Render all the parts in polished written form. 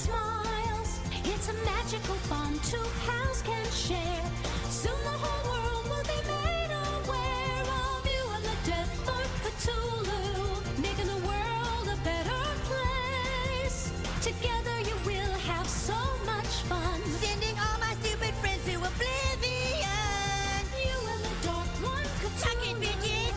smiles. It's a magical bond two pals can share. Soon the whole world will be made aware of you and the Death Lord Cthulhu, making the world a better place. Together you will have so much fun, sending all my stupid friends to oblivion. You and the Dark Lord Cthulhu. Talking bitches.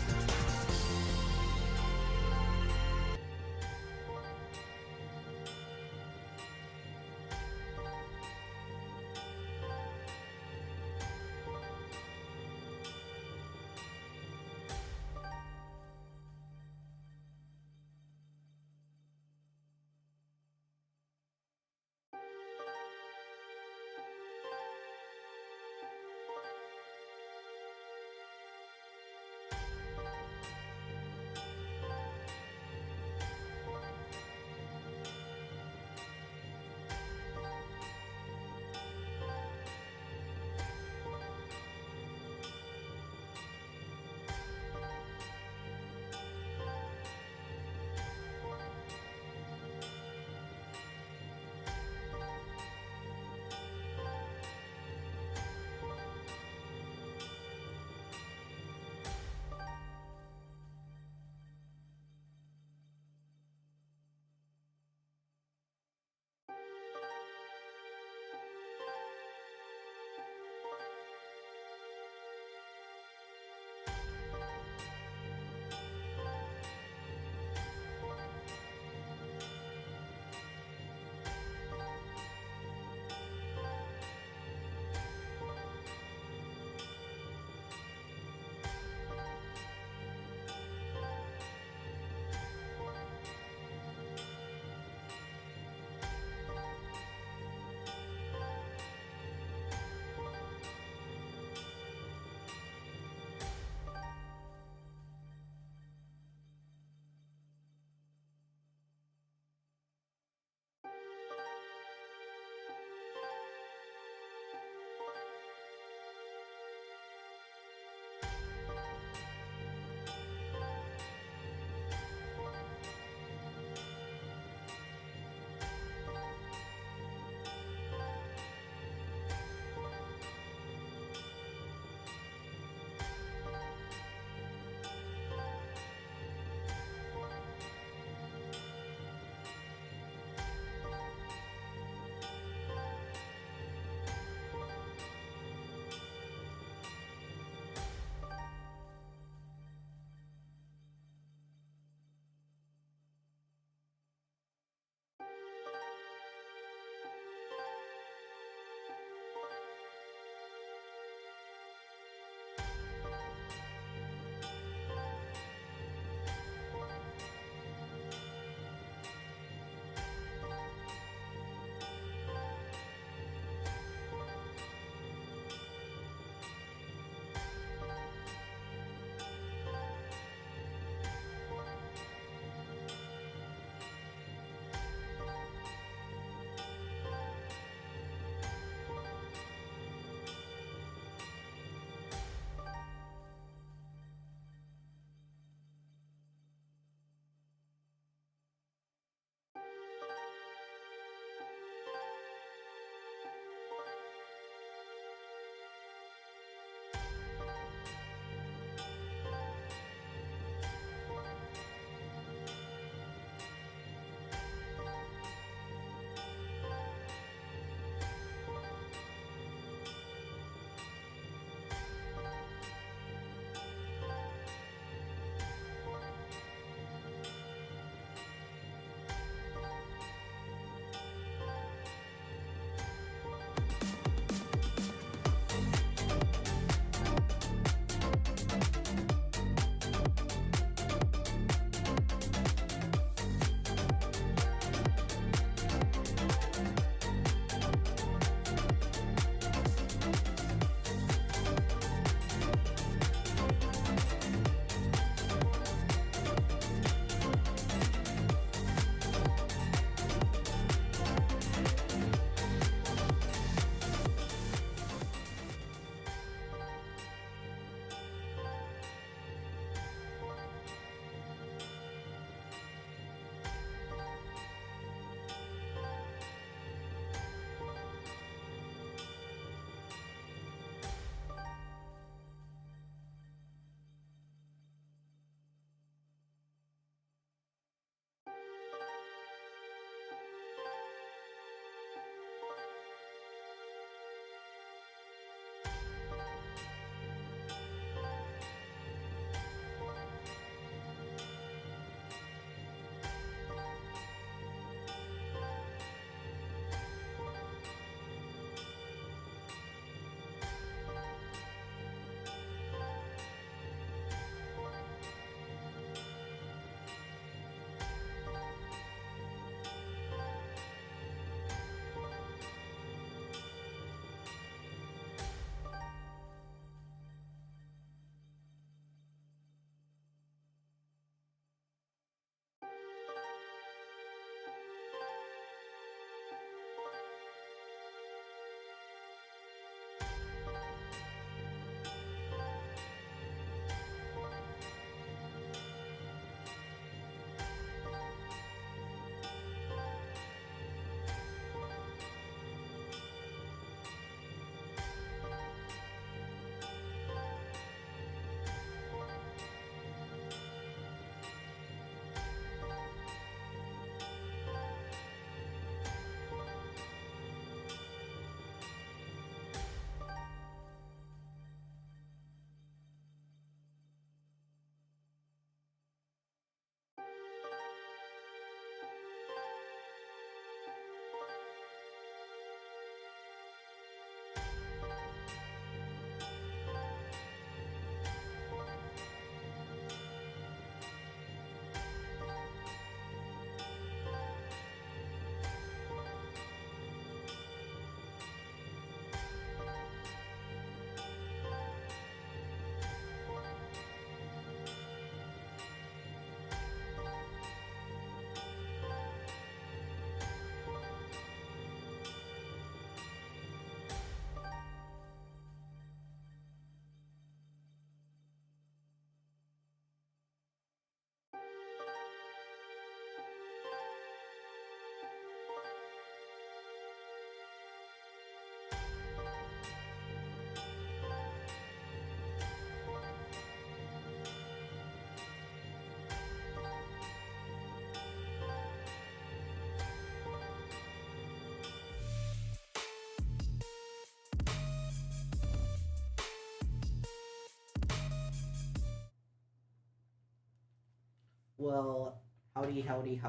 Well, howdy. Howdy.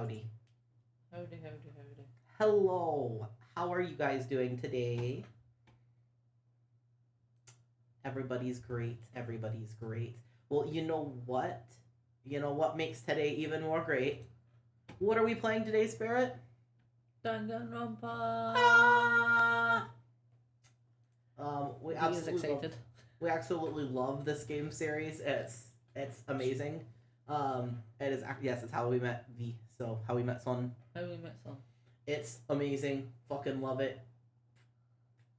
Hello. How are you guys doing today? Everybody's great. Well, you know what? You know what makes today even more great? What are we playing today, Spirit? Danganronpa. Ah! We He is excited. absolutely love this game series. It's amazing. It is yes, it's How We Met V. So How We Met Son. It's amazing. Fucking love it.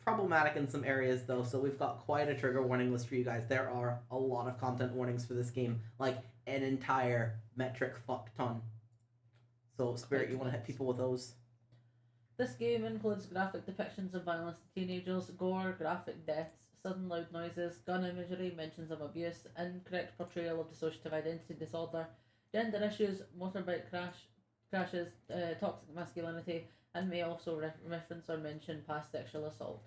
Problematic in some areas though, so we've got quite a trigger warning list for you guys. There are a lot of content warnings for this game, like an entire metric fuck ton. So Spirit, you want to hit people with those? This game includes graphic depictions of violence to teenagers, gore, graphic deaths, sudden loud noises, gun imagery, mentions of abuse, incorrect portrayal of dissociative identity disorder, gender issues, motorbike crashes, toxic masculinity, and may also reference or mention past sexual assault.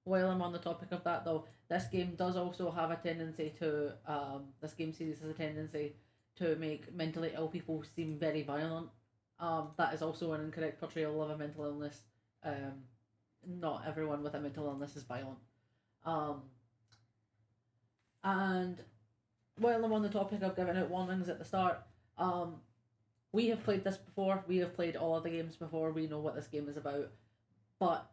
While I'm on the topic of that though, this game does also have a tendency to, this game series has a tendency to make mentally ill people seem very violent. That is also an incorrect portrayal of a mental illness. Not everyone with a mental illness is violent. And while I'm on the topic of giving out warnings at the start, we have played this before. We have played all of the games before. We know what this game is about. But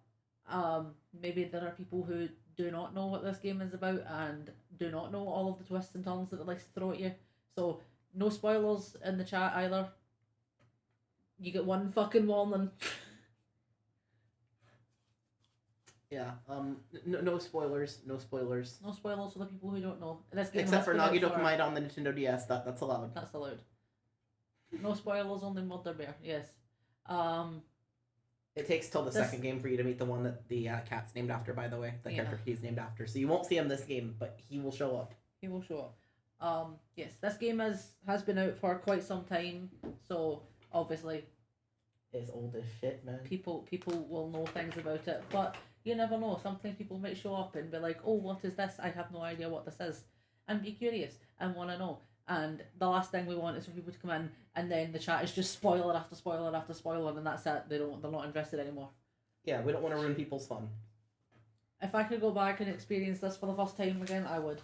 maybe there are people who do not know what this game is about and do not know all of the twists and turns that it likes to throw at you. So no spoilers in the chat either. You get one fucking warning. Yeah. No spoilers. No spoilers for the people who don't know. This game except for Nagito Komaeda on the Nintendo DS. That's allowed. That's allowed. No spoilers, only Mother Bear. Yes. It takes till the second game for you to meet the one that the cat's named after, by the way. The character he's named after. So you won't see him this game, but he will show up. Yes, this game has been out for quite some time, so obviously it's old as shit, man. People will know things about it, but you never know. Sometimes people might show up and be like, "Oh, what is this? I have no idea what this is," and be curious and want to know. And the last thing we want is for people to come in and then the chat is just spoiler after spoiler after spoiler, and that's it. They're not interested anymore. Yeah, we don't want to ruin people's fun. If I could go back and experience this for the first time again, I would.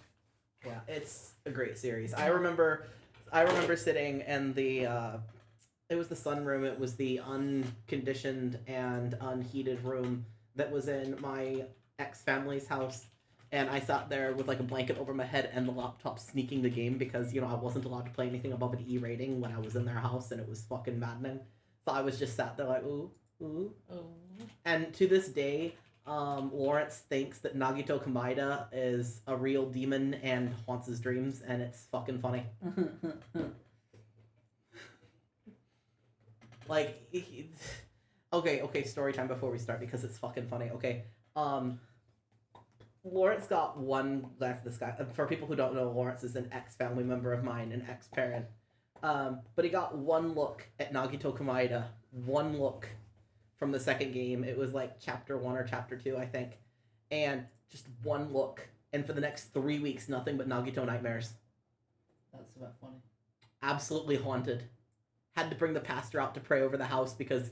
Yeah, it's a great series. I remember sitting in the it was the sunroom. It was the unconditioned and unheated room that was in my ex-family's house. And I sat there with like a blanket over my head and the laptop sneaking the game because, I wasn't allowed to play anything above an E rating when I was in their house, and it was fucking maddening. So I was just sat there like, ooh. Oh. And to this day, Lawrence thinks that Nagito Komaeda is a real demon and haunts his dreams, and it's fucking funny. Like, okay, story time before we start because it's fucking funny. Okay, Lawrence got one. This guy. For people who don't know, Lawrence is an ex-family member of mine, an ex-parent. But he got one look at Nagito Komaeda. One look from the second game. It was like chapter 1 or chapter 2, I think, and just one look. And for the next 3 weeks, nothing but Nagito nightmares. That's a bit funny. Absolutely haunted. Had to bring the pastor out to pray over the house because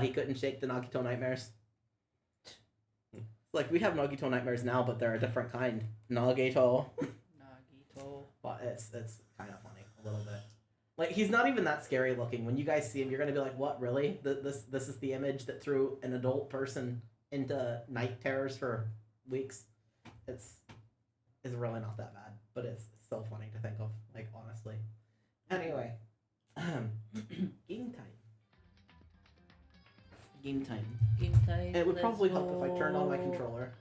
he couldn't shake the Nagito nightmares. Like, we have Nagito nightmares now, but they're a different kind. Nagito. But it's kind of funny a little bit. Like, he's not even that scary looking. When you guys see him, you're gonna be like, "What, really? This is the image that threw an adult person into night terrors for weeks." It's really not that bad, but it's so funny to think of. Like, honestly. Anyway, game time. Game time. It would probably help if I turned on my controller.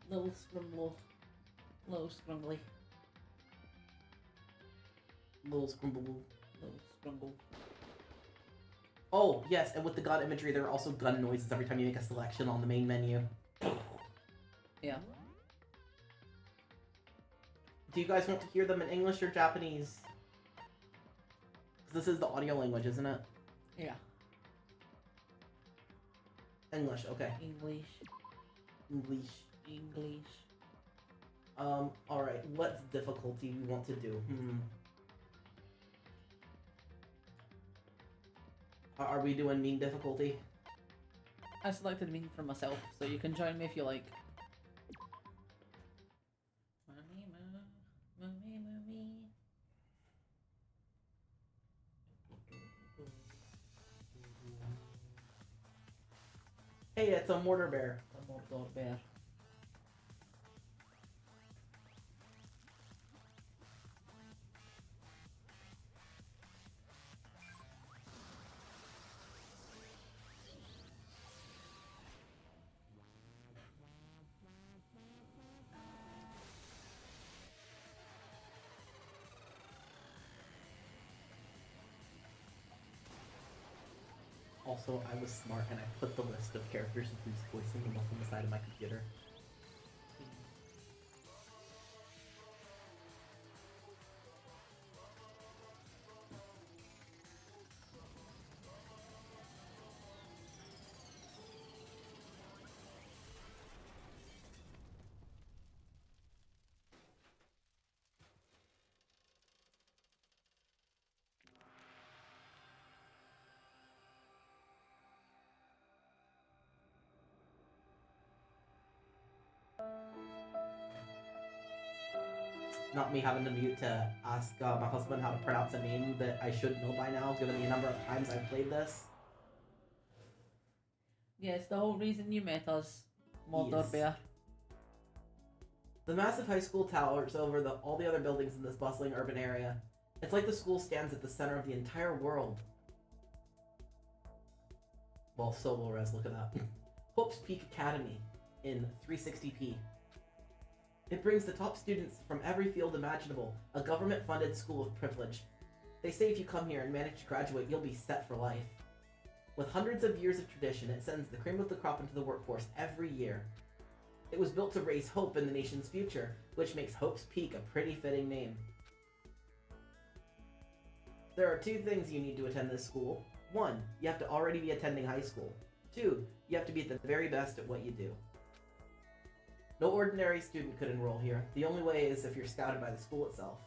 Little scrumbly. Little scrumble. Oh, yes, and with the gun imagery, there are also gun noises every time you make a selection on the main menu. Yeah. Do you guys want to hear them in English or Japanese? Because this is the audio language, isn't it? Yeah. English, okay. English. Alright, what's difficulty we want to do? Are we doing mean difficulty? I selected mean for myself, so you can join me if you like. Hey, it's a mortar bear. A mortar bear. Also, I was smart and I put the list of characters who's voicing them up on the side of my computer. Not me having to mute to ask my husband how to pronounce a name that I should know by now, given the number of times I've played this. Yes, the whole reason you met us, mortar Yes. bear. The massive high school towers over all the other buildings in this bustling urban area. It's like the school stands at the center of the entire world. Well, solo res, look at that. Hope's Peak Academy in 360p. It brings the top students from every field imaginable, a government-funded school of privilege. They say if you come here and manage to graduate, you'll be set for life. With hundreds of years of tradition, it sends the cream of the crop into the workforce every year. It was built to raise hope in the nation's future, which makes Hope's Peak a pretty fitting name. There are 2 things you need to attend this school. 1, you have to already be attending high school. 2, you have to be at the very best at what you do. No ordinary student could enroll here. The only way is if you're scouted by the school itself.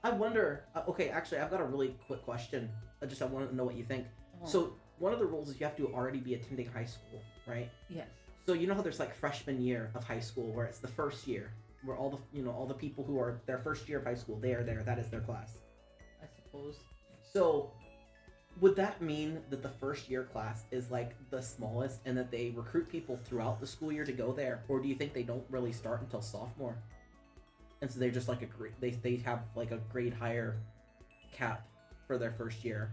I wonder... okay, actually, I've got a really quick question. I want to know what you think. Oh. So, one of the rules is you have to already be attending high school, right? Yes. So, you know how there's, like, freshman year of high school, where it's the first year, where all the people who are their first year of high school, they are there. That is their class. I suppose. So... would that mean that the first year class is like the smallest and that they recruit people throughout the school year to go there? Or do you think they don't really start until sophomore? And so they're just like they have like a grade higher cap for their first year.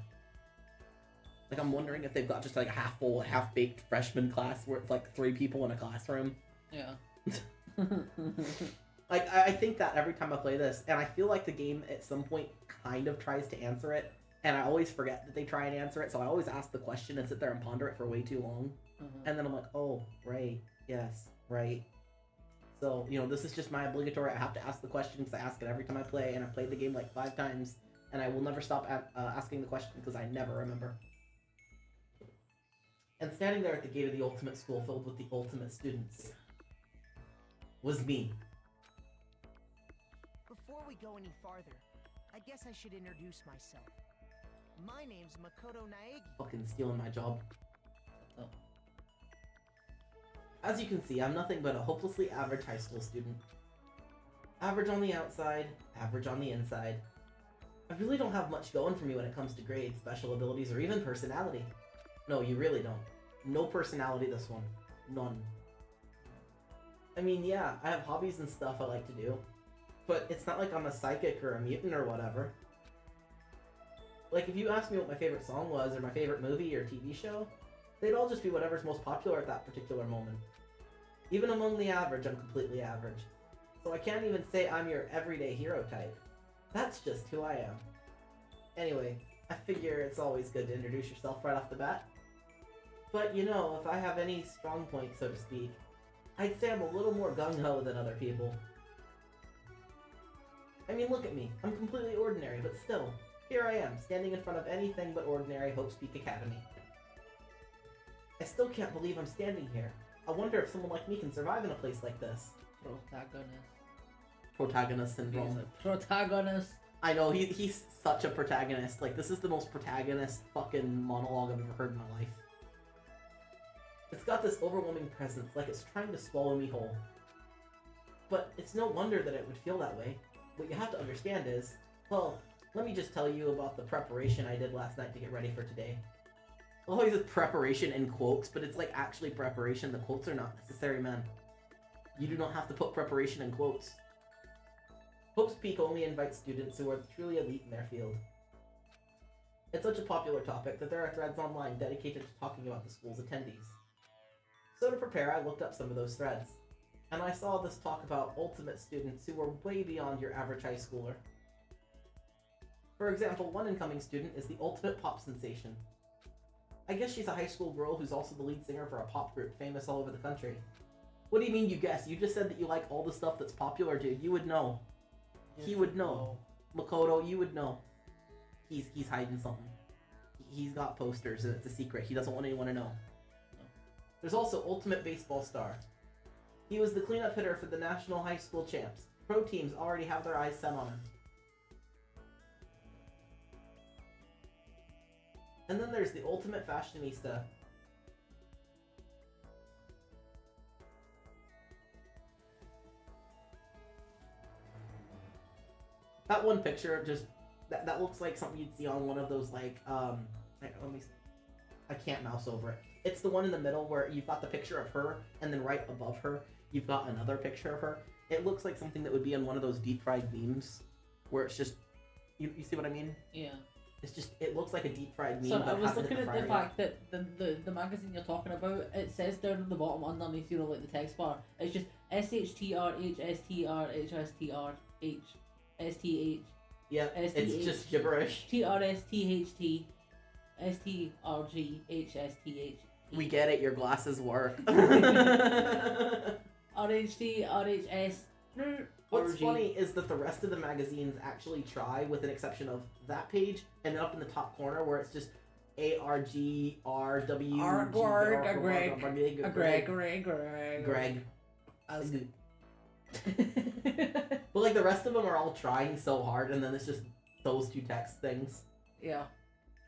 Like I'm wondering if they've got just like a half full, half baked freshman class where it's like 3 people in a classroom. Yeah. Like I think that every time I play this, and I feel like the game at some point kind of tries to answer it. And I always forget that they try and answer it, so I always ask the question and sit there and ponder it for way too long. And then I'm like, oh, right, yes, right. So, this is just my obligatory, I have to ask the question because I ask it every time I play, and I've played the game like 5 times, and I will never stop asking the question because I never remember. And standing there at the gate of the ultimate school filled with the ultimate students was me. Before we go any farther, I guess I should introduce myself. My name's Makoto Naegi. Fucking stealing my job. Oh. As you can see, I'm nothing but a hopelessly average high school student. Average on the outside, average on the inside. I really don't have much going for me when it comes to grades, special abilities, or even personality. No, you really don't. No personality this one. None. I mean, yeah, I have hobbies and stuff I like to do, but it's not like I'm a psychic or a mutant or whatever. Like, if you asked me what my favorite song was, or my favorite movie or TV show, they'd all just be whatever's most popular at that particular moment. Even among the average, I'm completely average. So I can't even say I'm your everyday hero type. That's just who I am. Anyway, I figure it's always good to introduce yourself right off the bat. But if I have any strong points, so to speak, I'd say I'm a little more gung-ho than other people. I mean, look at me. I'm completely ordinary, but still, here I am, standing in front of anything but ordinary Hope's Peak Academy. I still can't believe I'm standing here. I wonder if someone like me can survive in a place like this. Protagonist. protagonist syndrome. He's a protagonist. I know, he's such a protagonist. Like, this is the most protagonist fucking monologue I've ever heard in my life. It's got this overwhelming presence, like it's trying to swallow me whole. But it's no wonder that it would feel that way. What you have to understand is, well, let me just tell you about the preparation I did last night to get ready for today. Well, always says preparation in quotes, but it's like actually preparation. The quotes are not necessary, man. You do not have to put preparation in quotes. Hope's Peak only invites students who are truly elite in their field. It's such a popular topic that there are threads online dedicated to talking about the school's attendees. So to prepare, I looked up some of those threads, and I saw this talk about ultimate students who were way beyond your average high schooler. For example, one incoming student is the ultimate pop sensation. I guess she's a high school girl who's also the lead singer for a pop group famous all over the country. What do you mean you guess? You just said that you like all the stuff that's popular, dude. You would know. He would know. Makoto, you would know. He's hiding something. He's got posters and it's a secret. He doesn't want anyone to know. There's also Ultimate Baseball Star. He was the cleanup hitter for the National High School Champs. Pro teams already have their eyes set on him. And then there's the Ultimate Fashionista. That one picture just that looks like something you'd see on one of those like let me see. I can't mouse over it. It's the one in the middle where you've got the picture of her and then right above her you've got another picture of her. It looks like something that would be in one of those deep fried memes where it's just you see what I mean? Yeah. It's just it looks like a deep fried meme. So but I was hasn't looking hit at the fryer fact that the magazine you're talking about, it says down at the bottom underneath, you know, like the text bar, it's just SHTRHSTRHSTRH Yeah, it's just gibberish. TRSTHT STRGHSTH. We get it, your glasses work. RHT RHS. What's funny is that the rest of the magazines actually try, with an exception of that page, and then up in the top corner where it's just ARGRW. Greg. But like the rest of them are all trying so hard, and then it's just those two text things. Yeah.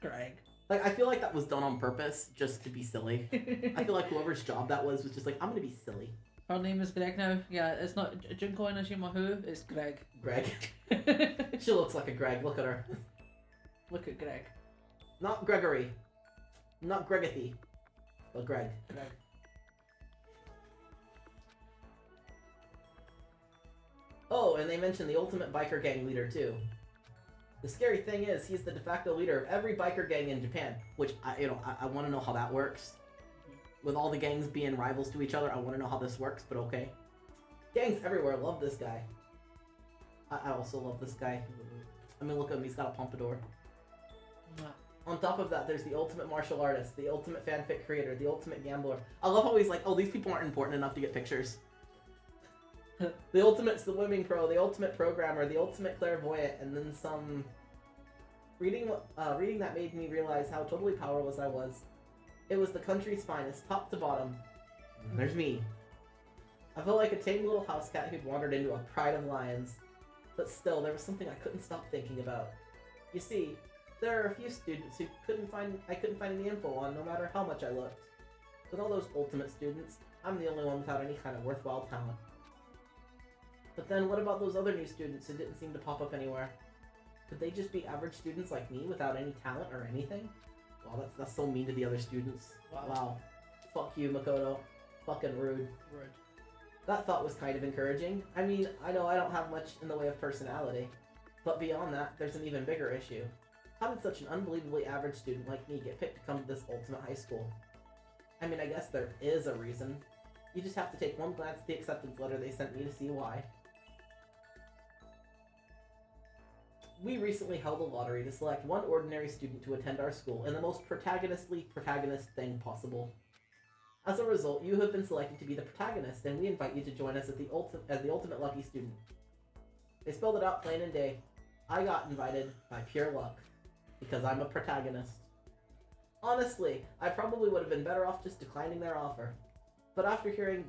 Greg. Like I feel like that was done on purpose, just to be silly. I feel like whoever's job that was just like, I'm gonna be silly. Her name is Greg now. Yeah, it's not Junko Inashima who, it's Greg. Greg. She looks like a Greg. Look at her. Look at Greg. Not Gregory. Not Gregathy. But Greg. Greg. Oh, and they mentioned the ultimate biker gang leader too. The scary thing is, he's the de facto leader of every biker gang in Japan, which I want to know how that works. With all the gangs being rivals to each other, I want to know how this works, but okay. Gangs everywhere love this guy. I also love this guy. I mean, look at him, he's got a pompadour. On top of that, there's the ultimate martial artist, the ultimate fanfic creator, the ultimate gambler. I love how he's like, oh, these people aren't important enough to get pictures. The ultimate swimming pro, the ultimate programmer, the ultimate clairvoyant, and then some... Reading that made me realize how totally powerless I was. It was the country's finest, top to bottom. There's me. I felt like a tame little house cat who'd wandered into a pride of lions. But still, there was something I couldn't stop thinking about. You see, there are a few students who I couldn't find any info on, no matter how much I looked. With all those ultimate students, I'm the only one without any kind of worthwhile talent. But then, what about those other new students who didn't seem to pop up anywhere? Could they just be average students like me without any talent or anything? Wow, that's so mean to the other students. Wow. Fuck you, Makoto. Fucking rude. That thought was kind of encouraging. I mean, I know I don't have much in the way of personality. But beyond that, there's an even bigger issue. How did such an unbelievably average student like me get picked to come to this ultimate high school? I mean, I guess there is a reason. You just have to take one glance at the acceptance letter they sent me to see why. We recently held a lottery to select one ordinary student to attend our school in the most protagonist thing possible. As a result, you have been selected to be the protagonist, and we invite you to join us as the ultimate lucky student. They spelled it out plain and day. I got invited by pure luck, because I'm a protagonist. Honestly, I probably would have been better off just declining their offer. But after hearing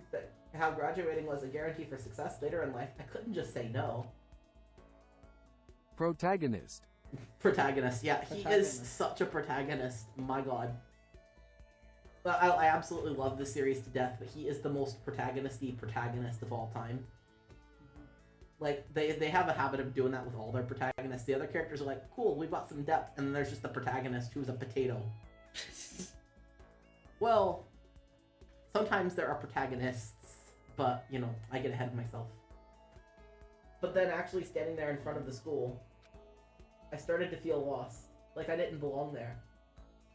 how graduating was a guarantee for success later in life, I couldn't just say no. Protagonist. Protagonist, yeah, he is Protagonist. such a protagonist. My god. I absolutely love this series to death, but he is the most protagonist-y protagonist of all time. Like, they have a habit of doing that with all their protagonists. The other characters are like, cool, we've got some depth, and then there's just the protagonist who's a potato. Well, sometimes there are protagonists, but, you know, I get ahead of myself. But then actually standing there in front of the school, I started to feel lost. Like I didn't belong there.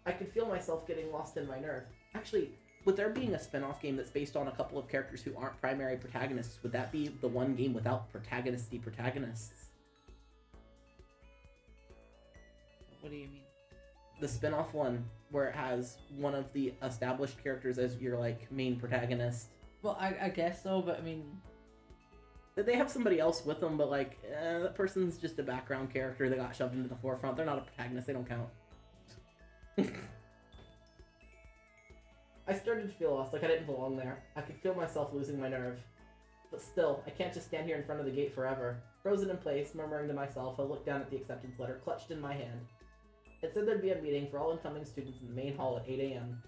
I could feel myself getting lost in my nerve. Actually, with there being a spin-off game that's based on a couple of characters who aren't primary protagonists, would that be the one game without protagonisty protagonists? What do you mean? The spin-off one, where it has one of the established characters as your, like, main protagonist. Well, I guess so, but I mean... They have somebody else with them, but, like, that person's just a background character that got shoved into the forefront. They're not a protagonist, they don't count. I started to feel lost, like I didn't belong there. I could feel myself losing my nerve. But still, I can't just stand here in front of the gate forever. Frozen in place, murmuring to myself, I looked down at the acceptance letter, clutched in my hand. It said there'd be a meeting for all incoming students in the main hall at 8 a.m.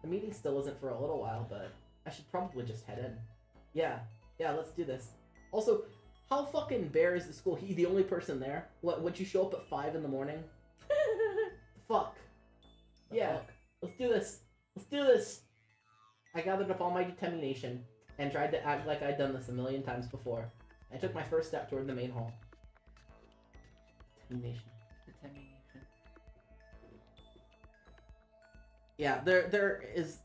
The meeting still isn't for a little while, but I should probably just head in. Yeah, let's do this. Also, how fucking bare is the school? He the only person there? What, would you show up at 5 in the morning? Fuck. Yeah, fuck? let's do this. Let's do this! I gathered up all my determination and tried to act like I'd done this a million times before. I took my first step toward the main hall. Determination. Yeah, there is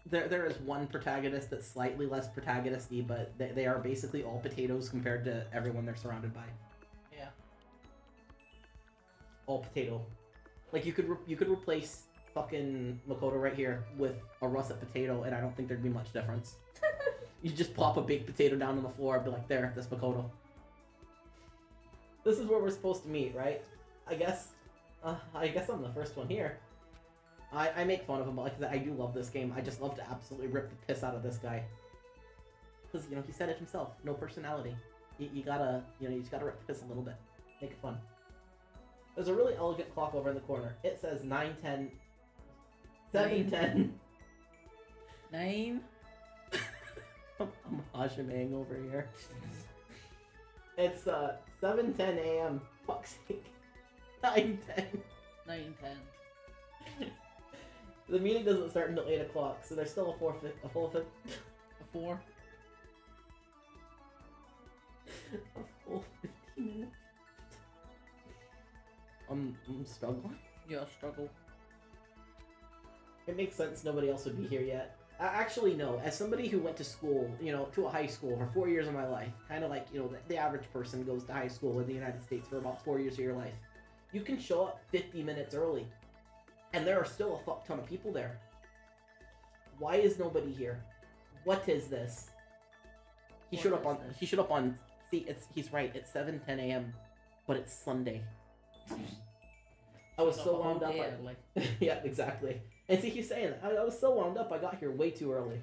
one protagonist that's slightly less protagonist-y, but they are basically all potatoes compared to everyone they're surrounded by. Yeah. All potato. Like you could replace fucking Makoto right here with a russet potato, and I don't think there'd be much difference. You just plop a baked potato down on the floor and be like, there, that's Makoto. This is where we're supposed to meet, right? I guess I'm the first one here. I make fun of him, but like I do love this game. I just love to absolutely rip the piss out of this guy. Because, you know, he said it himself. No personality. You just gotta rip the piss a little bit. Make it fun. There's a really elegant clock over in the corner. It says 9:10... 7:10. 9? I'm Hajimang over here. It's 7:10 a.m. Fuck's sake. 9:10. 9:10. The meeting doesn't start until 8 o'clock, so there's still a full 4? a full 15 minutes. I'm struggling. Yeah, struggle. It makes sense nobody else would be here yet. Actually, no. As somebody who went to school, you know, to a high school for 4 years of my life, kind of like, you know, the average person goes to high school in the United States for about 4 years of your life. You can show up 50 minutes early, and there are still a fuck ton of people there. Why is nobody here? What is this? He showed up on. See, he's right. It's 7:10 a.m., but it's Sunday. I was so wound up. Yeah, exactly. And see, he's saying, I was so wound up, I got here way too early.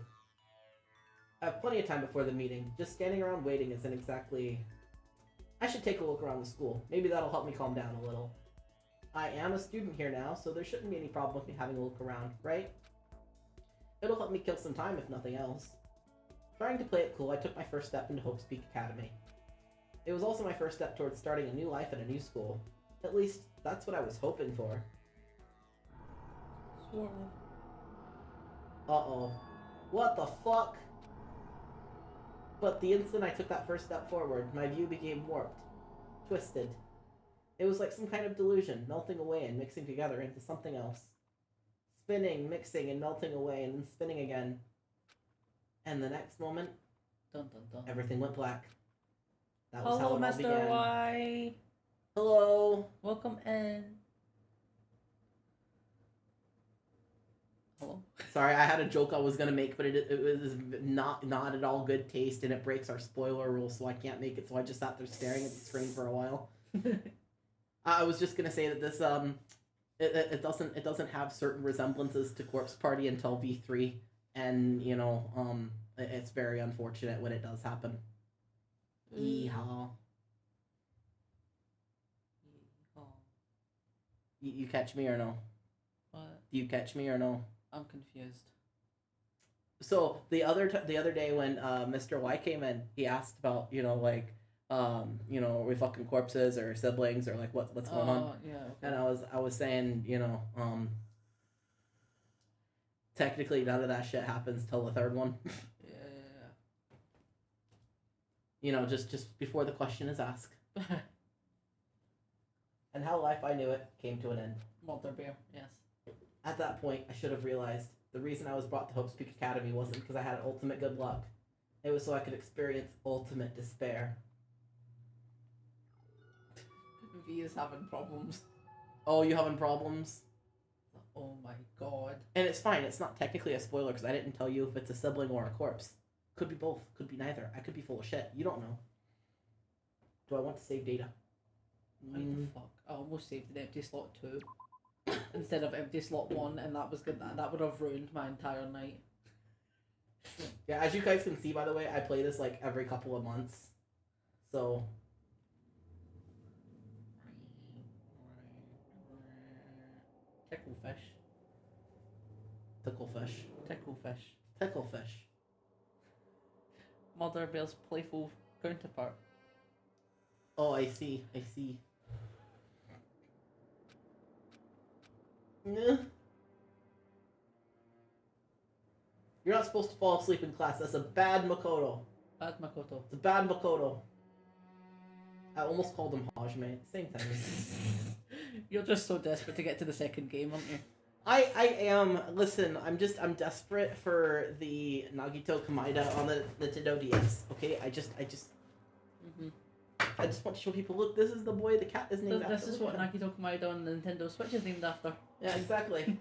I have plenty of time before the meeting. Just standing around waiting isn't exactly... I should take a look around the school. Maybe that'll help me calm down a little. I am a student here now, so there shouldn't be any problem with me having a look around, right? It'll help me kill some time, if nothing else. Trying to play it cool, I took my first step into Hope's Peak Academy. It was also my first step towards starting a new life at a new school. At least, that's what I was hoping for. Uh-oh. What the fuck? But the instant I took that first step forward, my view became warped. Twisted. It was like some kind of delusion, melting away and mixing together into something else. Spinning, mixing, and melting away, and then spinning again. And the next moment, Dun, dun, dun. everything went black. That was Hello, how it all Mr. began. Y. Hello. Welcome in. Hello. Sorry, I had a joke I was gonna make, but it was not at all good taste, and it breaks our spoiler rule, so I can't make it. So I just sat there staring at the screen for a while. I was just gonna say that this it doesn't have certain resemblances to Corpse Party until V3, and you know It's very unfortunate when it does happen. Yeehaw. You catch me or no? What? Do you catch me or no? I'm confused. So the other day when Mr. Y came in, he asked about are we fucking corpses or siblings or like what's going on? Yeah. Okay. And I was saying technically none of that shit happens till the third one. Yeah. Just before the question is asked. And how life I knew it came to an end. Mother bear. Yes. At that point, I should have realized the reason I was brought to Hope's Peak Academy wasn't because I had ultimate good luck. It was so I could experience ultimate despair. V is having problems. Oh, you having problems? Oh my god. And it's fine. It's not technically a spoiler because I didn't tell you if it's a sibling or a corpse. Could be both. Could be neither. I could be full of shit. You don't know. Do I want to save data? Why the fuck? I almost saved an empty slot 2 instead of empty slot 1, and that was good. That would have ruined my entire night. Yeah, as you guys can see, by the way, I play this like every couple of months. So. Ticklefish. Ticklefish. Ticklefish. Ticklefish. Mother bear's playful counterpart. Oh, I see. I see. Nah. You're not supposed to fall asleep in class. That's a bad Makoto. Bad Makoto. It's a bad Makoto. I almost called him Hajime. Same thing. You're just so desperate to get to the second game, aren't you? I am. Listen, I'm desperate for the Nagito Kamida on the Nintendo DS. Okay, I just want to show people. Look, this is the boy the cat is named after. This is what Nagito Kamida on the Nintendo Switch is named after. Yeah, exactly.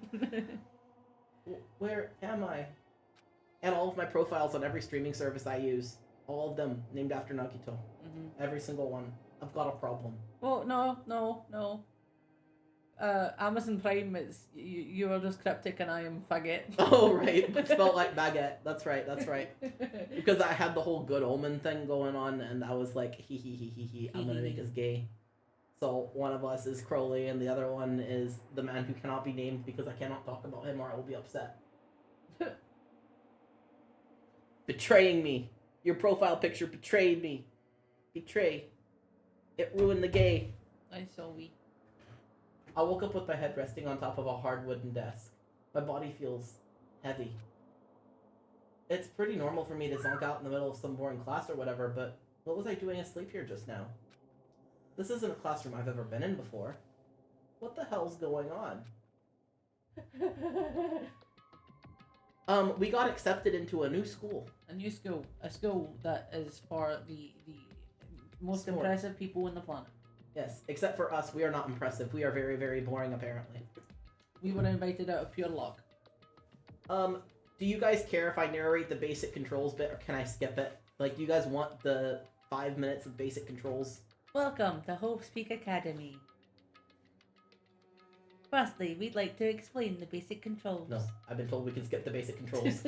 Where am I? And all of my profiles on every streaming service I use, all of them named after Nagito. Every single one. I've got a problem. Oh no. Amazon Prime is you are just cryptic and I am faggot. Oh right, spelled like baguette. That's right. Because I had the whole Good Omen thing going on, and I was like, he, I'm gonna make us gay. So one of us is Crowley, and the other one is the man who cannot be named because I cannot talk about him or I will be upset. Betraying me. Your profile picture betrayed me. Betray. It ruined the gay. I saw we. I woke up with my head resting on top of a hard wooden desk. My body feels heavy. It's pretty normal for me to zonk out in the middle of some boring class or whatever, but what was I doing asleep here just now? This isn't a classroom I've ever been in before. What the hell's going on? We got accepted into a new school. A new school. A school that is for the most Smart. impressive people on the planet. Yes, except for us, we are not impressive. We are very, very boring, apparently. We were invited out of pure luck. Do you guys care if I narrate the basic controls bit, or can I skip it? Like, do you guys want the 5 minutes of basic controls? Welcome to Hope's Peak Academy. Firstly, we'd like to explain the basic controls. No, I've been told we can skip the basic controls.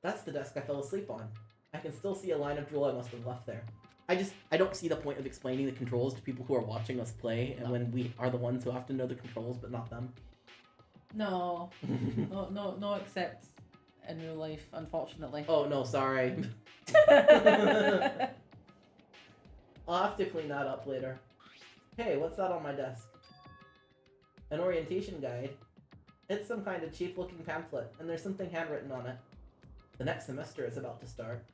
That's the desk I fell asleep on. I can still see a line of drool I must have left there. I don't see the point of explaining the controls to people who are watching us play, and when we are the ones who have to know the controls, but not them. No, no, except in real life, unfortunately. Oh no, sorry. I'll have to clean that up later. Hey, what's that on my desk? An orientation guide. It's some kind of cheap-looking pamphlet, and there's something handwritten on it. The next semester is about to start.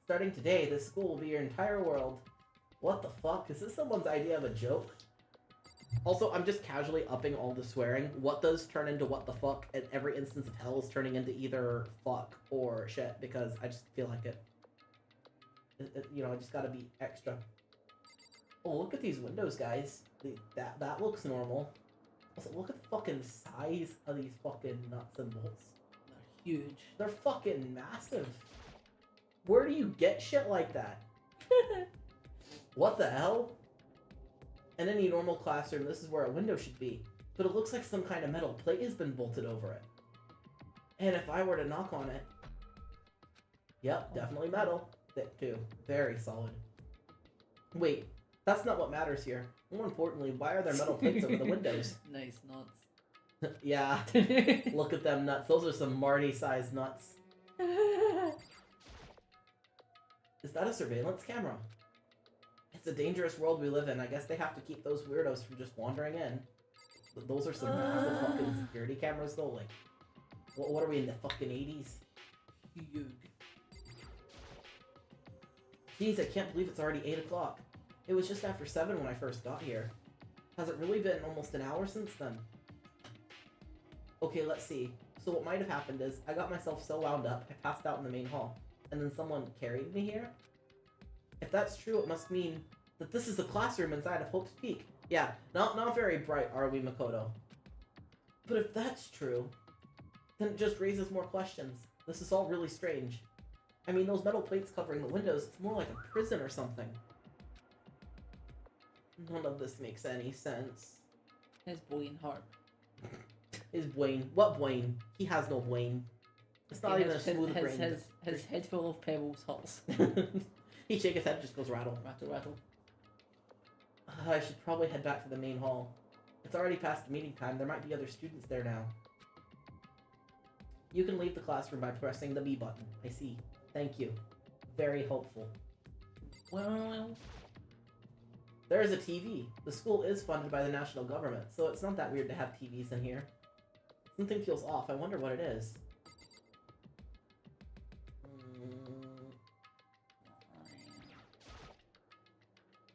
Starting today, this school will be your entire world. What the fuck? Is this someone's idea of a joke? Also, I'm just casually upping all the swearing. What does turn into what the fuck, and every instance of hell is turning into either fuck or shit, because I just feel like it. I just gotta be extra. Oh, look at these windows, guys. That looks normal. Also, look at the fucking size of these fucking nuts and bolts. They're huge. They're fucking massive. Where do you get shit like that? What the hell? In any normal classroom, this is where a window should be. but it looks like some kind of metal plate has been bolted over it. And if I were to knock on it... Yep, definitely metal. Thick too. Very solid. Wait, that's not what matters here. More importantly, why are there metal plates over the windows? Nice nuts. Yeah, look at them nuts. Those are some Marty-sized nuts. Is that a surveillance camera? It's a dangerous world we live in. I guess they have to keep those weirdos from just wandering in. But those are some massive fucking security cameras though. Like, what are we in the fucking 80s? Jeez, I can't believe it's already 8 o'clock. It was just after 7 when I first got here. Has it really been almost an hour since then? Okay, let's see. So what might have happened is, I got myself so wound up, I passed out in the main hall. And then someone carried me here? If that's true, it must mean that this is the classroom inside of Hope's Peak. Yeah, not very bright, are we, Makoto? But if that's true, then it just raises more questions. This is all really strange. I mean, those metal plates covering the windows, it's more like a prison or something. None of this makes any sense. His brain heart. His brain. What brain? He has no brain. It's not even a smooth brain. His head full of pebbles hurts. He shake his head, just goes rattle. Rattle, rattle. I should probably head back to the main hall. It's already past the meeting time. There might be other students there now. You can leave the classroom by pressing the B button. I see. Thank you. Very helpful. Well... There is a TV. The school is funded by the national government, so it's not that weird to have TVs in here. Something feels off. I wonder what it is.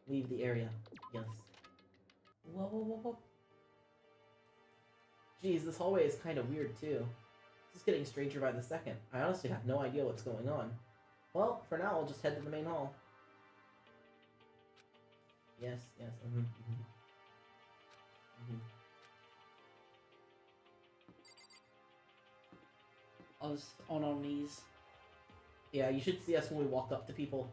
Leave the area. Yes. Whoa. Geez, this hallway is kind of weird too. This is getting stranger by the second. I honestly have no idea what's going on. Well, for now, I'll just head to the main hall. Yes. Us on our knees. Yeah, you should see us when we walk up to people.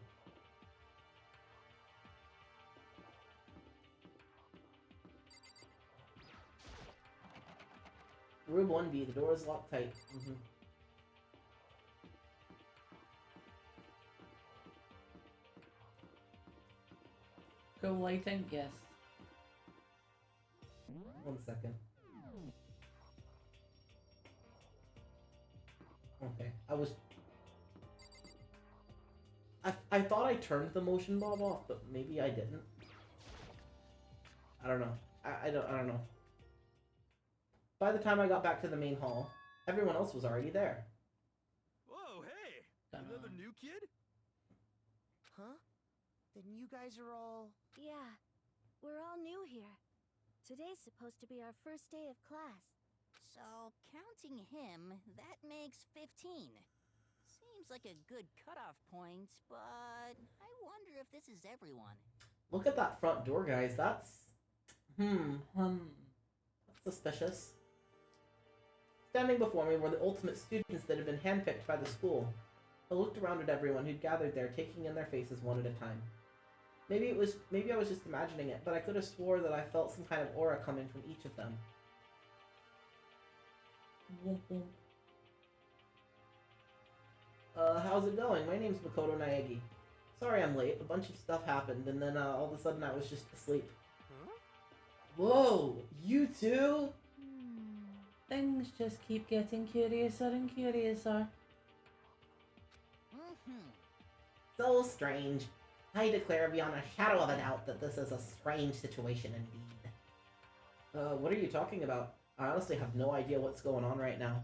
Room 1B, the door is locked tight. Cool lighting? Yes. 1 second. Okay, I thought I turned the motion bob off, but maybe I didn't. I don't know. I don't know. By the time I got back to the main hall, everyone else was already there. Whoa, hey! Another new kid? Huh? Then you guys are all... Yeah, we're all new here. Today's supposed to be our first day of class. So, counting him, that makes 15. Seems like a good cutoff point, but I wonder if this is everyone. Look at that front door, guys. That's... That's suspicious. Standing before me were the ultimate students that had been handpicked by the school. I looked around at everyone who'd gathered there, taking in their faces one at a time. Maybe I was just imagining it, but I could have swore that I felt some kind of aura coming from each of them. How's it going? My name's Makoto Naegi. Sorry I'm late. A bunch of stuff happened, and then all of a sudden I was just asleep. Huh? Whoa! You too? Things just keep getting curiouser and curiouser. So strange. I declare beyond a shadow of a doubt that this is a strange situation indeed. What are you talking about? I honestly have no idea what's going on right now.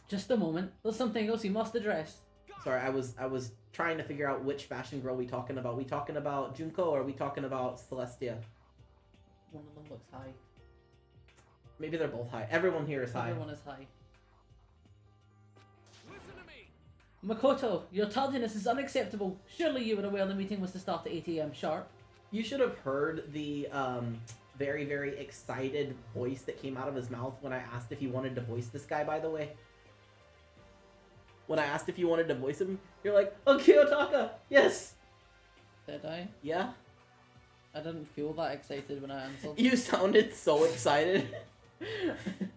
Just a moment. There's something else you must address. Sorry, I was trying to figure out which fashion girl we talking about. We talking about Junko or are we talking about Celestia? One of them looks high. Maybe they're both high. Everyone here is high. Everyone is high. Listen to me! Makoto, your tardiness is unacceptable. Surely you were aware the meeting was to start at 8 AM sharp. You should have heard the very, very excited voice that came out of his mouth when I asked if he wanted to voice this guy, by the way. When I asked if you wanted to voice him, you're like, "Oh, Kiyotaka! Yes!" Did I? Yeah? I didn't feel that excited when I answered. You sounded so excited.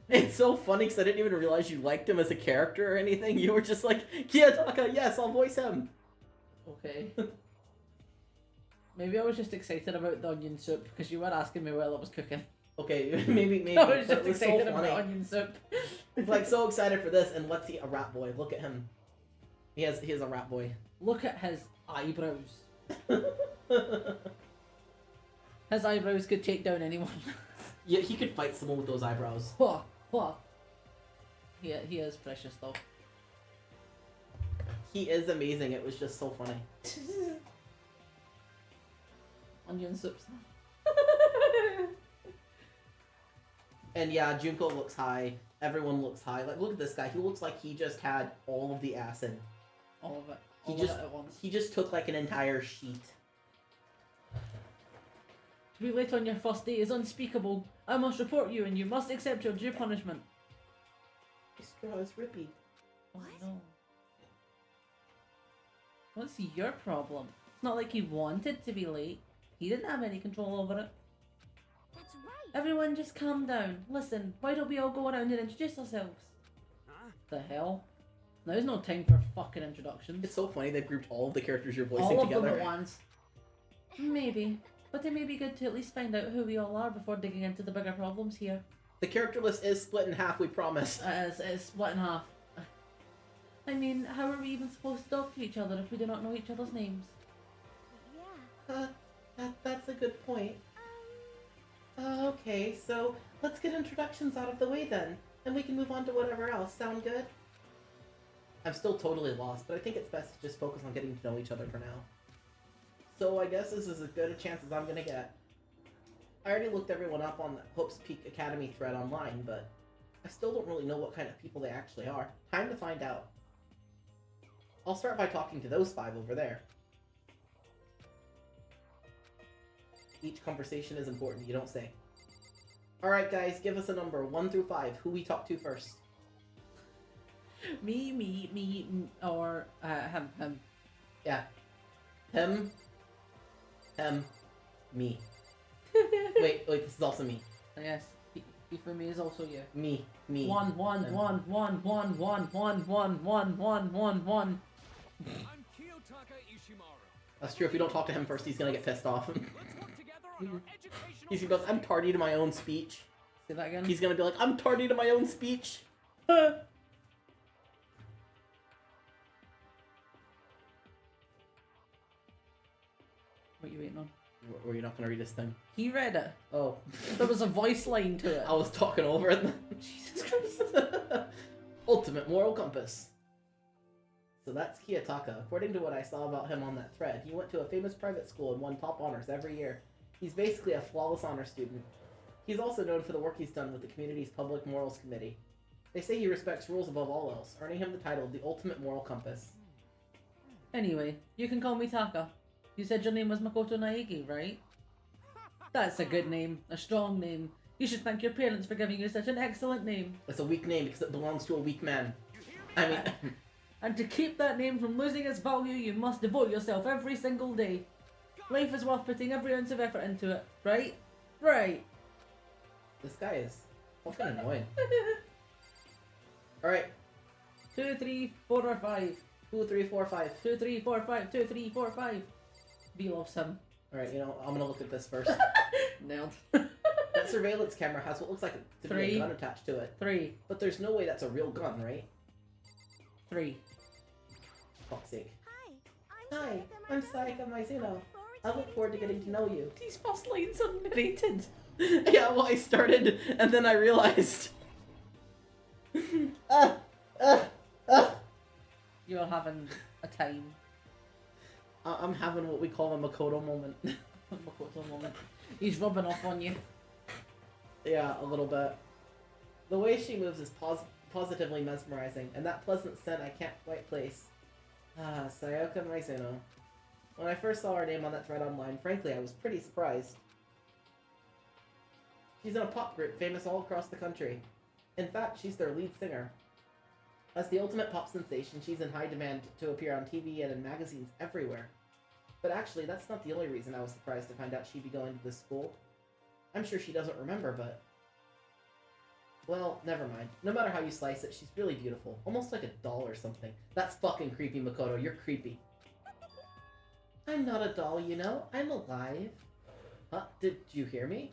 It's so funny because I didn't even realize you liked him as a character or anything. You were just like, Kiyotaka, yes, I'll voice him. Okay. Maybe I was just excited about the onion soup because you were asking me while I was cooking. Okay, maybe. I was but just it was excited so about funny. onion soup. Like so excited for this, and let's see a rat boy. Look at him. He has a rat boy. Look at his eyebrows. His eyebrows could take down anyone. Yeah, he could fight someone with those eyebrows. Whoa, whoa. He is precious though. He is amazing. It was just so funny. Onion soups. And yeah, Junko looks high. Everyone looks high. Like, look at this guy. He looks like he just had all of the acid. All of it. He All just of it at once. he just took like an entire sheet. To be late on your first day is unspeakable. I must report you and you must accept your due punishment. His straw is rippy. Oh no. What's your problem? It's not like he wanted to be late. He didn't have any control over it. That's right. Everyone just calm down. Listen, why don't we all go around and introduce ourselves? Huh? The hell? There's no time for fucking introductions. It's so funny they've grouped all of the characters you're voicing all of together. them at once. Maybe. But it may be good to at least find out who we all are before digging into the bigger problems here. The character list is split in half, we promise. It's split in half. I mean, how are we even supposed to talk to each other if we do not know each other's names? Yeah. That's a good point. Okay, so let's get introductions out of the way then, and we can move on to whatever else. Sound good? I'm still totally lost, but I think it's best to just focus on getting to know each other for now. So I guess this is as good a chance as I'm gonna get. I already looked everyone up on the Hope's Peak Academy thread online, but I still don't really know what kind of people they actually are. Time to find out. I'll start by talking to those 5 over there. Each conversation is important, you don't say. Alright guys, give us a number, 1 through 5. Who we talk to first? Me, or him. Yeah. Him, me. Wait, this is also me. Yes, he for me is also you. Me. One. I'm Kiyotaka Ishimaru. That's true, if you don't talk to him first, he's gonna get pissed off. Let's work together on our educational. He goes, I'm tardy to my own speech. Say that again. He's gonna be like, I'm tardy to my own speech. What are you waiting on? Were you not gonna read this thing? He read it. Oh. There was a voice line to it. I was talking over it. Jesus Christ. Ultimate moral compass. So that's Kiyotaka. According to what I saw about him on that thread, he went to a famous private school and won top honors every year. He's basically a flawless honor student. He's also known for the work he's done with the community's Public Morals Committee. They say he respects rules above all else, earning him the title the Ultimate Moral Compass. Anyway, you can call me Taka. You said your name was Makoto Naegi, right? That's a good name. A strong name. You should thank your parents for giving you such an excellent name. It's a weak name because it belongs to a weak man. I mean... And to keep that name from losing its value, you must devote yourself every single day. Life is worth putting every ounce of effort into it, right? Right. This guy is fucking annoying. Alright. 2, 3, 4, or 5. 2, 3, 4, 5. 2, 3, 4, 5. 2, 3, 4, 5. B loves him. Alright, you know, I'm gonna look at this first. Nailed. That surveillance camera has what looks like to be 3. a gun attached to it. 3. But there's no way that's a real gun, right? 3. Fuck's sake. Hi, Hi, I'm Sayaka Mizuno. I look forward to getting to know you. These first lines are narrated. Yeah, well, I started, and then I realized. You're having a time. I'm having what we call a Makoto moment. Makoto moment. He's rubbing off on you. Yeah, a little bit. The way she moves is positively mesmerizing, and that pleasant scent I can't quite place. Ah, Sayaka Mizuno. When I first saw her name on that thread online, frankly, I was pretty surprised. She's in a pop group famous all across the country. In fact, she's their lead singer. As the ultimate pop sensation, she's in high demand to appear on TV and in magazines everywhere. But actually, that's not the only reason I was surprised to find out she'd be going to this school. I'm sure she doesn't remember, but... Well, never mind. No matter how you slice it, she's really beautiful. Almost like a doll or something. That's fucking creepy, Makoto. You're creepy. I'm not a doll, you know? I'm alive. Huh? Did you hear me?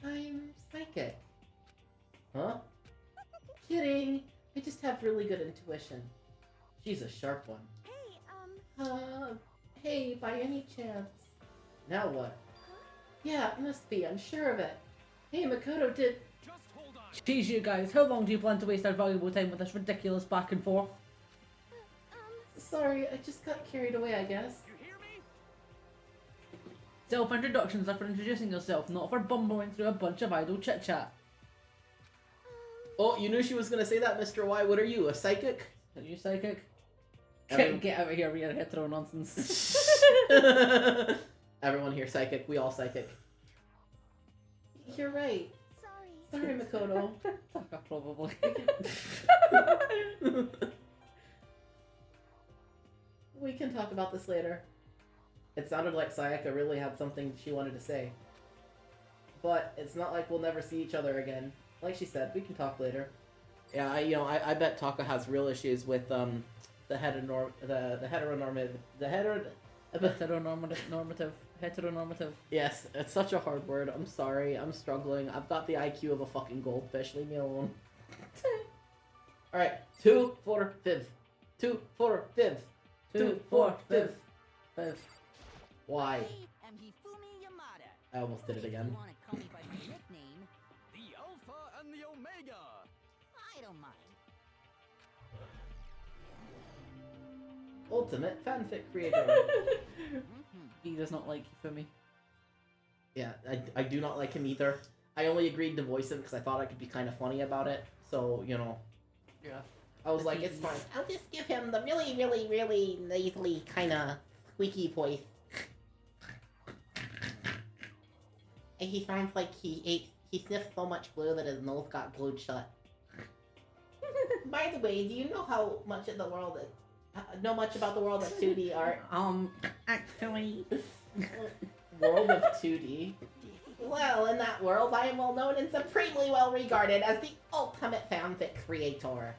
I'm psychic. Huh? Kidding. I just have really good intuition. She's a sharp one. Hey, by any chance. Now what? Yeah, it must be. I'm sure of it. Hey, Makoto, did... Just hold on. Jeez, you guys, how long do you plan to waste our valuable time with this ridiculous back and forth? Sorry, I just got carried away, I guess. You hear me? Self-introductions are for introducing yourself, not for bumbling through a bunch of idle chit-chat. Oh, you knew she was gonna say that, Mr. Y. What are you, a psychic? Are you psychic? Everyone- Get out of here with your hetero nonsense. Everyone here psychic. We all psychic. You're right. Sorry, Makoto. Taka, probably. We can talk about this later. It sounded like Sayaka really had something she wanted to say. But it's not like we'll never see each other again. Like she said, we can talk later. Yeah, I bet Taka has real issues with the Heteronormative. Yes, it's such a hard word. I'm sorry. I'm struggling. I've got the IQ of a fucking goldfish. Leave me alone. Alright. 2, 4, 5. 2, 4, 5. 2, 4, 5. 5. Why? I am Hifumi Yamada. I almost did it If you again. want to call me by my nickname, The Alpha and the Omega. I don't mind. Ultimate fanfic creator. He does not like Hifumi. Yeah, I do not like him either. I only agreed to voice him because I thought I could be kind of funny about it. So, you know. Yeah. I was like, it's fine. I'll just give him the really, really, really nasally kind of squeaky voice. And he sounds like he sniffed so much glue that his nose got glued shut. By the way, do you know how much of the world know much about the world of 2D art? Actually... World of 2D? Well, in that world, I am well known and supremely well regarded as the ultimate fanfic creator.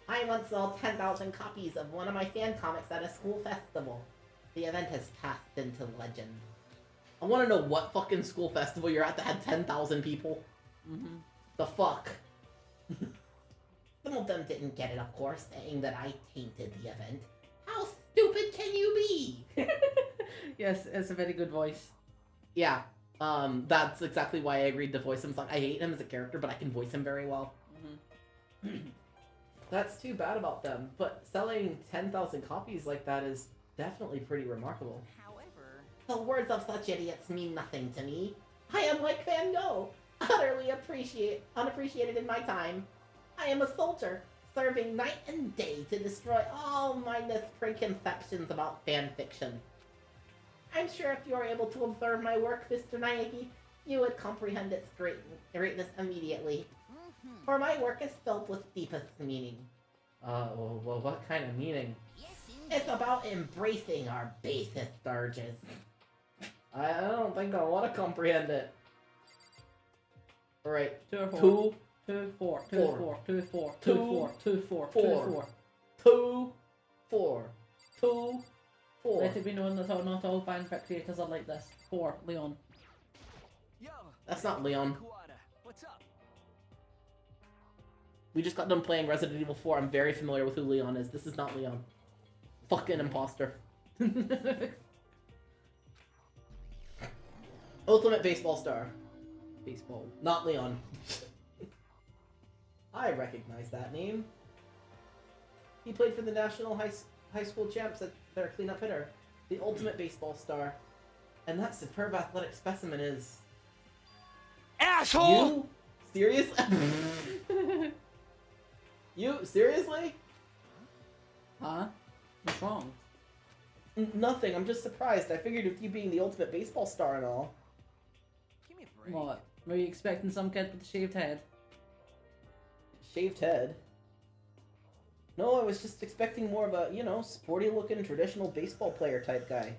I once sold 10,000 copies of one of my fan comics at a school festival. The event has passed into legend. I want to know what fucking school festival you're at that had 10,000 people. Mm-hmm. The fuck? Some of them didn't get it, of course, saying that I tainted the event. How stupid can you be? Yes, it's a very good voice. Yeah, that's exactly why I agreed to voice him. It's like, I hate him as a character, but I can voice him very well. Mm-hmm. That's too bad about them, but selling 10,000 copies like that is definitely pretty remarkable. However, The words of such idiots mean nothing to me. I am like Van Gogh, utterly unappreciated in my time. I am a soldier, serving night and day to destroy all mindless preconceptions about fan fiction. I'm sure if you were able to observe my work, Mr. Naegi, you would comprehend its greatness immediately. For my work is filled with deepest meaning. Well, what kind of meaning? yes, It's about embracing our basest urges. I don't think I want to comprehend it. Alright, 2 or 4. 2, 2, 4. 2, 4. 4. 2, 4. 2, 2, 4. 2, 4. 2, 4. 4. 2, 4, 2, 4. Let it be known that not all fanfic creators are like this. 4. Leon. Yo. That's not Leon. Kuwata, what's up? We just got done playing Resident Evil 4. I'm very familiar with who Leon is. This is not Leon. Fucking imposter. Ultimate baseball star. Baseball. Not Leon. I recognize that name. He played for the National High School Champs at their cleanup hitter. The ultimate baseball star. And that superb athletic specimen is... Asshole! You? Seriously? You? Seriously? Huh? What's wrong? Nothing. I'm just surprised. I figured with you being the ultimate baseball star and all. Give me a break. What? Were you expecting some kid with a shaved head? Shaved head. No, I was just expecting more of a, you know, sporty-looking, traditional baseball player type guy.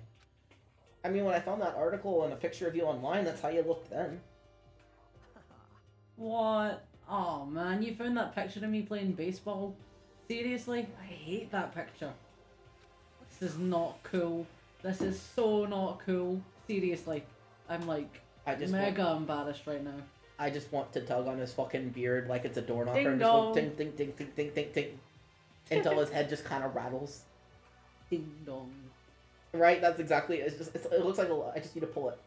I mean, when I found that article and a picture of you online, that's how you looked then. What? Oh man, you found that picture of me playing baseball? Seriously? I hate that picture. This is not cool. This is so not cool. Seriously. I'm like mega embarrassed right now. I just want to tug on his fucking beard like it's a door knocker Ding and dong. just go ting ting ting ting ting ting ting until his head just kind of rattles. Ding dong. Right? That's exactly. It looks like I just need to pull it.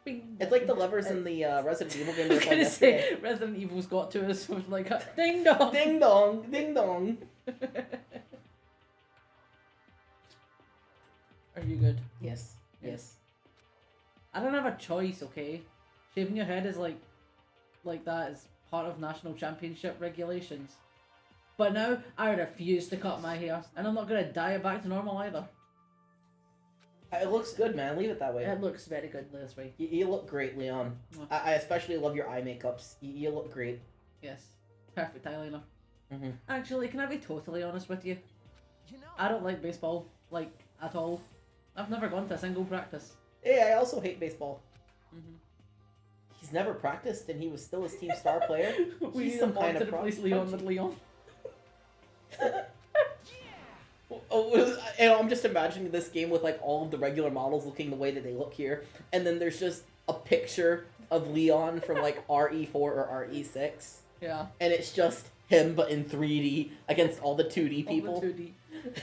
Bing, It's like the levers in the Resident Evil game. I was gonna say Resident Evil's got to us with like a ding dong. Ding dong, ding dong. Are you good? Yes, yes. I don't have a choice, okay? Shaving your head is like that is part of national championship regulations. But now I refuse to cut my hair, and I'm not gonna dye it back to normal either. It looks good, man. Leave it that way. It looks very good this way. You look great, Leon. I especially love your eye makeups. You look great. Yes, perfect eyeliner. Mm-hmm. Actually, can I be totally honest with you? You know, I don't like baseball, like, at all. I've never gone to a single practice. Hey, I also hate baseball. Mm-hmm. He's never practiced, and he was still his team star player. We He's need some a kind mod of to replace Leon with Leon. I'm just imagining this game with like all of the regular models looking the way that they look here, and then there's just a picture of Leon from like RE4 or RE6. Yeah. And it's just him, but in 3D against all the 2D people. All the 2D. As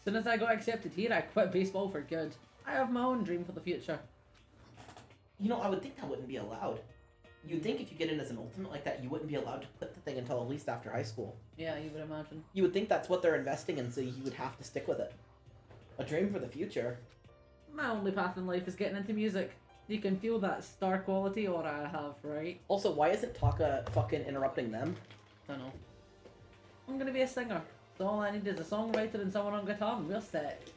soon as I got accepted here, I quit baseball for good. I have my own dream for the future. You know, I would think that wouldn't be allowed. You'd think if you get in as an ultimate like that, you wouldn't be allowed to quit the thing until at least after high school. Yeah, you would imagine. You would think that's what they're investing in, so you would have to stick with it. A dream for the future. My only path in life is getting into music. You can feel that star quality aura I have, right? Also, why isn't Taka fucking interrupting them? Don't know. I'm gonna be a singer. So all I need is a songwriter and someone on guitar and we're set.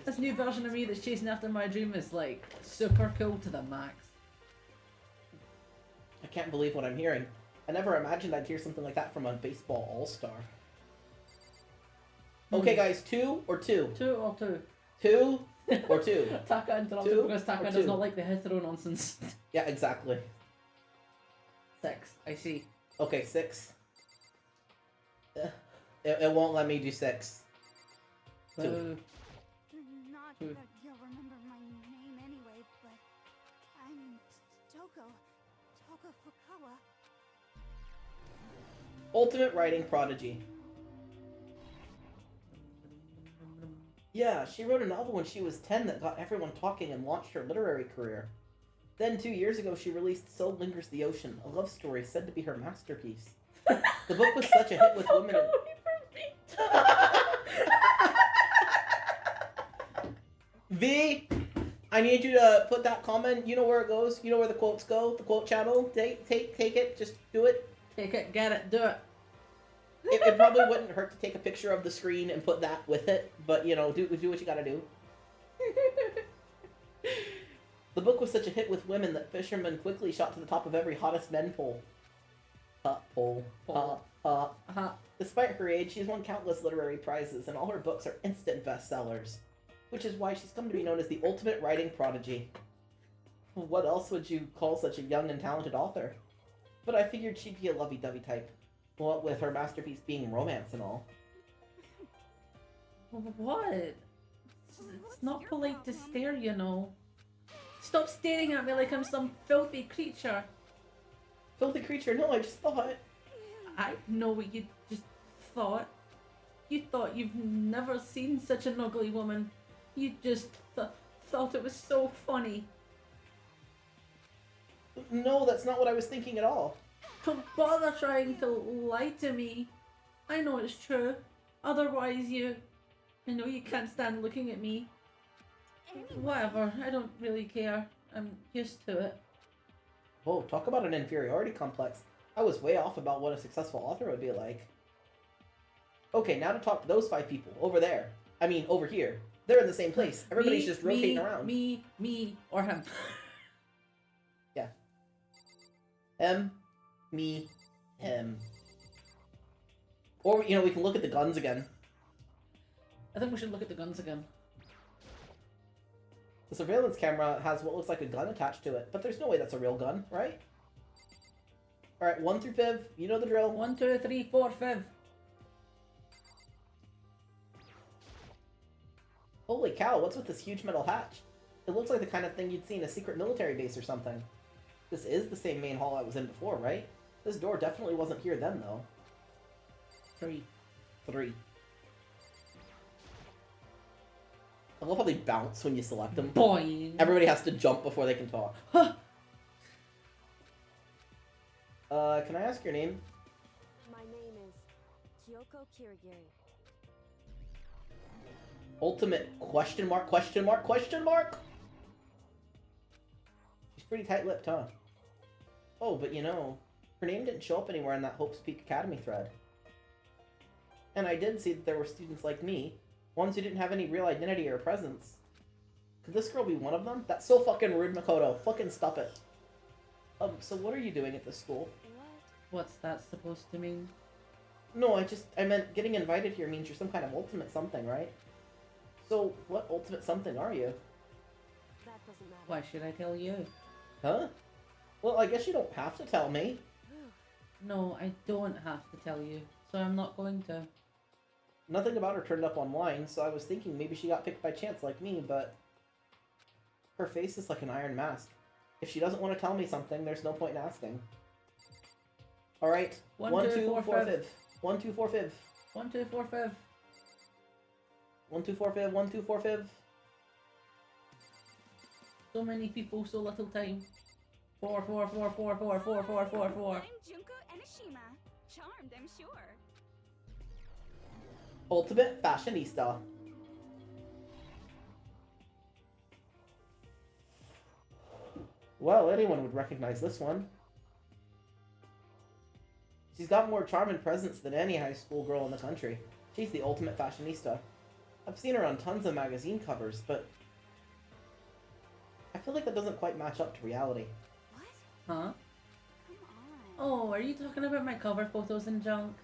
This new version of me that's chasing after my dream is like super cool to the max. I can't believe what I'm hearing. I never imagined I'd hear something like that from a baseball all-star. Okay, guys, 2 or 2? 2 or 2? 2 or 2? Taka interrupted 2 because Taka or does 2? not like the hetero nonsense. Yeah, exactly. 6, I see. Okay, 6. It won't let me do 6. 2. Not Who? that you'll remember my name anyway, but I'm Toko Fukawa. Ultimate writing prodigy. Yeah, she wrote a novel when she was 10 that got everyone talking and launched her literary career. Then 2 years ago, she released So Lingers the Ocean, a love story said to be her masterpiece. The book was such a hit with women. V, I need you to put that comment. You know where it goes. You know where the quotes go. The quote channel. Take it. Just do it. Take it, get it, do it. It probably wouldn't hurt to take a picture of the screen and put that with it, but you know, do what you gotta do. The book was such a hit with women that fishermen quickly shot to the top of every hottest men poll. Despite her age, she's won countless literary prizes, and all her books are instant bestsellers, which is why she's come to be known as the ultimate writing prodigy. What else would you call such a young and talented author? But I figured she'd be a lovey-dovey type. What with her masterpiece being romance and all. What? It's not polite to stare, you know. Stop staring at me like I'm some filthy creature. Filthy creature? No, I just thought. I know what you just thought. You thought you've never seen such an ugly woman. You just thought it was so funny. No, that's not what I was thinking at all. Don't bother trying to lie to me. I know it's true. Otherwise I know you can't stand looking at me. Whatever, I don't really care. I'm used to it. Whoa, talk about an inferiority complex. I was way off about what a successful author would be like. Okay, now to talk to those 5 people. Over there. I mean, over here. They're in the same place. Everybody's just rotating around. Me, or him. Yeah. Him, me, him. Or, you know, we can look at the guns again. I think we should look at the guns again. The surveillance camera has what looks like a gun attached to it, but there's no way that's a real gun, right? Alright, 1 through 5, you know the drill. 1, 2, 3, 4, 5. Holy cow, what's with this huge metal hatch? It looks like the kind of thing you'd see in a secret military base or something. This is the same main hall I was in before, right? This door definitely wasn't here then, though. 3. I love how they bounce when you select them. Boing! Everybody has to jump before they can talk. Huh. Can I ask your name? My name is Kyoko Kirigiri. Ultimate question mark, question mark, question mark? She's pretty tight-lipped, huh? Oh, but you know, her name didn't show up anywhere in that Hope's Peak Academy thread. And I did see that there were students like me, ones who didn't have any real identity or presence. Could this girl be one of them? That's so fucking rude, Makoto. Fucking stop it. So what are you doing at this school? What's that supposed to mean? No, I meant getting invited here means you're some kind of ultimate something, right? So, what ultimate something are you? That doesn't matter. Why should I tell you? Huh? Well, I guess you don't have to tell me. No, I don't have to tell you, so I'm not going to. Nothing about her turned up online, so I was thinking maybe she got picked by chance like me, but... Her face is like an iron mask. If she doesn't want to tell me something, there's no point in asking. Alright, 1, 2, 4, 5. 1, 2, 4, 5. 1, 2, 4, 5. 1, 2, 4, 5. 1, 2, 4, 5. So many people, so little time. 4, 4, 4, 4, 4, 4, 4, 4, 4. I'm Junko Enoshima. Charmed, I'm sure. Ultimate fashionista. Well, anyone would recognize this one. She's got more charm and presence than any high school girl in the country. She's the ultimate fashionista. I've seen her on tons of magazine covers, but I feel like that doesn't quite match up to reality. What? Huh? Come on. Oh, are you talking about my cover photos and junk?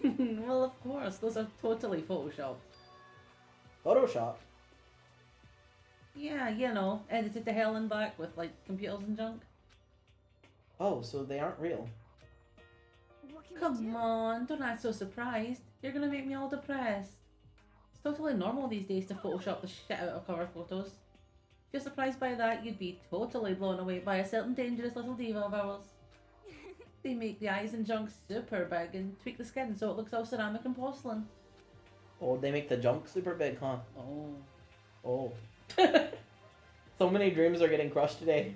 Well, of course, those are totally photoshopped. Photoshop? Yeah, you know, edited to hell and back with, like, computers and junk. Oh, so they aren't real. What can we Come do? on, don't act so surprised. You're gonna make me all depressed. It's totally normal these days to Photoshop the shit out of cover photos. If you're surprised by that, you'd be totally blown away by a certain dangerous little diva of ours. They make the eyes and junk super big and tweak the skin so it looks all ceramic and porcelain. Oh, they make the junk super big, huh? Oh. Oh. So many dreams are getting crushed today.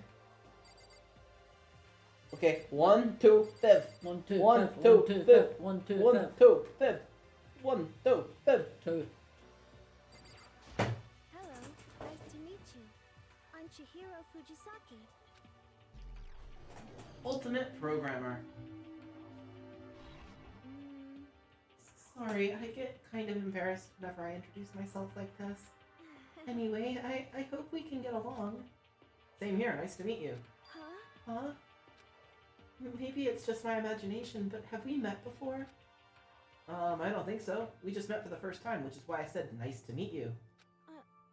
Okay, 1, 2, 5. 1, 2, 1, 5, 2, 1, 2, 5. 1, 2, 1, 5. 2, 5. 1, 2, 5. 2. Hello, nice to meet you. I'm Chihiro Fujisaki. Ultimate programmer. Sorry, I get kind of embarrassed whenever I introduce myself like this. Anyway, I hope we can get along. Same here, nice to meet you. Huh? Huh? Maybe it's just my imagination, but have we met before? I don't think so. We just met for the first time, which is why I said nice to meet you.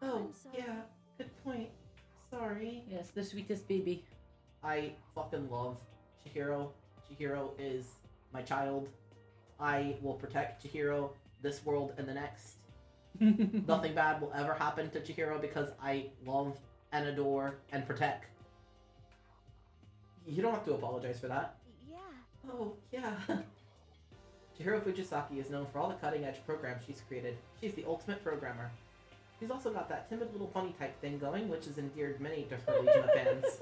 Oh, I'm sorry. yeah, good point. Sorry. Yes, the sweetest baby. I fucking love Chihiro. Chihiro is my child. I will protect Chihiro this world and the next. Nothing bad will ever happen to Chihiro because I love and adore and protect. You don't have to apologize for that. Yeah. Oh, yeah. Chihiro Fujisaki is known for all the cutting-edge programs she's created. She's the ultimate programmer. She's also got that timid little bunny type thing going, which has endeared many to her legion of fans.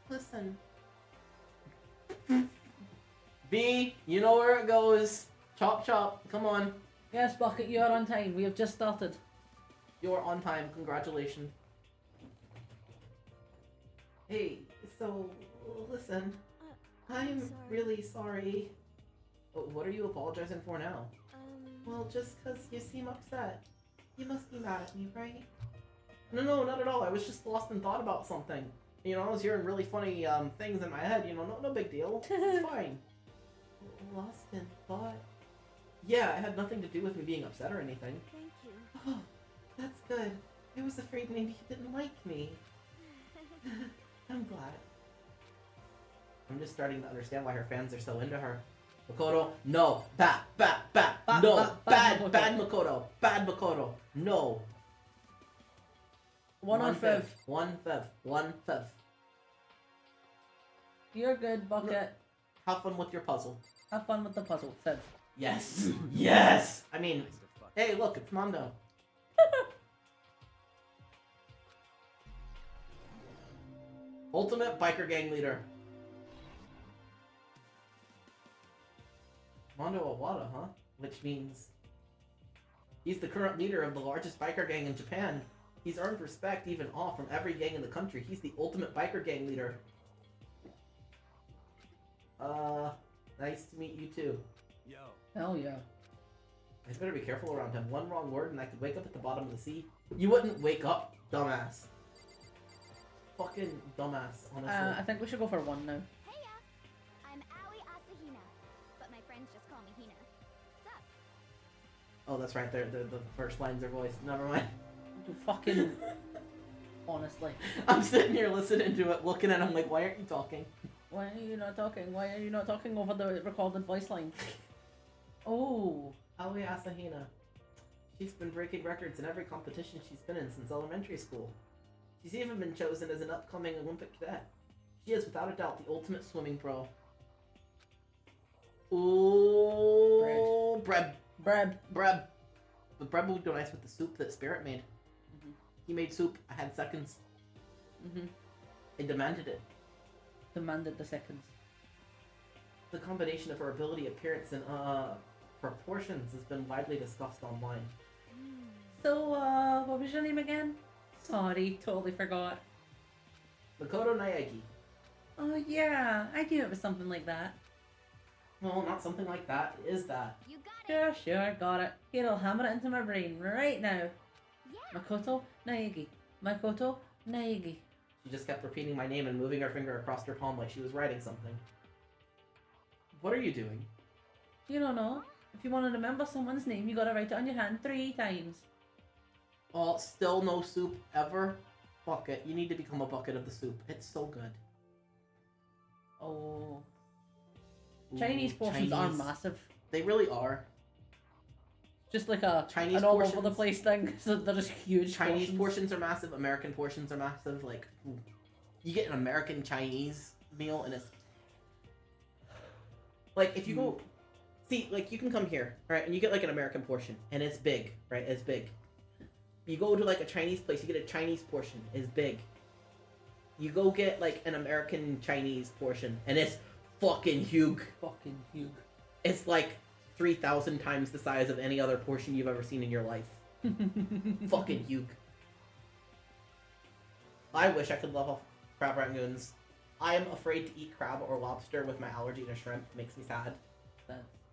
Listen. V, you know where it goes. Chop chop, come on. Yes, Bucket, you are on time. We have just started. You're on time, congratulations. Hey, so, listen. I'm sorry. really sorry. Oh, what are you apologizing for now? Well, just 'cause you seem upset. You must be mad at me, right? No, not at all. I was just lost in thought about something. You know, I was hearing really funny things in my head. You know, no big deal. It's fine. lost in thought. Yeah, it had nothing to do with me being upset or anything. Thank you. Oh, that's good. I was afraid maybe you didn't like me. I'm glad. I'm just starting to understand why her fans are so into her. Makoto, no. Bad. No. Bad Makoto. Bad Makoto. No. 1/5. 1/5. You're good, Bucket. Have fun with your puzzle. Have fun with the puzzle. 5. Yes. Yes. I mean, hey, look, it's Mondo. Ultimate biker gang leader. Mondo Awada, huh? Which means he's the current leader of the largest biker gang in Japan. He's earned respect, even awe, from every gang in the country. He's the ultimate biker gang leader. Nice to meet you too. Yo. Hell yeah. I better be careful around him. One wrong word and I could wake up at the bottom of the sea. You wouldn't wake up, dumbass. Fucking dumbass, honestly. I think we should go for 1 now. Heya! I'm Aoi Asahina, but my friends just call me Hina. Sup? Oh, that's right. The first lines are voiced. Never mind. You fucking... Honestly. I'm sitting here listening to it, looking at him like, why aren't you talking? Why are you not talking? Why are you not talking over the recorded voice line? Oh. Aoi Asahina. She's been breaking records in every competition she's been in since elementary school. She's even been chosen as an upcoming Olympic cadet. She is without a doubt the ultimate swimming pro. Ooh, bread. The bread would go nice with the soup that Spirit made. Mm-hmm. He made soup. I had seconds. Mm-hmm. I demanded it. Demanded the seconds. The combination of her ability, appearance, and proportions has been widely discussed online. So, what was your name again? Sorry, totally forgot. Makoto Naegi. Oh yeah, I knew it was something like that. Well, not something like that. It is that. You got it! Sure, got it. Here, I'll hammer it into my brain right now. Yeah! Makoto Naegi. Makoto Naegi. She just kept repeating my name and moving her finger across her palm like she was writing something. What are you doing? You don't know. If you want to remember someone's name, you gotta write it on your hand 3 times. Oh, still no soup ever? Bucket. You need to become a bucket of the soup. It's so good. Oh. Ooh, Chinese portions are massive. They really are. Just like a Chinese an all portions, over the place thing. So they're just huge. Chinese portions are massive. American portions are massive. Like, ooh. You get an American Chinese meal and it's like if you go see, like you can come here, right, and you get like an American portion and it's big, right? It's big. You go to like a Chinese place, you get a Chinese portion, it's big. You go get like an American Chinese portion and it's fucking huge. Fucking huge. It's like 3,000 times the size of any other portion you've ever seen in your life. Fucking huge. I wish I could love off crab rangoons. I am afraid to eat crab or lobster with my allergy to shrimp. It makes me sad.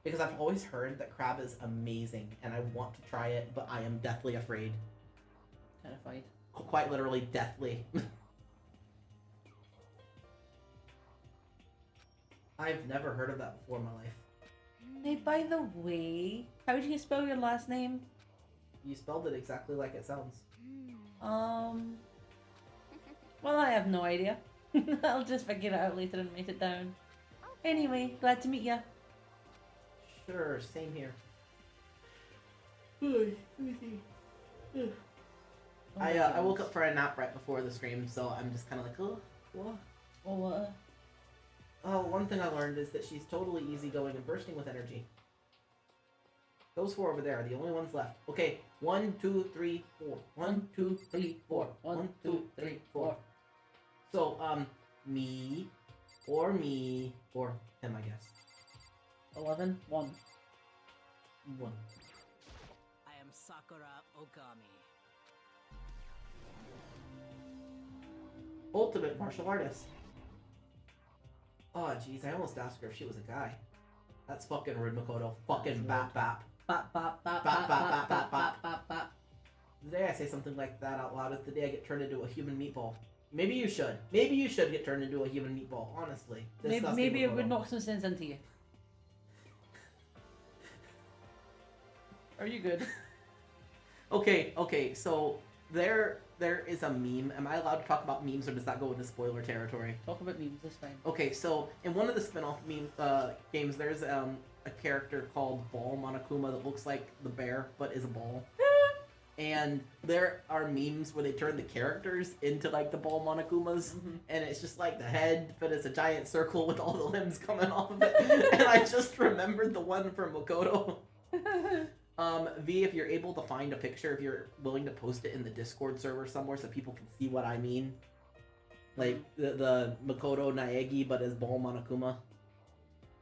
Because I've always heard that crab is amazing and I want to try it, but I am deathly afraid. Terrified. Quite literally deathly. I've never heard of that before in my life. Hey, by the way, how do you spell your last name? You spelled it exactly like it sounds. Well, I have no idea. I'll just figure it out later and write it down. Anyway, glad to meet ya. Sure, same here. I woke up for a nap right before the stream, so I'm just kind of like, oh, what? Oh, Oh, one thing I learned is that she's totally easygoing and bursting with energy. Those 4 over there are the only ones left. Okay, 1, 2, 3, 4. 1, 2, 3, 4. 1, 2, 3, 4. So, me, or him, I guess. 11, 1. 1. I am Sakura Okami. Ultimate martial artist. Oh, jeez, I almost asked her if she was a guy. That's fucking rude, Makoto. Fucking bap bap. Bap, bap, bap, Bap, bap, bap, bap, bap, bap, bap, bap. The day I say something like that out loud is the day I get turned into a human meatball. Maybe you should. Maybe you should get turned into a human meatball, honestly. Maybe it would knock some sense into you. Are you good? Okay, so there is a meme. Am I allowed to talk about memes, or does that go into spoiler territory? Talk about memes, that's fine. Okay, so in one of the spin-off meme games, there's a character called Ball Monokuma that looks like the bear, but is a ball. And there are memes where they turn the characters into like the Ball Monokumas, and it's just like the head, but it's a giant circle with all the limbs coming off of it. And I just remembered the one from Makoto. V, if you're able to find a picture, if you're willing to post it in the Discord server somewhere so people can see what I mean. Like the Makoto Naegi, but as Ball Monokuma.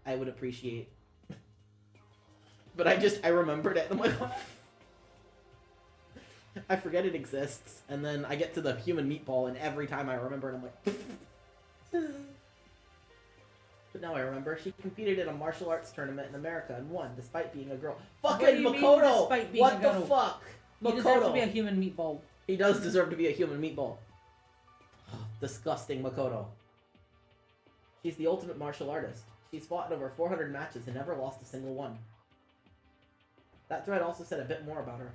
I would appreciate. But I remembered it, and I'm like, I forget it exists, and then I get to the human meatball, and every time I remember it, I'm like... But now I remember, she competed in a martial arts tournament in America and won, despite being a girl. Fucking Makoto! What the fuck? He deserves to be a human meatball. He does deserve to be a human meatball. Disgusting Makoto. She's the ultimate martial artist. She's fought in over 400 matches and never lost a single one. That thread also said a bit more about her.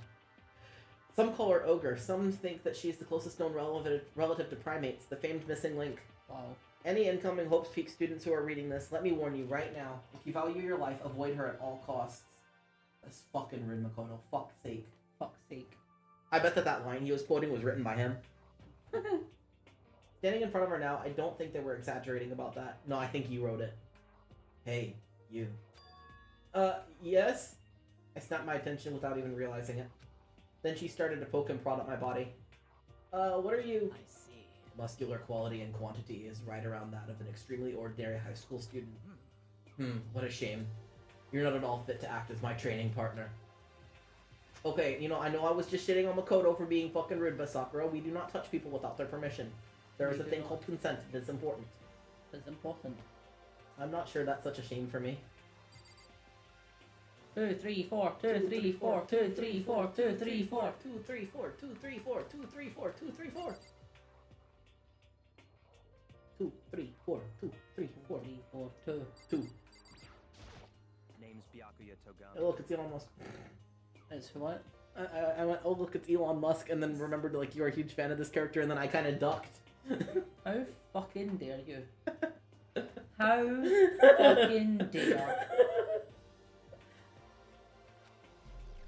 Some call her Ogre. Some think that she's the closest known relative to primates, the famed missing link. Wow. Any incoming Hopes Peak students who are reading this, let me warn you right now. If you value your life, avoid her at all costs. That's fucking rude, Makoto. Fuck's sake. Fuck's sake. I bet that line he was quoting was written by him. Standing in front of her now, I don't think they were exaggerating about that. No, I think you wrote it. Hey, you. Yes? I snapped my attention without even realizing it. Then she started to poke and prod at my body. What are you... I see. Muscular quality and quantity is right around that of an extremely ordinary high school student. What a shame. You're not at all fit to act as my training partner. Okay, you know I was just shitting on Makoto for being fucking rude, but Sakura, we do not touch people without their permission. There is a thing called consent. It is important. It's important. I'm not sure that's such a shame for me. 2, 3, 4, 2, 3, 4, 2, 3, 4, 2, 3, 4. 2, 3, 4, 2, 3, 4, 2, 3, 4, 2, 3, 4. 2, 3, 4, 2, 3, 4, 3, 4, 2. 2. Name's Byakuya Togami. Oh, look, it's Elon Musk. It's what? I went, oh, look, it's Elon Musk, and then remembered, like, you're a huge fan of this character, and then I kind of ducked. How fucking dare you? How fucking dare?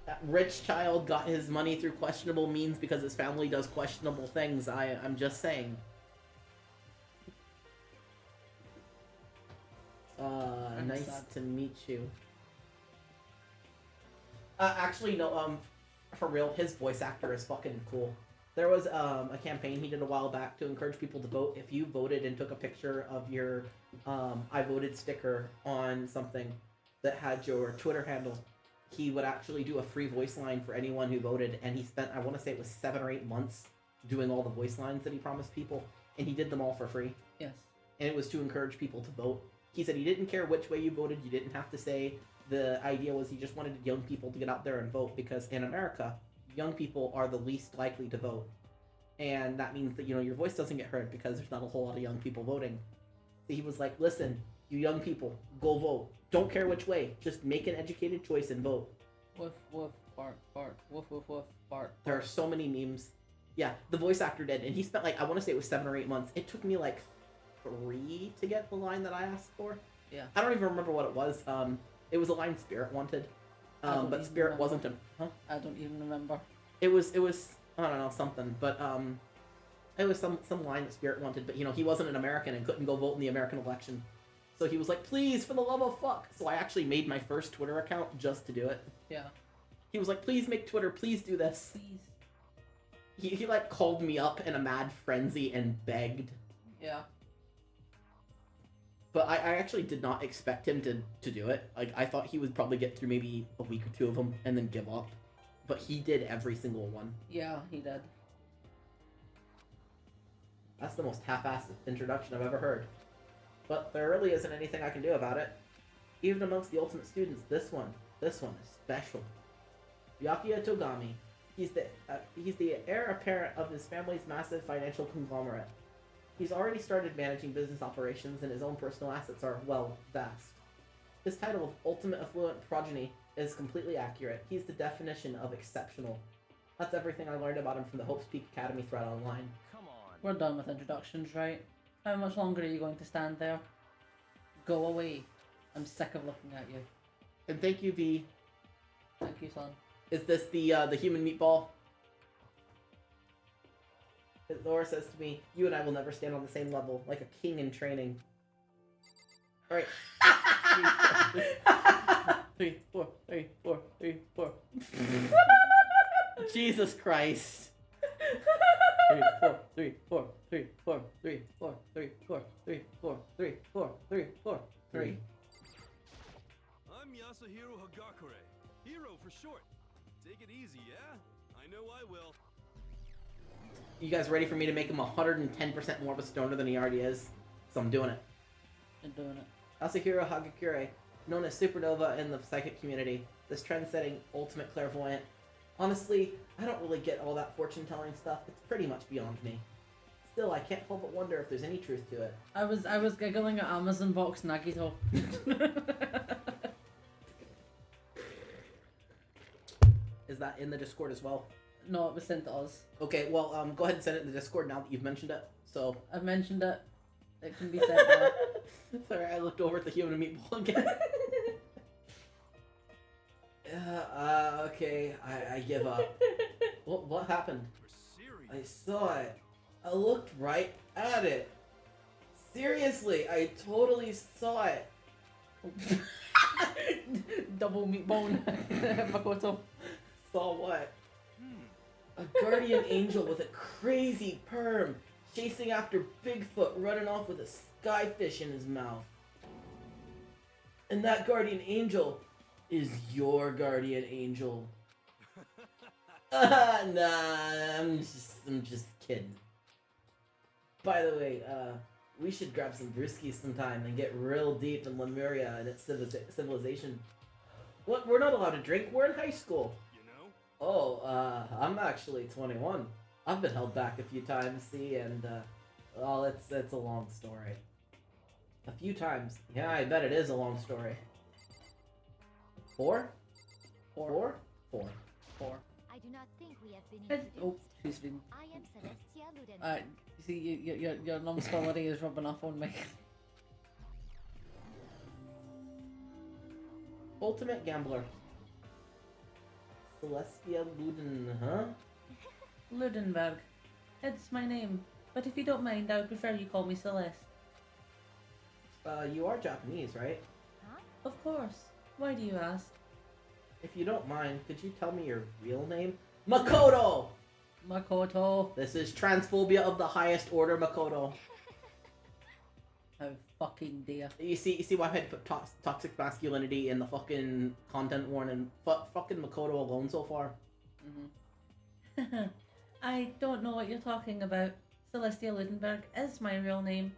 That rich child got his money through questionable means because his family does questionable things. I'm just saying. Nice sad. to meet you. Actually, no, for real, his voice actor is fucking cool. There was a campaign he did a while back to encourage people to vote. If you voted and took a picture of your I voted sticker on something that had your Twitter handle, he would actually do a free voice line for anyone who voted, and he spent, I want to say it was 7 or 8 months doing all the voice lines that he promised people, and he did them all for free. Yes. And it was to encourage people to vote. He said he didn't care which way you voted, you didn't have to say. The idea was he just wanted young people to get out there and vote, because in America, young people are the least likely to vote. And that means that, you know, your voice doesn't get heard because there's not a whole lot of young people voting. So he was like, listen, you young people, go vote. Don't care which way. Just make an educated choice and vote. Woof, woof, bark, bark. Woof, woof, woof, bark. There are so many memes. Yeah, the voice actor did, and he spent, like, I want to say it was 7 or 8 months. It took me, like, 3 to get the line that I asked for. Yeah. I don't even remember what it was. It was a line Spirit wanted. But Spirit wasn't a... Huh? I don't even remember. It was, I don't know, something, but, it was some line that Spirit wanted, but, you know, he wasn't an American and couldn't go vote in the American election. So he was like, please, for the love of fuck. So I actually made my first Twitter account just to do it. Yeah. He was like, please make Twitter, please do this. Please. He like, called me up in a mad frenzy and begged. Yeah. But I actually did not expect him to do it. Like, I thought he would probably get through maybe a week or 2 of them and then give up. But he did every single one. Yeah, he did. That's the most half-assed introduction I've ever heard. But there really isn't anything I can do about it. Even amongst the ultimate students, this one is special. Byakuya Togami. He's the heir apparent of his family's massive financial conglomerate. He's already started managing business operations, and his own personal assets are, well, vast. His title of Ultimate Affluent Progeny is completely accurate. He's the definition of exceptional. That's everything I learned about him from the Hope's Peak Academy thread online. Come on. We're done with introductions, right? How much longer are you going to stand there? Go away. I'm sick of looking at you. And thank you, V. Thank you, son. Is this the human meatball? Laura says to me, "You and I will never stand on the same level, like a king in training." All right. 3, 4, 3, 4, 3, 4. Jesus Christ. 3, 4, 3, 4, 3, 4, 3, 4, 3, 4, 3, 4, 3, 4, 3, 4, 3. I'm Yasuhiro Hagakure. Hero for short. Take it easy, yeah? I know I will. You guys ready for me to make him 110% more of a stoner than he already is? So I'm doing it. You're doing it. Yasuhiro Hagakure, known as Supernova in the psychic community, this trend-setting ultimate clairvoyant. Honestly, I don't really get all that fortune-telling stuff. It's pretty much beyond me. Still, I can't help but wonder if there's any truth to it. I was giggling at Amazon Box Nagito. Is that in the Discord as well? No, it was sent to us. Okay, well, go ahead and send it in the Discord now that you've mentioned it. So I've mentioned it. It can be sent there. Sorry, I looked over at the human meatball again. Okay, I give up. What happened? I saw it. I looked right at it. Seriously, I totally saw it. Double meatball Makoto. Saw what? A guardian angel with a crazy perm, chasing after Bigfoot, running off with a skyfish in his mouth. And that guardian angel is your guardian angel. Nah, I'm just kidding. By the way, we should grab some brewskis sometime and get real deep in Lemuria and its civilization. What? We're not allowed to drink. We're in high school. You know? Oh, I'm actually 21. I've been held back a few times, see, and, well, it's a long story. A few times. Yeah, I bet it is a long story. 4? 4? 4. 4. I do not think we have been Oh, introduced. she's been. I am Celestia Ludenberg. You see, your numbskullery is rubbing off on me. Ultimate Gambler. Celestia Luden, huh? Ludenberg. It's my name. But if you don't mind, I would prefer you call me Celeste. You are Japanese, right? Huh? Of course. Why do you ask? If you don't mind, could you tell me your real name? Makoto! Makoto. This is transphobia of the highest order, Makoto. How fucking dare. You see why I had to put toxic masculinity in the fucking content warning. Fucking Makoto alone so far. Mm-hmm. I don't know what you're talking about. Celestia Ludenberg is my real name.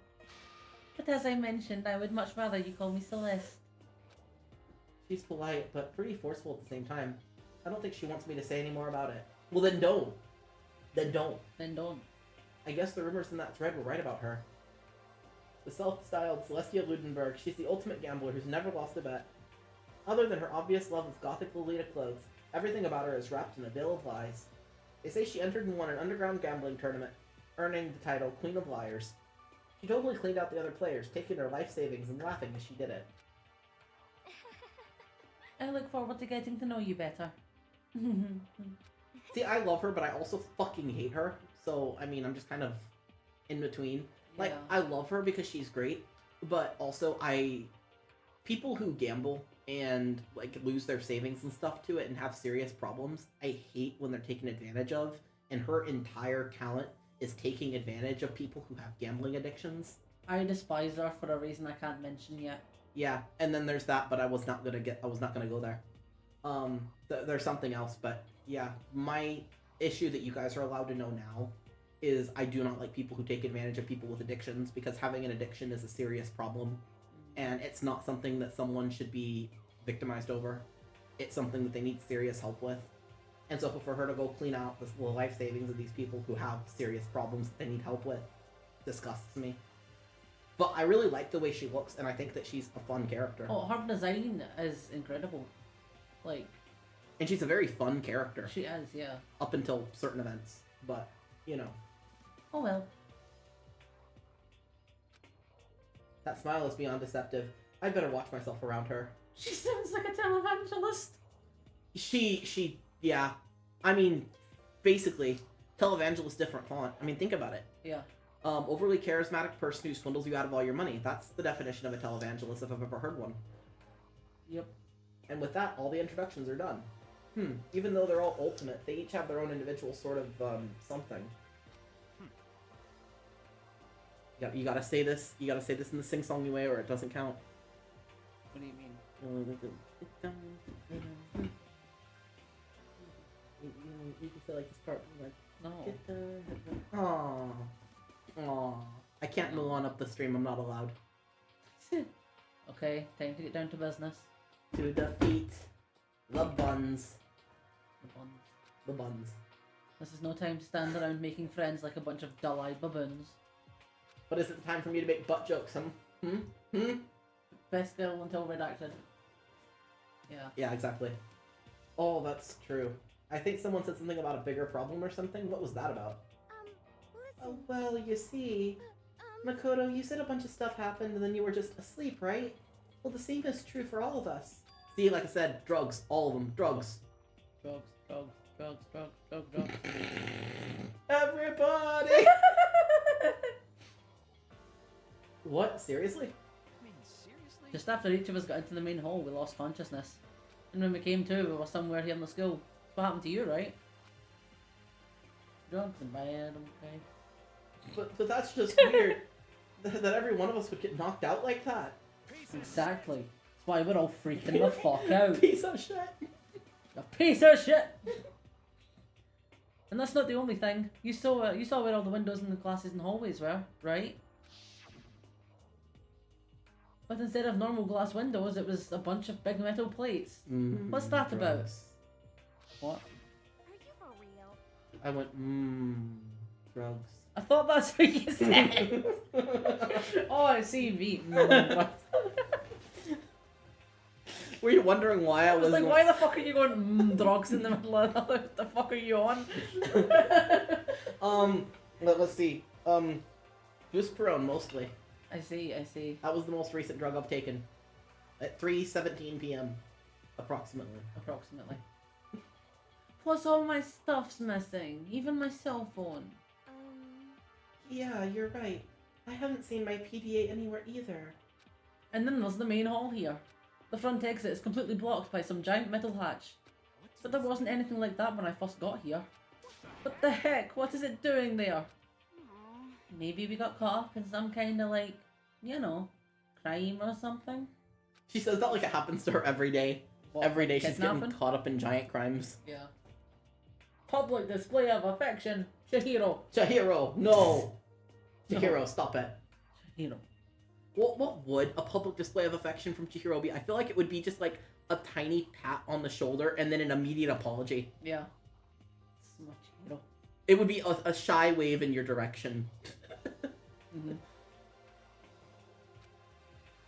But as I mentioned, I would much rather you call me Celeste. She's polite, but pretty forceful at the same time. I don't think she wants me to say any more about it. Well, then don't. Then don't. Then don't. I guess the rumors in that thread were right about her. The self-styled Celestia Ludenberg, she's the ultimate gambler who's never lost a bet. Other than her obvious love of gothic Lolita clothes, everything about her is wrapped in a veil of lies. They say she entered and won an underground gambling tournament, earning the title Queen of Liars. She totally cleaned out the other players, taking their life savings and laughing as she did it. I look forward to getting to know you better. See, I love her, but I also fucking hate her. So, I mean, I'm just kind of in between. Like, Yeah. I love her because she's great, but also people who gamble and, like, lose their savings and stuff to it and have serious problems, I hate when they're taken advantage of, and her entire talent is taking advantage of people who have gambling addictions. I despise her for a reason I can't mention yet. Yeah, and then there's that, but I was not gonna go there. There's something else, but yeah, my issue that you guys are allowed to know now is I do not like people who take advantage of people with addictions, because having an addiction is a serious problem, and it's not something that someone should be victimized over. It's something that they need serious help with. And so for her to go clean out the life savings of these people who have serious problems that they need help with disgusts me. But I really like the way she looks, and I think that she's a fun character. Oh, her design is incredible. Like, And she's a very fun character. she is, yeah. Up until certain events. But, you know. Oh well. That smile is beyond deceptive. I'd better watch myself around her. She sounds like a televangelist. Yeah. I mean, basically, televangelist different font. I mean, think about it. Yeah. Overly charismatic person who swindles you out of all your money. That's the definition of a televangelist if I've ever heard one. Yep. And with that, all the introductions are done. Even though they're all ultimate, they each have their own individual sort of, something. You gotta say this in the sing-songy way or it doesn't count. What do you mean? You can say like this part, like, No. Aww. I can't move on up the stream, I'm not allowed. Okay, time to get down to business. To defeat the buns. The buns. The buns. This is no time to stand around making friends like a bunch of dull-eyed baboons. But is it the time for me to make butt jokes, Best girl until redacted. Yeah. Yeah, exactly. Oh, that's true. I think someone said something about a bigger problem or something. What was that about? Listen. Oh, well, you see... Makoto, you said a bunch of stuff happened and then you were just asleep, right? Well, the same is true for all of us. See, like I said, drugs. All of them. Drugs. Drugs. Everybody! What? Seriously? I mean, seriously? Just after each of us got into the main hall, we lost consciousness. And when we came to, we were somewhere here in the school. That's what happened to you, right? Drugs and bad, okay. But that's just weird. That every one of us would get knocked out like that. Exactly. That's why we're all freaking the fuck out. Piece of shit. A piece of shit! And that's not the only thing. You saw where all the windows in the classes and hallways were, right? But instead of normal glass windows, it was a bunch of big metal plates. What's that about? Drugs. What? Are you for real? I went, drugs. I thought that's what you said. Oh, I see me. Were you wondering why I I was was like, why the fuck are you going drugs in the middle of that? What the fuck are you on? Let's see. Buspirone mostly. I see. That was the most recent drug I've taken. At 3:17 p.m. Approximately. Plus all my stuff's missing. Even my cell phone. Yeah, you're right. I haven't seen my PDA anywhere either. And then there's the main hall here. The front exit is completely blocked by some giant metal hatch. But there wasn't anything like that when I first got here. What the heck? What is it doing there? Maybe we got caught up in some kind of like, you know, crime or something? She says that like it happens to her every day. What, Every day she's kidnapping? getting caught up in giant crimes. Yeah. Public display of affection. Chihiro. Chihiro, no! Chihiro, stop it. Chihiro. What would a public display of affection from Chihiro be? I feel like it would be just like a tiny pat on the shoulder and then an immediate apology. Yeah. Smart Chihiro. It would be a shy wave in your direction.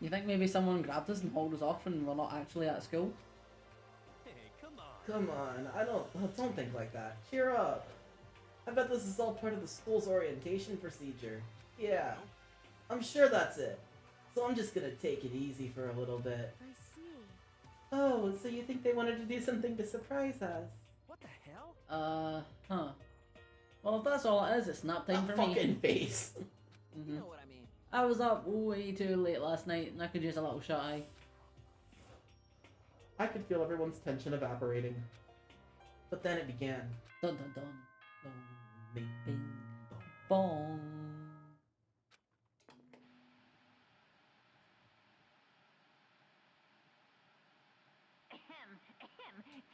You think maybe someone grabbed us and hauled us off and we're not actually at school? Hey, come on. Come on, I don't think like that. Cheer up. I bet this is all part of the school's orientation procedure. Yeah, I'm sure that's it. So I'm just gonna take it easy for a little bit. I see. Oh, so you think they wanted to do something to surprise us? What the hell? Huh. Well, if that's all it is, it's nap time That for fucking me. face. You know what I mean. I was up way too late last night and I could use a little shut eye. I could feel everyone's tension evaporating. But then it began. Dun dun dun. Bing, Bing. Bong.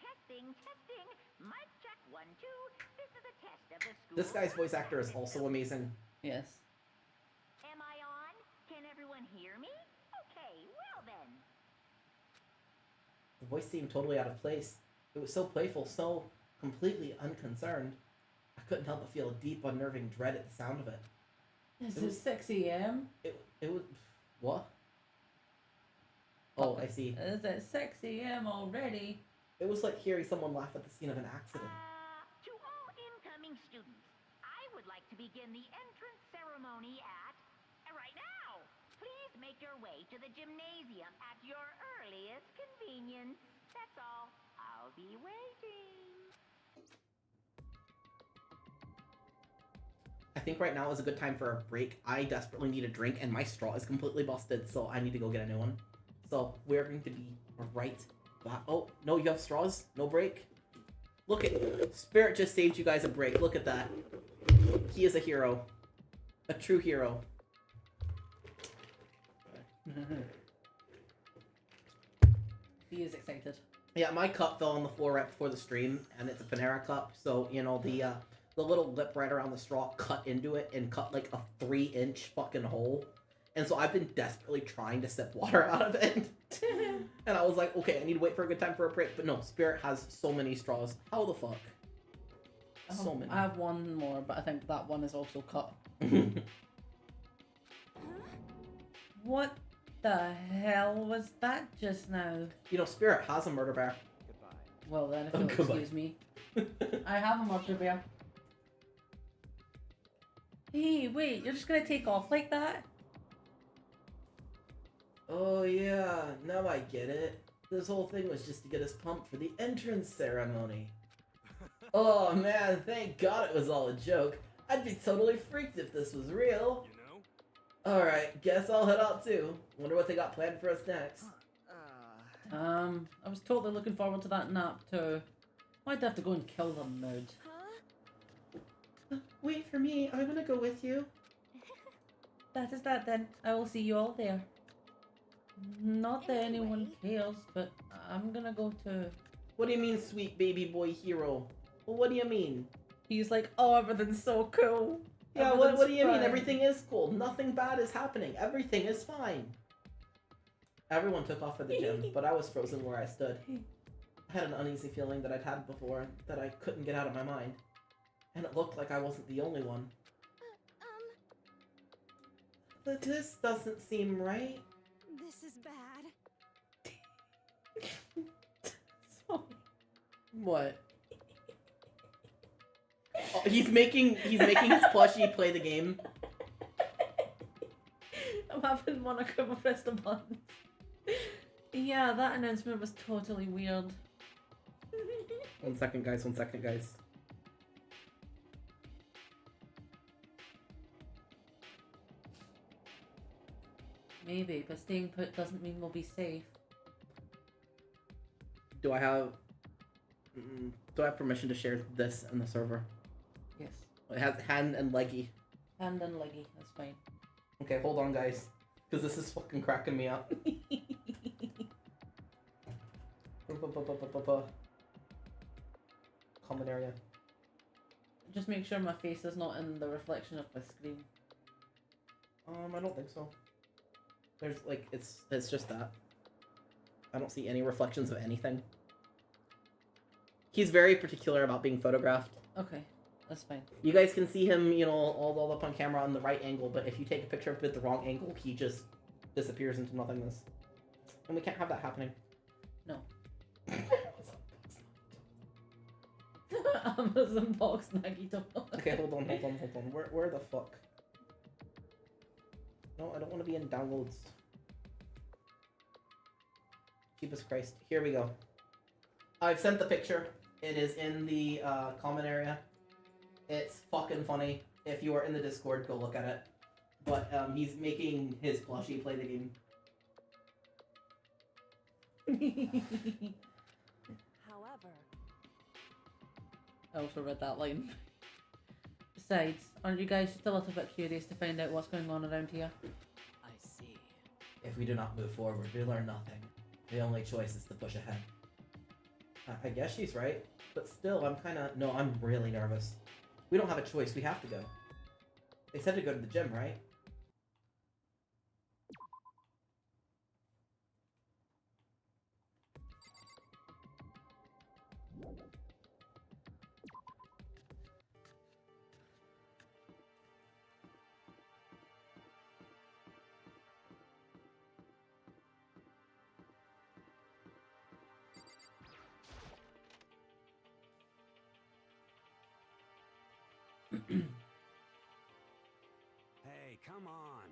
Testing. Mic check 1, 2. This is a test of the school. This guy's voice actor is also amazing. Yes. Am I on? Can everyone hear me? Okay, well then. The voice seemed totally out of place. It was so playful, so completely unconcerned. I couldn't help but feel a deep, unnerving dread at the sound of it. Is It it was- 6 a.m.? It was... What? Oh, I see. Is it 6 a.m. already? It was like hearing someone laugh at the scene of an accident. To all incoming students, I would like to begin the entrance ceremony at right now. Please make your way to the gymnasium at your earliest convenience. That's all. I'll be waiting. I think right now is a good time for a break. I desperately need a drink and my straw is completely busted, so I need to go get a new one. So we're going to be right back. Oh, no, you have straws? No break? Look at Spirit just saved you guys a break. Look at that. He is a hero. A true hero. He is excited. Yeah, my cup fell on the floor right before the stream, and it's a Panera cup, so, you know, the little lip right around the straw cut into it and cut, like, a 3-inch fucking hole. And so I've been desperately trying to sip water out of it. And I was like, okay, I need to wait for a good time for a break. But no, Spirit has so many straws. How the fuck? So many. I have one more, but I think that one is also cut. What the hell was that just now? You know, Spirit has a murder bear. Well then, if you'll Goodbye. excuse me. I have a murder bear. Hey, wait, you're just gonna take off like that? Oh yeah, now I get it. This whole thing was just to get us pumped for the entrance ceremony. Oh man, thank God it was all a joke. I'd be totally freaked if this was real. You know? Alright, guess I'll head out too. Wonder what they got planned for us next. I was totally looking forward to that nap too. Why'd they have to go and kill the mood? Wait for me, I'm gonna go with you. That is that then. I will see you all there. Not that anyone cares, but I'm gonna go too. What do you mean, sweet baby boy hero? Well, what do you mean? He's like, oh, everything's so cool. Yeah, what do you mean? fine." Everything is cool. Nothing bad is happening. Everything is fine. Everyone took off at the gym, but I was frozen where I stood. I had an uneasy feeling that I'd had before that I couldn't get out of my mind. And it looked like I wasn't the only one. But this doesn't seem right. This is bad. What? Oh, he's making his plushie play the game. I'm having Monica press the button. Yeah, that announcement was totally weird. 1 second, guys. 1 second, guys. Maybe, but staying put doesn't mean we'll be safe. Do I have permission to share this in the server? Yes. It has hand and leggy. Hand and leggy, that's fine. Okay, hold on, guys, because this is fucking cracking me up. Common area. Just make sure my face is not in the reflection of the screen. I don't think so. There's like it's just that. I don't see any reflections of anything. He's very particular about being photographed. Okay, that's fine. You guys can see him, you know, all up on camera on the right angle, but if you take a picture of it at the wrong angle, he just disappears into nothingness. And we can't have that happening. No. Amazon box Nagito. Okay, hold on. Where the fuck? No, I don't want to be in downloads. Jesus Christ. Here we go. I've sent the picture. It is in the comment area. It's fucking funny. If you are in the Discord, go look at it. But he's making his plushie play the game. However, I also read that line. Besides, aren't you guys just a little bit curious to find out what's going on around here? I see. If we do not move forward, we learn nothing. The only choice is to push ahead. I guess she's right, but still, I'm really nervous. We don't have a choice, we have to go. They said to go to the gym, right? Hey, come on.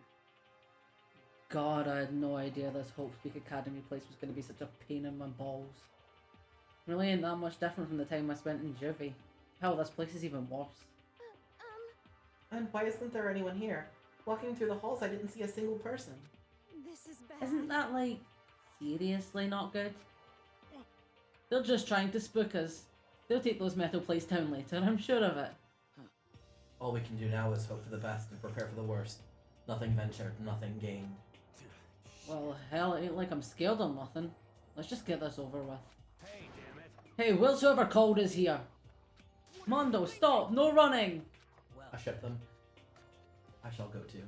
God, I had no idea this Hope Speak Academy place was going to be such a pain in my balls. Really ain't that much different from the time I spent in Juvie. Hell, this place is even worse. And why isn't there anyone here? Walking through the halls, I didn't see a single person. This is bad. Isn't that, like, seriously not good? They're just trying to spook us. They'll take those metal plates down later, I'm sure of it. All we can do now is hope for the best and prepare for the worst. Nothing ventured, nothing gained. Well, hell, it ain't like I'm scared or nothing. Let's just get this over with. Hey, damn it. Hey, whoever called is here. Mondo, stop! No running! Well, I ship them. I shall go too.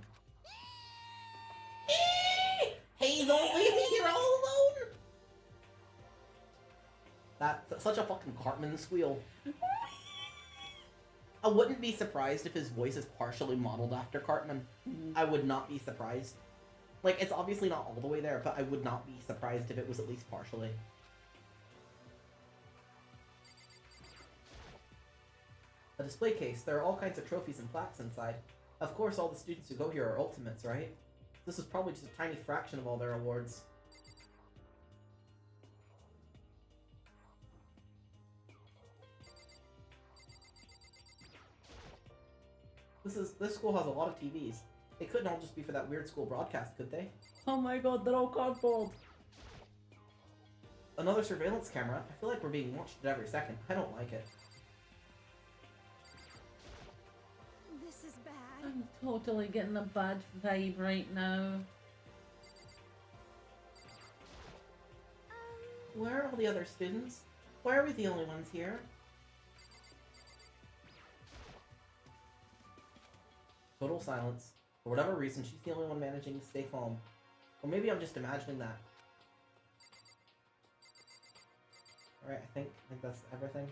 Hey, don't leave me here all alone! That's such a fucking Cartman squeal. I wouldn't be surprised if his voice is partially modeled after Cartman. I would not be surprised. Like, it's obviously not all the way there, but I would not be surprised if it was at least partially. A display case. There are all kinds of trophies and plaques inside. Of course, all the students who go here are ultimates, right? This is probably just a tiny fraction of all their awards. This school has a lot of TVs. They couldn't all just be for that weird school broadcast, could they? Oh my god, they're all cardboard! Another surveillance camera? I feel like we're being watched at every second. I don't like it. This is bad. I'm totally getting a bad vibe right now. Where are all the other students? Why are we the only ones here? Total silence. For whatever reason, she's the only one managing to stay calm. Or maybe I'm just imagining that. Alright, I think that's everything.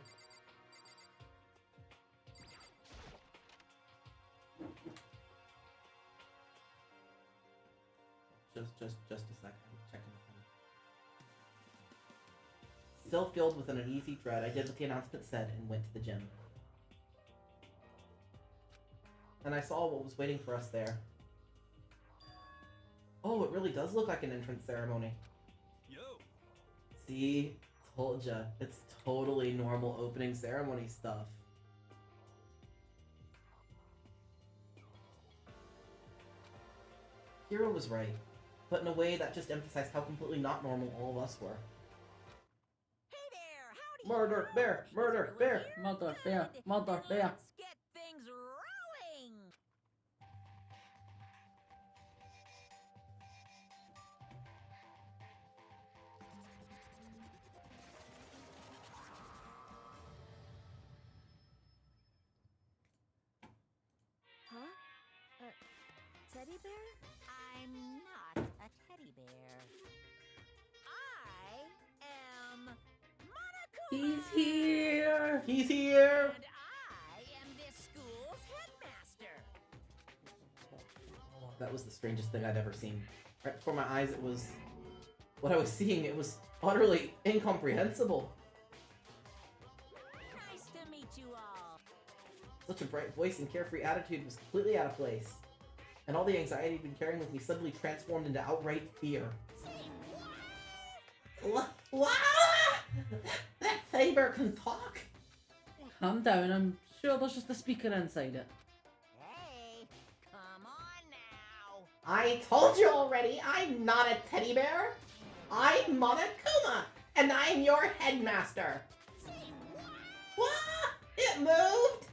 Just a second. I'm checking the phone. Still filled with an uneasy dread, I did what the announcement said and went to the gym. And I saw what was waiting for us there. Oh, it really does look like an entrance ceremony. Yo. See? Told ya. It's totally normal opening ceremony stuff. Hiro was right, but in a way that just emphasized how completely not normal all of us were. hey there! Howdy! Murder bear! Murder bear! Mother bear! Mother bear! Let's get things rolling! Huh? Teddy bear? I'm not a teddy bear. I am Monokuma! He's here! He's here! And I am this school's headmaster. That was the strangest thing I'd ever seen. Right before my eyes, it was... What I was seeing, it was utterly incomprehensible. Nice to meet you all. Such a bright voice and carefree attitude was completely out of place. And all the anxiety I'd been carrying with me suddenly transformed into outright fear. Say what? What? That teddy bear can talk? Calm down, I'm sure there's just a speaker inside it. Hey, come on now. I told you already, I'm not a teddy bear. I'm Monokuma, and I'm your headmaster. Say what? What? It moved?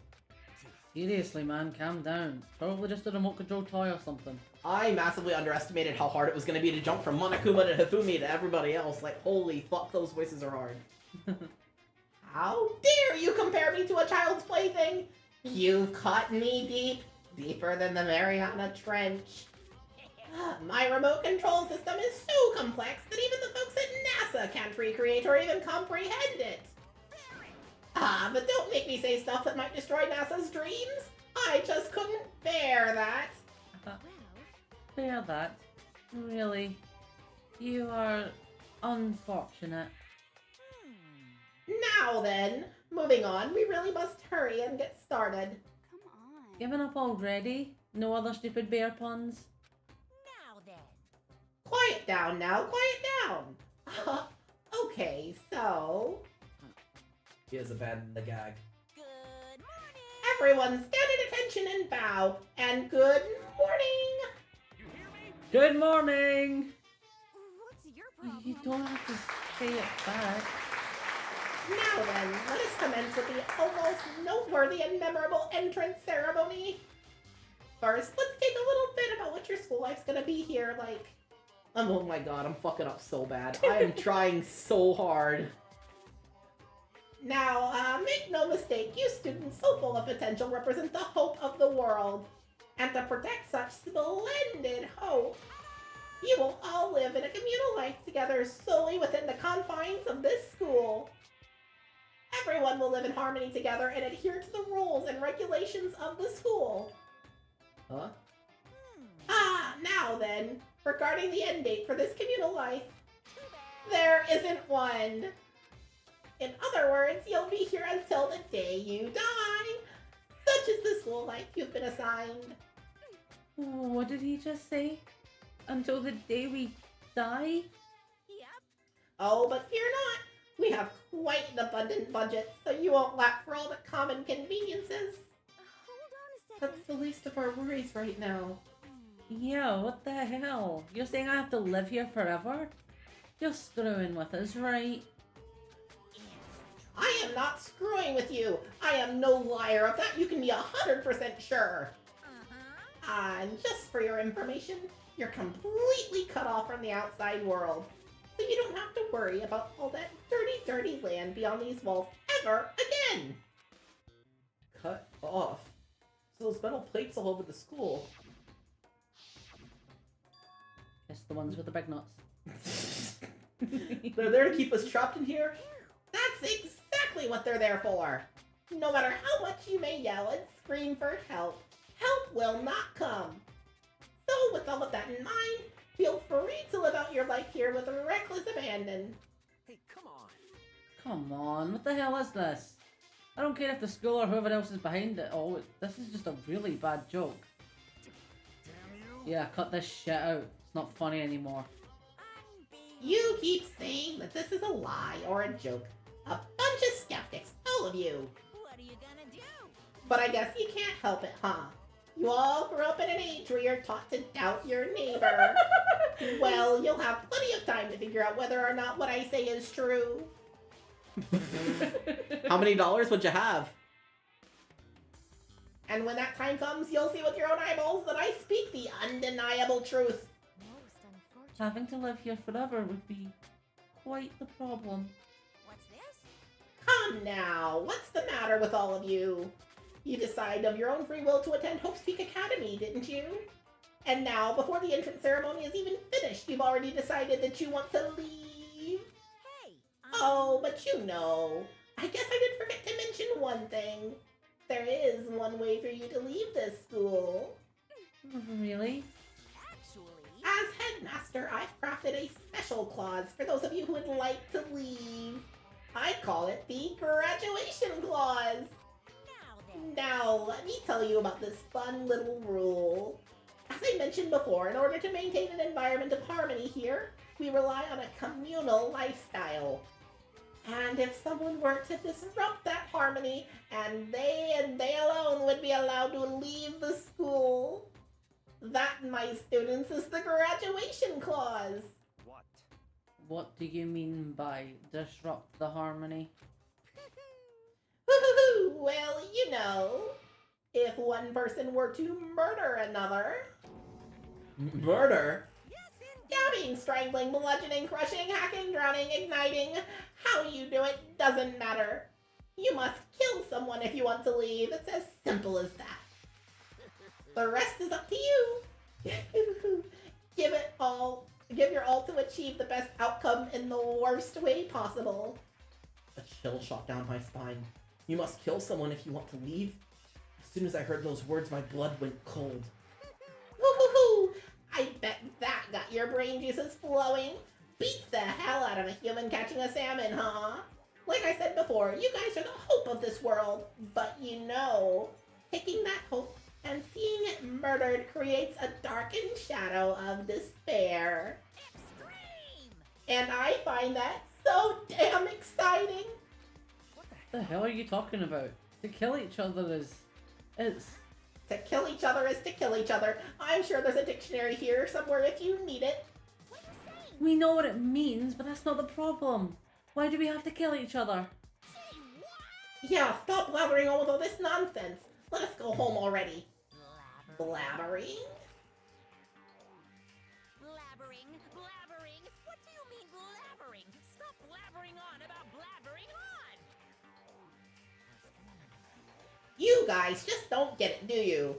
Seriously, man, calm down. It's probably just a remote control toy or something. I massively underestimated how hard it was going to be to jump from Monokuma to Hifumi to everybody else. Like, holy fuck, those voices are hard. How dare you compare me to a child's plaything? You've caught me deep, deeper than the Mariana Trench. My remote control system is so complex that even the folks at NASA can't recreate or even comprehend it. Ah, but don't make me say stuff that might destroy NASA's dreams. I just couldn't bear that. Well, Bear that. Really. You are unfortunate. Now then, moving on, we really must hurry and get started. come Given up already? No other stupid bear puns? Now then. Quiet down now, quiet down! Okay, so... He has abandoned the gag. Good morning. Everyone stand at attention and bow, and good morning! You hear me? Good morning! What's your problem? You don't have to say it back. Now then, let us commence with the almost noteworthy and memorable entrance ceremony. First, let's take a little bit about what your school life's gonna be here like. Oh my god, I'm fucking up so bad. I am trying so hard. Now, make no mistake, you students so full of potential represent the hope of the world. And to protect such splendid hope, you will all live in a communal life together solely within the confines of this school. Everyone will live in harmony together and adhere to the rules and regulations of the school. Huh? Now then, regarding the end date for this communal life, there isn't one. In other words, you'll be here until the day you die. Such is the school life you've been assigned. What did he just say? Until the day we die? Yep. Oh, but fear not. We have quite an abundant budget, so you won't lack for all the common conveniences. Hold on a second. That's the least of our worries right now. Yeah, what the hell? You're saying I have to live here forever? You're screwing with us, right? I am not screwing with you. I am no liar. Of that you can be 100% sure. And just for your information, you're completely cut off from the outside world. So you don't have to worry about all that dirty land beyond these walls ever again. Cut off? So those metal plates all over the school. It's the ones with the big nuts. They're there to keep us trapped in here? That's exactly what they're there for. No matter how much you may yell and scream for help, help will not come. So with all of that in mind, feel free to live out your life here with reckless abandon. Hey, come on. Come on, what the hell is this? I don't care if the school or whoever else is behind it all. This is just a really bad joke. Damn you. Yeah, cut this shit out. It's not funny anymore. You keep saying that this is a lie or a joke. A bunch of skeptics, all of you. What are you gonna do? But I guess you can't help it, huh? You all grew up in an age where you're taught to doubt your neighbor. Well, you'll have plenty of time to figure out whether or not what I say is true. How many dollars would you have? And when that time comes, you'll see with your own eyeballs that I speak the undeniable truth. Most unfortunate. Having to live here forever would be quite the problem. What's this? Come now, what's the matter with all of you? You decided of your own free will to attend Hope's Peak Academy, didn't you? And now, before the entrance ceremony is even finished, you've already decided that you want to leave? Hey. Oh, but you know. I guess I did forget to mention one thing. There is one way for you to leave this school. Really? Actually. As headmaster, I've crafted a special clause for those of you who would like to leave. I call it the graduation clause. Now, let me tell you about this fun little rule. As I mentioned before, in order to maintain an environment of harmony here, we rely on a communal lifestyle. And if someone were to disrupt that harmony, and they alone would be allowed to leave the school, that, my students, is the graduation clause. What? What do you mean by disrupt the harmony? Well, you know, if one person were to murder another... Murder? Stabbing, strangling, bludgeoning, crushing, hacking, drowning, igniting. How you do it doesn't matter. You must kill someone if you want to leave. It's as simple as that. The rest is up to you. Give your all to achieve the best outcome in the worst way possible. A chill shot down my spine. You must kill someone if you want to leave. As soon as I heard those words, my blood went cold. Woo-hoo-hoo! I bet that got your brain juices flowing. Beats the hell out of a human catching a salmon, huh? Like I said before, you guys are the hope of this world. But you know, taking that hope and seeing it murdered creates a darkened shadow of despair. Extreme! And I find that so damn exciting. What the hell are you talking about? To kill each other is... To kill each other is to kill each other. I'm sure there's a dictionary here somewhere if you need it. What are you saying? We know what it means, but that's not the problem. Why do we have to kill each other? Say what? Yeah, stop blathering on with all this nonsense. Let us go home already. Blabbering? Blabbering? Blabbering? What do you mean blabbering? Stop blabbering on about blabbering on! You guys just don't get it, do you?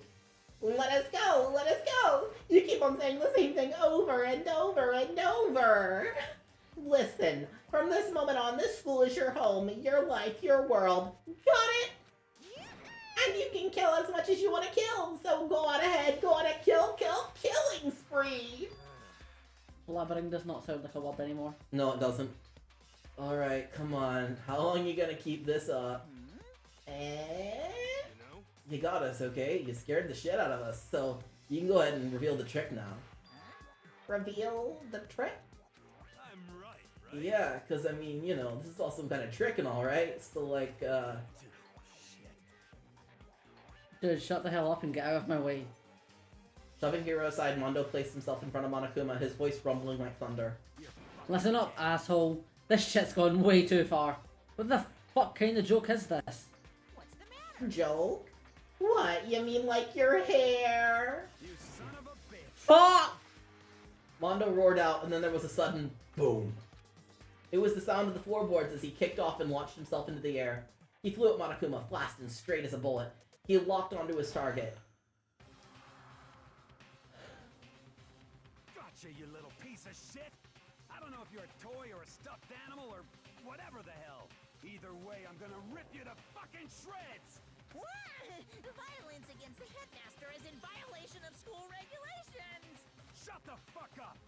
Let us go, let us go. You keep on saying the same thing over and over and over. Listen, from this moment on, this school is your home, your life, your world. Got it? And you can kill as much as you want to kill, so go on ahead, go on a killing spree. Blabbering does not sound like a word anymore. No, it doesn't. Alright, come on. How long are you gonna keep this up? You got us, okay? You scared the shit out of us, so you can go ahead and reveal the trick now. Reveal the trick? I'm right? Yeah, because I mean, you know, this is all some kind of trick and all, right? So, like, Dude, shut the hell up and get out of my way. Shoving Hero aside, Mondo placed himself in front of Monokuma, his voice rumbling like thunder. Listen up, asshole. This shit's gone way too far. What the fuck kind of joke is this? What's the matter? Joke? What? You mean like your hair? You son of a bitch! Fuck! Mondo roared out, and then there was a sudden boom. It was the sound of the floorboards as he kicked off and launched himself into the air. He flew at Monokuma, fast and straight as a bullet. He locked onto his target. Gotcha, you little piece of shit! I don't know if you're a toy or a stuffed animal or whatever the hell. Either way, I'm gonna rip you to fucking shreds! What? Violence against the headmaster is in violation of school regulations! Shut the fuck up!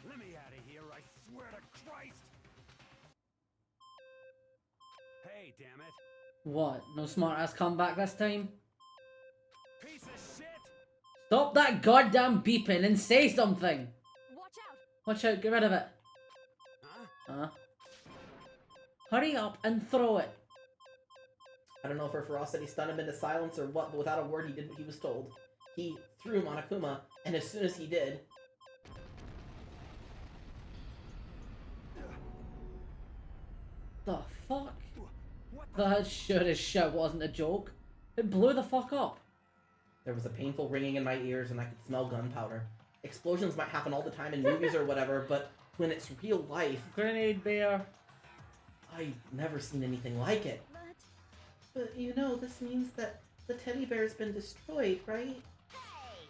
Let me out of here, I swear to Christ! Hey, damn it. What? No smart ass comeback this time? Piece of shit! Stop that goddamn beeping and say something! Watch out! Watch out, get rid of it. Huh? Hurry up and throw it. I don't know if her ferocity stunned him into silence or what, but without a word he did what he was told. He threw Monokuma, and as soon as he did... The fuck? What That sure as shit wasn't a joke. It blew the fuck up. There was a painful ringing in my ears, and I could smell gunpowder. Explosions might happen all the time in movies or whatever, but when it's real life... Grenade bear. I've never seen anything like it. But you know, this means that the teddy bear's been destroyed, right? Hey!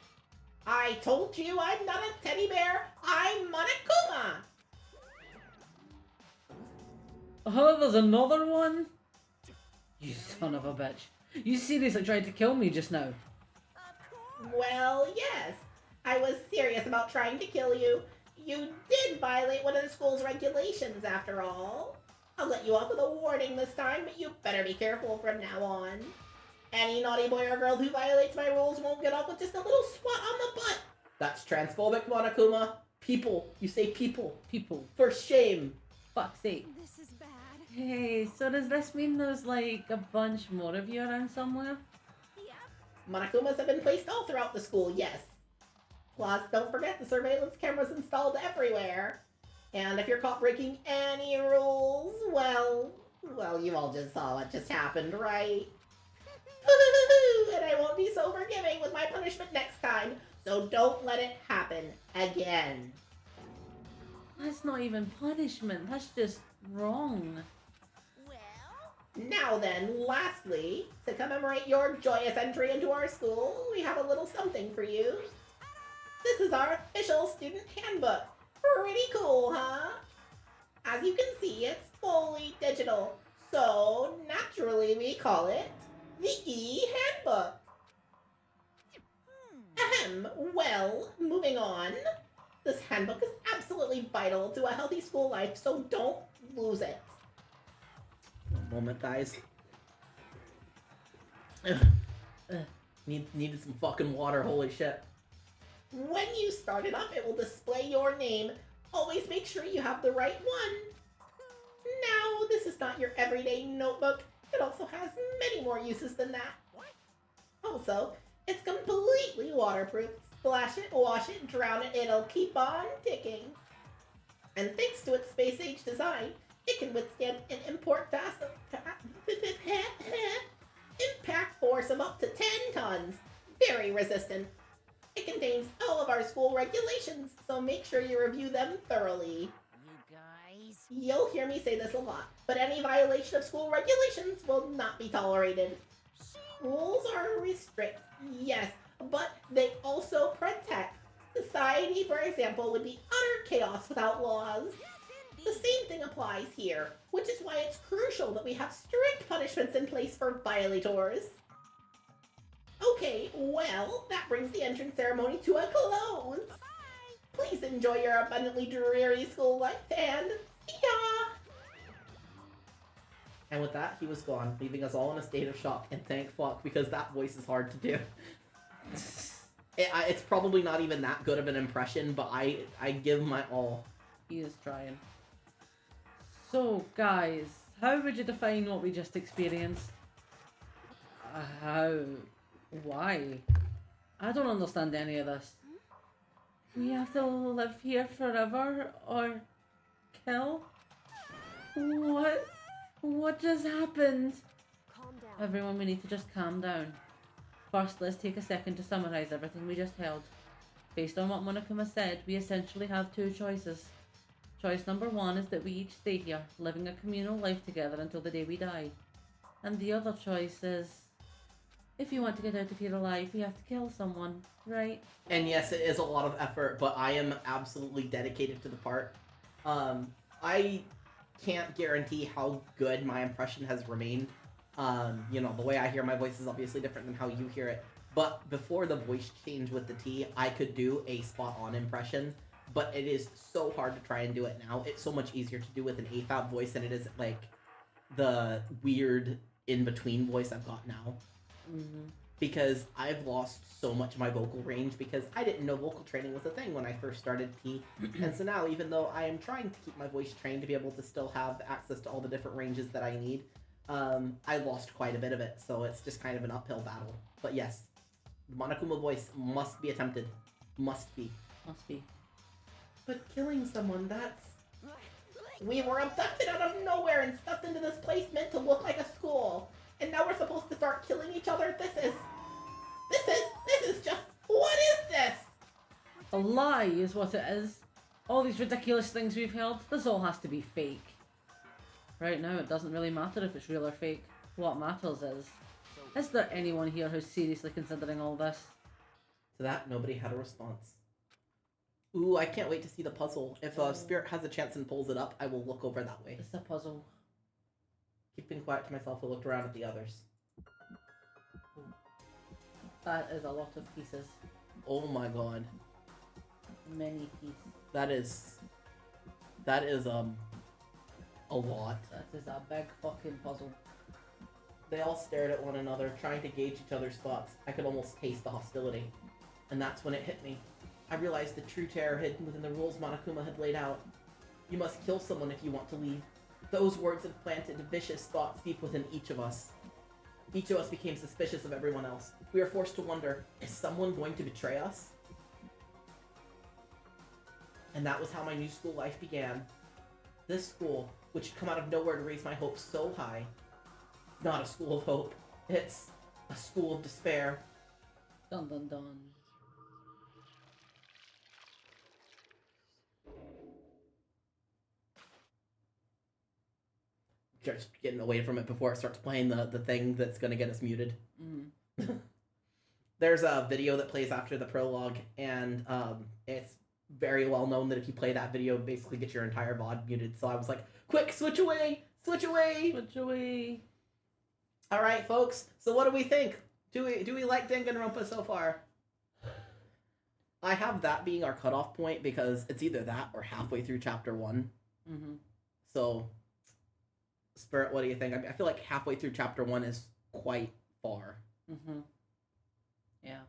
I told you I'm not a teddy bear! I'm Monokuma! Oh, there's another one? You son of a bitch. You seriously tried to kill me just now. Of course! Well, yes. I was serious about trying to kill you. You did violate one of the school's regulations, after all. I'll let you off with a warning this time, but you better be careful from now on. Any naughty boy or girl who violates my rules won't get off with just a little swat on the butt. That's transphobic, Monokuma. People. You say people. People. For shame. Fuck's sake. This is bad. Hey, so does this mean there's like a bunch more of you around somewhere? Yep. Monokumas have been placed all throughout the school, yes. Plus, don't forget the surveillance cameras installed everywhere. And if you're caught breaking any rules, well, you all just saw what just happened, right? And I won't be so forgiving with my punishment next time, so don't let it happen again. That's not even punishment, that's just wrong. Well? Now then, lastly, to commemorate your joyous entry into our school, we have a little something for you. This is our official student handbook. Pretty cool, huh? As you can see, it's fully digital, so naturally we call it the E-Handbook. Ahem, well, moving on. This handbook is absolutely vital to a healthy school life, so don't lose it. One moment, guys. Needed some fucking water, holy shit. When you start it up, it will display your name. Always make sure you have the right one. Now, this is not your everyday notebook. It also has many more uses than that. Also, it's completely waterproof. Splash it, wash it, drown it, it'll keep on ticking. And thanks to its space-age design, it can withstand an impact force of up to 10 tons. Very resistant. It contains all of our school regulations, so make sure you review them thoroughly. You guys? You'll hear me say this a lot, but any violation of school regulations will not be tolerated. Rules are restrict, yes, but they also protect. Society, for example, would be utter chaos without laws. The same thing applies here, which is why it's crucial that we have strict punishments in place for violators. Okay, well, that brings the entrance ceremony to a close. Please enjoy your abundantly dreary school life, and see ya! And with that, he was gone, leaving us all in a state of shock, and thank fuck, because that voice is hard to do. It's probably not even that good of an impression, but I give my all. He is trying. So, guys, how would you define what we just experienced? How? Why? I don't understand any of this. We have to live here forever or kill? What just happened? Calm down. Everyone, we need to just calm down. First, let's take a second to summarize everything we just held. Based on what Monokuma said, we essentially have two choices. Choice number one is that we each stay here, living a communal life together until the day we die. And the other choice is, if you want to get out of here alive, you have to kill someone, right? And yes, it is a lot of effort, but I am absolutely dedicated to the part. I can't guarantee how good my impression has remained. You know, the way I hear my voice is obviously different than how you hear it. But before the voice change with the T, I could do a spot-on impression. But it is so hard to try and do it now. It's so much easier to do with an AFAB voice than it is, like, the weird in-between voice I've got now. Mm-hmm. Because I've lost so much of my vocal range because I didn't know vocal training was a thing when I first started T. And so now, even though I am trying to keep my voice trained to be able to still have access to all the different ranges that I need, I lost quite a bit of it, so it's just kind of an uphill battle. But yes, the Monokuma voice must be attempted. Must be. Must be. But killing someone, that's... We were abducted out of nowhere and stuffed into this place meant to look like a school. And now we're supposed to start killing each other? This is just... What is this? A lie is what it is. All these ridiculous things we've held, this all has to be fake. Right now, it doesn't really matter if it's real or fake. What matters is there anyone here who's seriously considering all this? To that, nobody had a response. Ooh, I can't wait to see the puzzle. If Spirit has a chance and pulls it up, I will look over that way. It's a puzzle. Keeping quiet to myself, I looked around at the others. That is a lot of pieces. Oh my god. Many pieces. That is a lot. That is a big fucking puzzle. They all stared at one another, trying to gauge each other's thoughts. I could almost taste the hostility. And that's when it hit me. I realized the true terror hidden within the rules Monokuma had laid out. You must kill someone if you want to leave. Those words had planted vicious thoughts deep within each of us. Each of us became suspicious of everyone else. We were forced to wonder, is someone going to betray us? And that was how my new school life began. This school, which had come out of nowhere to raise my hopes so high, not a school of hope. It's a school of despair. Dun dun dun. Just getting away from it before it starts playing the thing that's going to get us muted. Mm. There's a video that plays after the prologue, and it's very well known that if you play that video, basically get your entire VOD muted. So I was like, quick, switch away! Switch away! Switch away! Alright, folks, so what do we think? Do we like Danganronpa so far? I have that being our cutoff point because it's either that or halfway through chapter 1. Mm-hmm. So... Spirit, what do you think? I feel like halfway through chapter 1 is quite far. Mm-hmm. Yeah.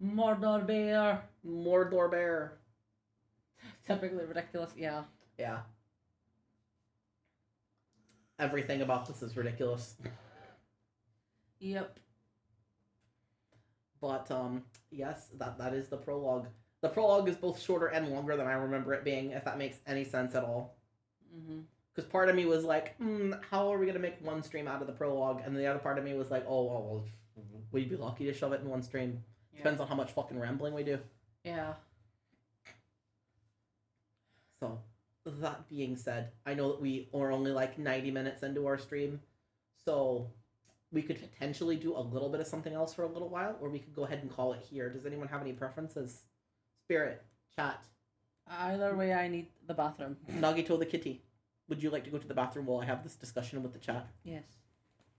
Mordor Bear. Mordor Bear. Typically ridiculous, yeah. Yeah. Everything about this is ridiculous. Yep. But, yes, that is the prologue. The prologue is both shorter and longer than I remember it being, if that makes any sense at all. Mm-hmm. Because part of me was like, how are we going to make one stream out of the prologue? And the other part of me was like, well, we'd be lucky to shove it in one stream. Yeah. Depends on how much fucking rambling we do. Yeah. So, that being said, I know that we are only like 90 minutes into our stream. So, we could potentially do a little bit of something else for a little while, or we could go ahead and call it here. Does anyone have any preferences? Spirit, chat. Either way, I need the bathroom. Nagito the kitty. Would you like to go to the bathroom while I have this discussion with the chat? Yes.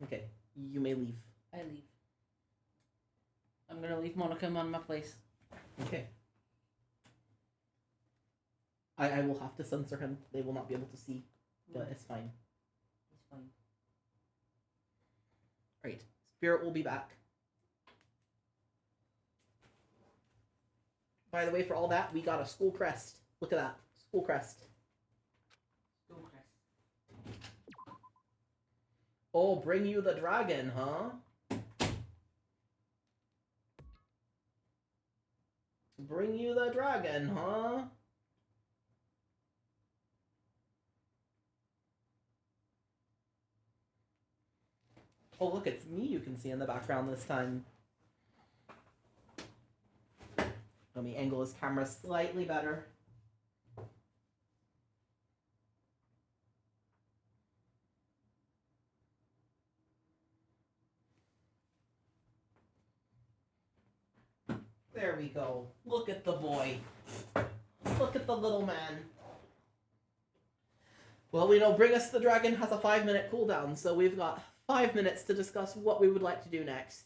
Okay, you may leave. I leave. I'm gonna leave Monica on my place. Okay. I will have to censor him. They will not be able to see, but it's fine. It's fine. Right. Spirit will be back. By the way, for all that, we got a school crest. Look at that. School crest. School crest. Oh, bring you the dragon, huh? Bring you the dragon, huh? Oh, look, it's me you can see in the background this time. Let me angle his camera slightly better. There we go. Look at the boy. Look at the little man. Well, we know Bring Us the Dragon has a 5-minute cooldown, so we've got 5 minutes to discuss what we would like to do next.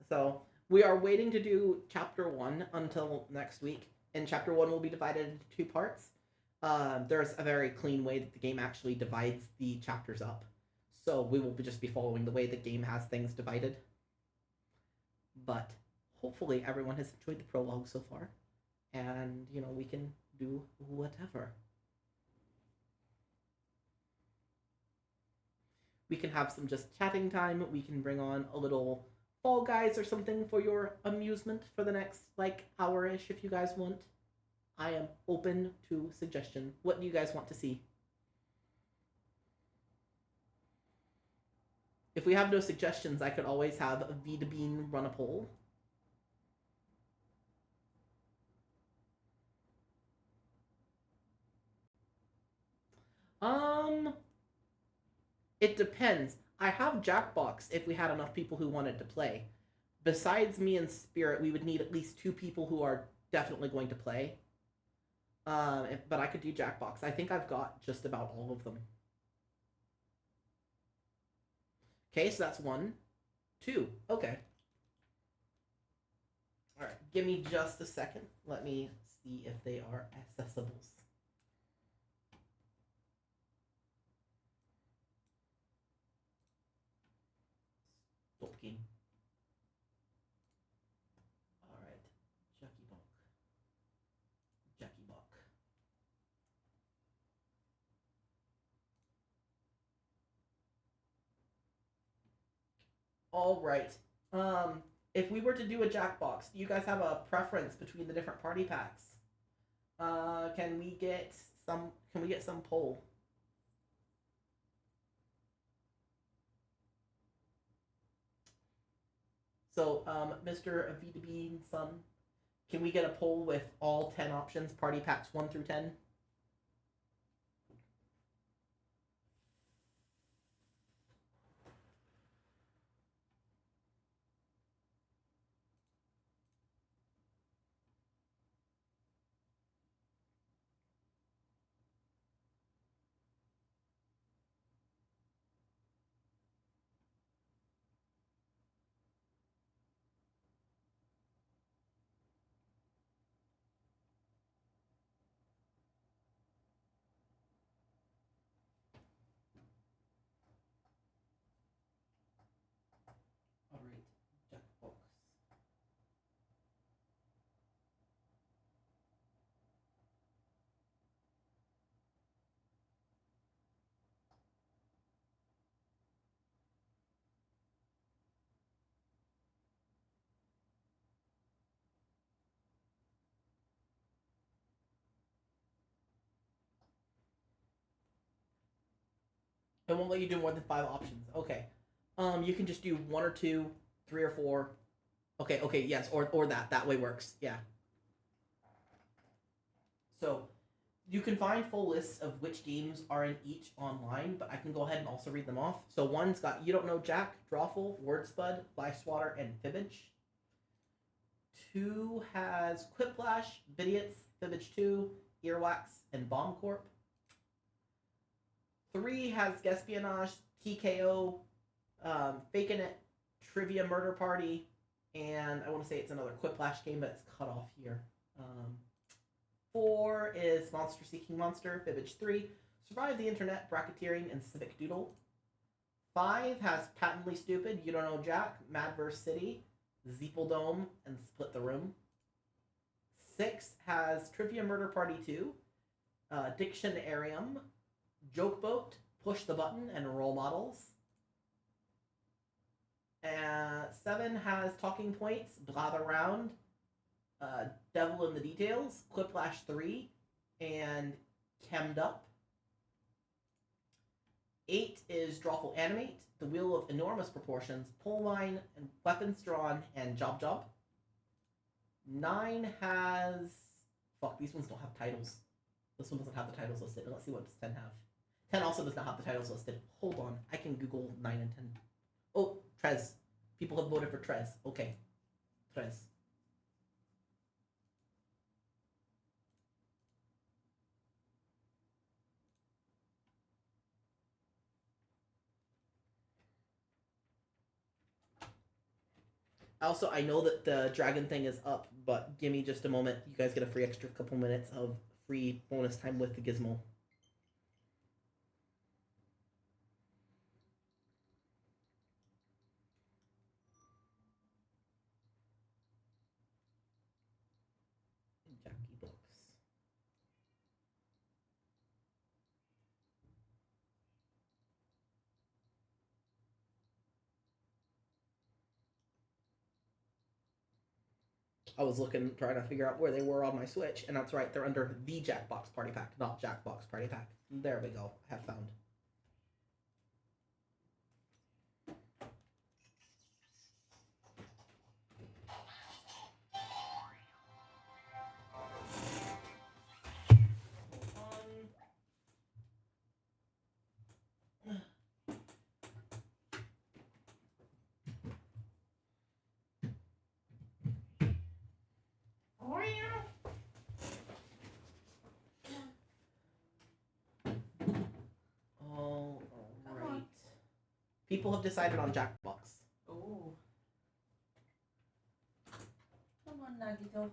So, we are waiting to do Chapter 1 until next week, and Chapter 1 will be divided into 2 parts. There's a very clean way that the game actually divides the chapters up, so we will just be following the way the game has things divided. But hopefully everyone has enjoyed the prologue so far, and, you know, we can do whatever. We can have some just chatting time. We can bring on a little Fall Guys or something for your amusement for the next, like, hour-ish if you guys want. I am open to suggestion. What do you guys want to see? If we have no suggestions, I could always have Vita Bean run a poll. It depends. I have Jackbox if we had enough people who wanted to play. Besides me and Spirit, we would need at least 2 people who are definitely going to play. But I could do Jackbox. I think I've got just about all of them. Okay, so that's 1. 2. Okay. Alright, give me just a second. Let me see if they are accessible. Tolkien. Alright. Jackie Buck. Jackie Buck. Alright. If we were to do a Jackbox, do you guys have a preference between the different party packs? Can we get some poll? So, Mr. Vita Bean son, can we get a poll with all 10 options, party packs 1 through 10? It won't let you do more than 5 options. Okay. You can just do 1 or 2, 3 or 4. Okay, yes, or that. That way works. Yeah. So, you can find full lists of which games are in each online, but I can go ahead and also read them off. So 1's got You Don't Know Jack, Drawful, Wordspud, Flyswatter, and Fibbage. 2 has Quiplash, Bidiots, Fibbage 2, Earwax, and Bomb Corp. 3 has Gespionage, TKO, Fakin' It, Trivia Murder Party, and I want to say it's another Quiplash game, but it's cut off here. 4 is Monster Seeking Monster, Fibbage 3, Survive the Internet, Bracketeering, and Civic Doodle. 5 has Patently Stupid, You Don't Know Jack, Madverse City, Zeepeldome, and Split the Room. 6 has Trivia Murder Party 2, Dictionarium, Joke Boat, Push the Button, and Role Models. 7 has Talking Points, Blather Round, Devil in the Details, Quiplash 3, and Chemmed Up. 8 is Drawful Animate, The Wheel of Enormous Proportions, Pole Mine, and Weapons Drawn, and Job Job. 9 has... Fuck, these ones don't have titles. This one doesn't have the titles listed. Let's see what does 10 have. 10 also does not have the titles listed. Hold on, I can Google 9 and 10. Oh, Trez. People have voted for Trez. Okay. Trez. Also, I know that the dragon thing is up, but give me just a moment. You guys get a free extra couple minutes of free bonus time with the gizmo. Jackie Books. I was looking, trying to figure out where they were on my Switch, and that's right, they're under the Jackbox Party Pack, not Jackbox Party Pack. There we go, I have found. Alright. People have decided on Jackbox. Oh. Come on, Nagito.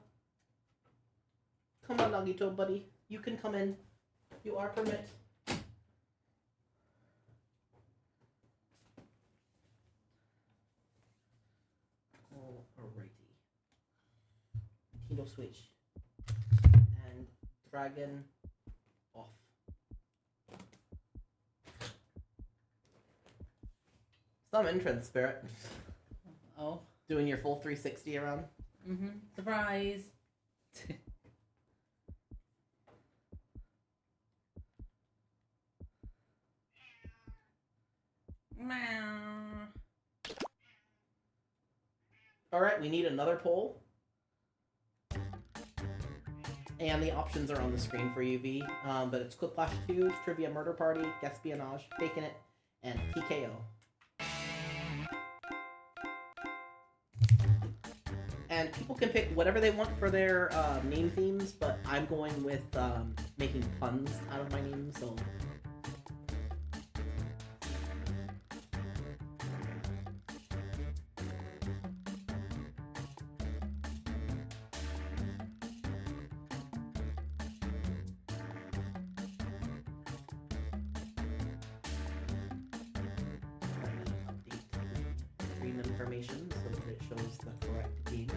Come on, Nagito, buddy. You can come in. You are permit. Alrighty. Nintendo Switch. And Dragon off. Some entrance, Spirit. Oh. Doing your full 360 around. Mm-hmm. Surprise. Alright, we need another poll. And the options are on the screen for you, V. But it's Quiplash 2, Trivia Murder Party, Gespionage, Fakin' It, and TKO. And people can pick whatever they want for their name themes, but I'm going with making puns out of my name, so... Information so that it shows the correct game.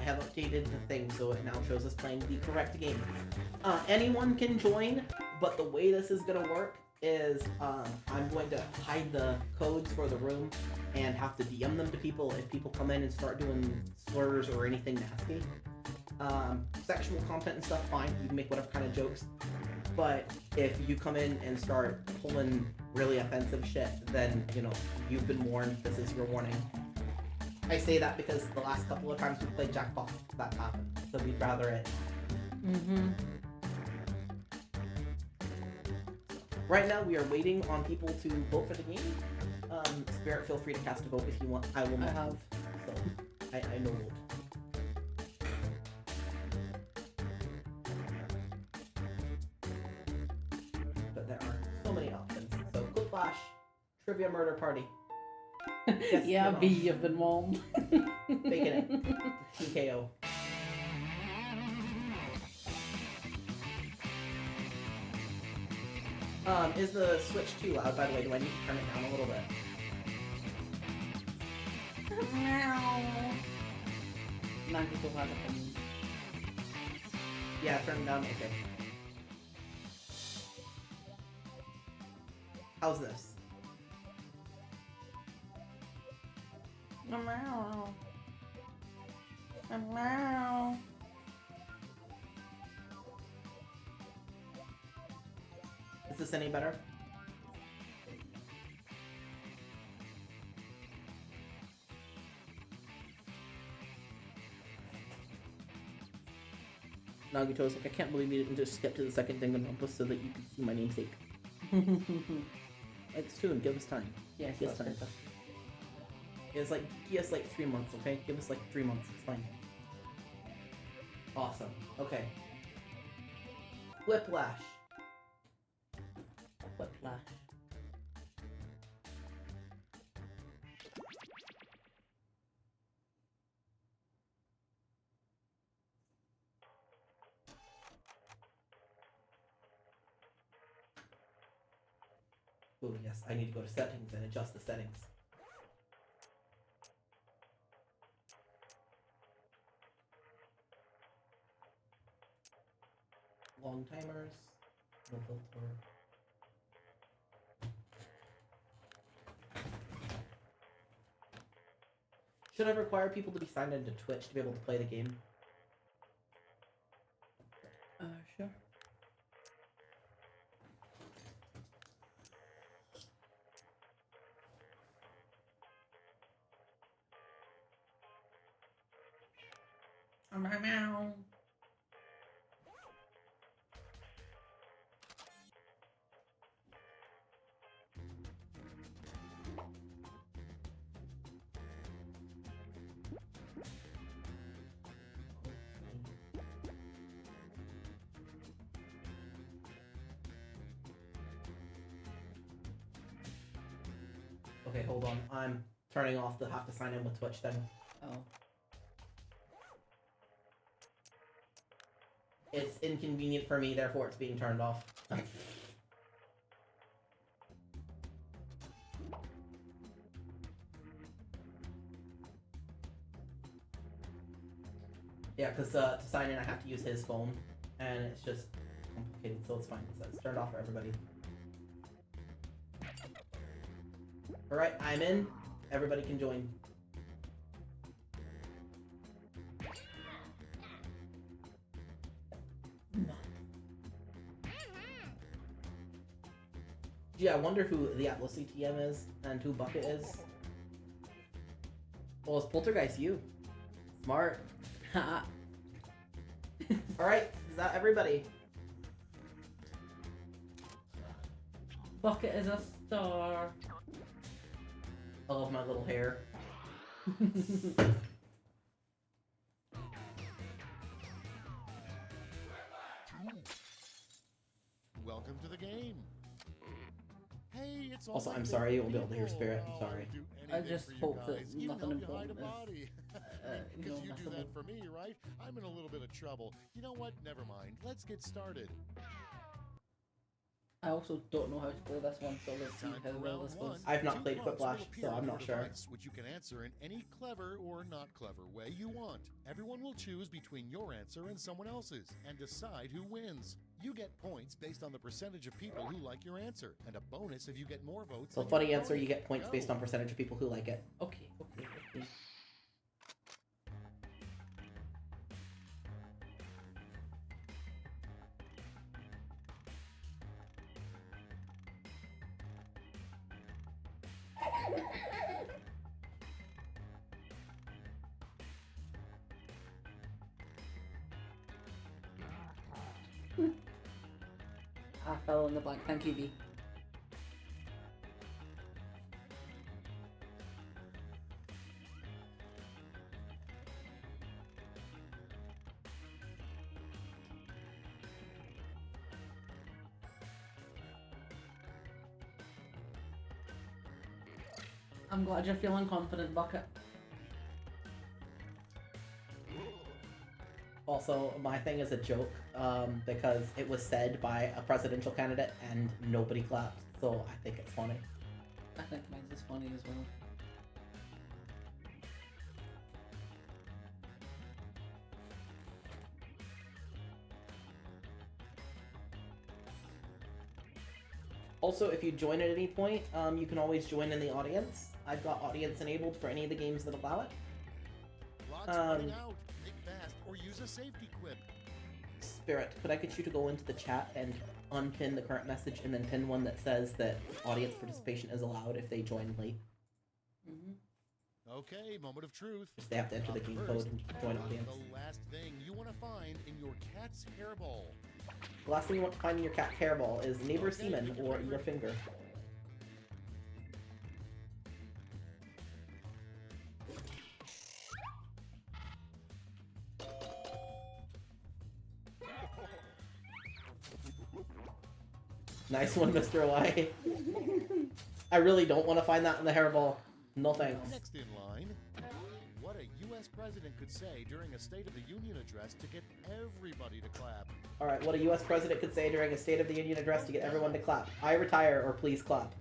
have updated the thing so it now shows us playing the correct game. Anyone can join, but the way this is gonna work is I'm going to hide the codes for the room and have to DM them to people if people come in and start doing slurs or anything nasty. Sexual content and stuff, fine, you can make whatever kind of jokes. But if you come in and start pulling really offensive shit, then, you know, you've been warned, this is your warning. I say that because the last couple of times we played Jackbox, that's happened, so we'd rather it. Right now, we are waiting on people to vote for the game. Spirit, feel free to cast a vote if you want. I will not. I have. So, I know vote. But there are so many options. So, Quick Flash, Trivia Murder Party. Yes, Yeah, B, you've been warned. Faking it. TKO. Is the Switch too loud, by the way? Do I need to turn it down a little bit? Nagito has opinions. Yeah, turn it down. Okay. How's this? Is this any better? Nagito's like, I can't believe you didn't just skip to the second Danganronpa so that you could see my namesake. Like, soon, give us time. Yes, give us time. It's like, give us like 3 months, okay? Give us like 3 months, it's fine. Awesome. Okay. Whiplash. Whiplash. Oh yes, I need to go to settings and adjust the settings. Long timers, no filter. Should I require people to be signed into Twitch to be able to play the game? Sure. Meow. Okay, hold on. I'm turning off the have to sign in with Twitch then. Oh. It's inconvenient for me, therefore it's being turned off. Yeah, because to sign in I have to use his phone, and it's just complicated, so it's fine. So it's turned off for everybody. Alright, I'm in. Everybody can join. Gee, I wonder who the Atlas CTM is and who Bucket is. Well, it's Poltergeist you. Smart. Alright, is that everybody? Bucket is a star. I love my little hair. Welcome to the game. Hey, it's Also, I'm sorry you won't be able to hear Spirit. I'm sorry. I just hope that nothing important is. Because you do that for me, right? I'm in a little bit of trouble. You know what? Never mind. Let's get started. I also don't know how to play this one, so let's see Time how for well round this goes. one. I've not Two played prompts Quiplash, will appear so on I'm your not sure. device, which you can answer in any clever or not clever way you want. Everyone will choose between your answer and someone else's and decide who wins. You get points based on the percentage of people who like your answer, and a bonus if you get more votes. So than funny your answer, you opponent. get points Go. based on percentage of people who like it. Okay. I fell in the blank. Thank you, B. I'm glad you're feeling confident, Bucket. Also, my thing is a joke because it was said by a presidential candidate and nobody clapped, so I think it's funny. I think mine's as funny as well. Also, if you join at any point, you can always join in the audience. I've got audience enabled for any of the games that allow it. Clock's running out. Think fast or use a safety quip. Spirit, could I get you to go into the chat and unpin the current message and then pin one that says that audience participation is allowed if they join late? Okay, moment of truth. Just they have to enter the Up game first, code and join audience. The last thing you want to find in your cat's hairball. The last thing you want to find in your cat hairball is neighbor semen or your finger. Nice one, Mr. Y. I really don't want to find that in the hairball. No thanks. Next in line, what a U.S. president could say during a State of the Union address to get everybody to clap. Alright, what a US president could say during a State of the Union address to get everyone to clap. I retire or please clap.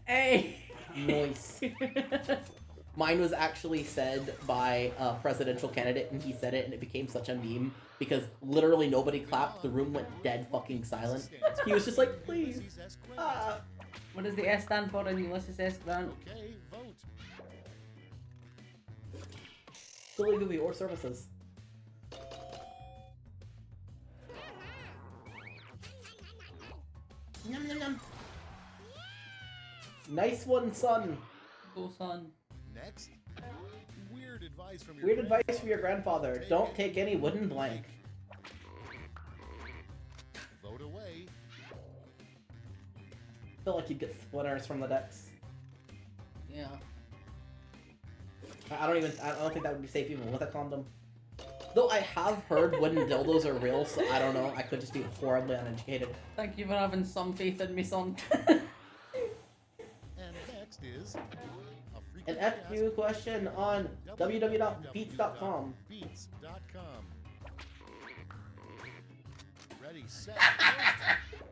Hey! Nice. Mine was actually said by a presidential candidate, and he said it, and it became such a meme because literally nobody clapped. The room went dead fucking silent. He was just like, please. What does the S stand for in Ulysses S. Grant? Okay, vote. Silly Goofy or services. Yum, yum, yum. Nice one, son. Go, son. Next, weird advice from your Weird advice from your grandfather. Don't take any wooden blank. Vote away. I feel like you'd get splinters from the decks. Yeah. I don't think that would be safe even with a condom. Though I have heard wooden dildos are real, so I don't know. I could just be horribly uneducated. Thank you for having some faith in me, son. And next is An FQ question on www.beats.com. Beats.com. Ready, set, vote.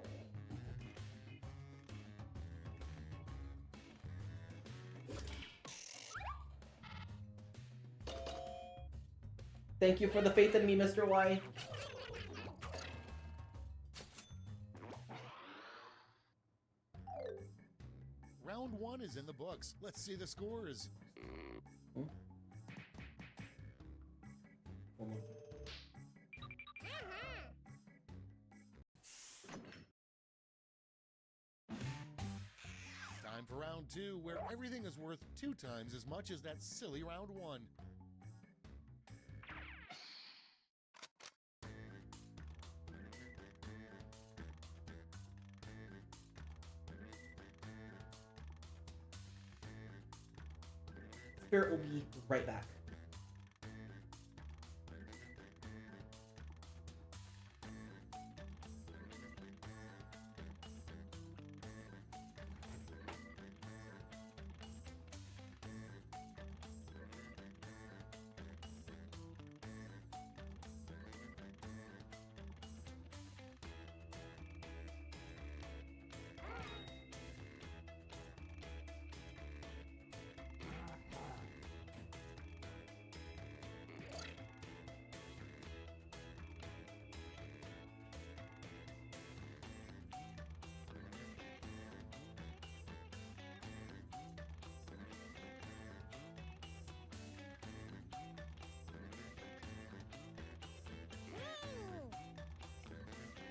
Thank you for the faith in me, Mr. Y. Round one is in the books. Let's see the scores. Time for round two, where everything is worth 2 times as much as that silly round one. Spirit will be right back.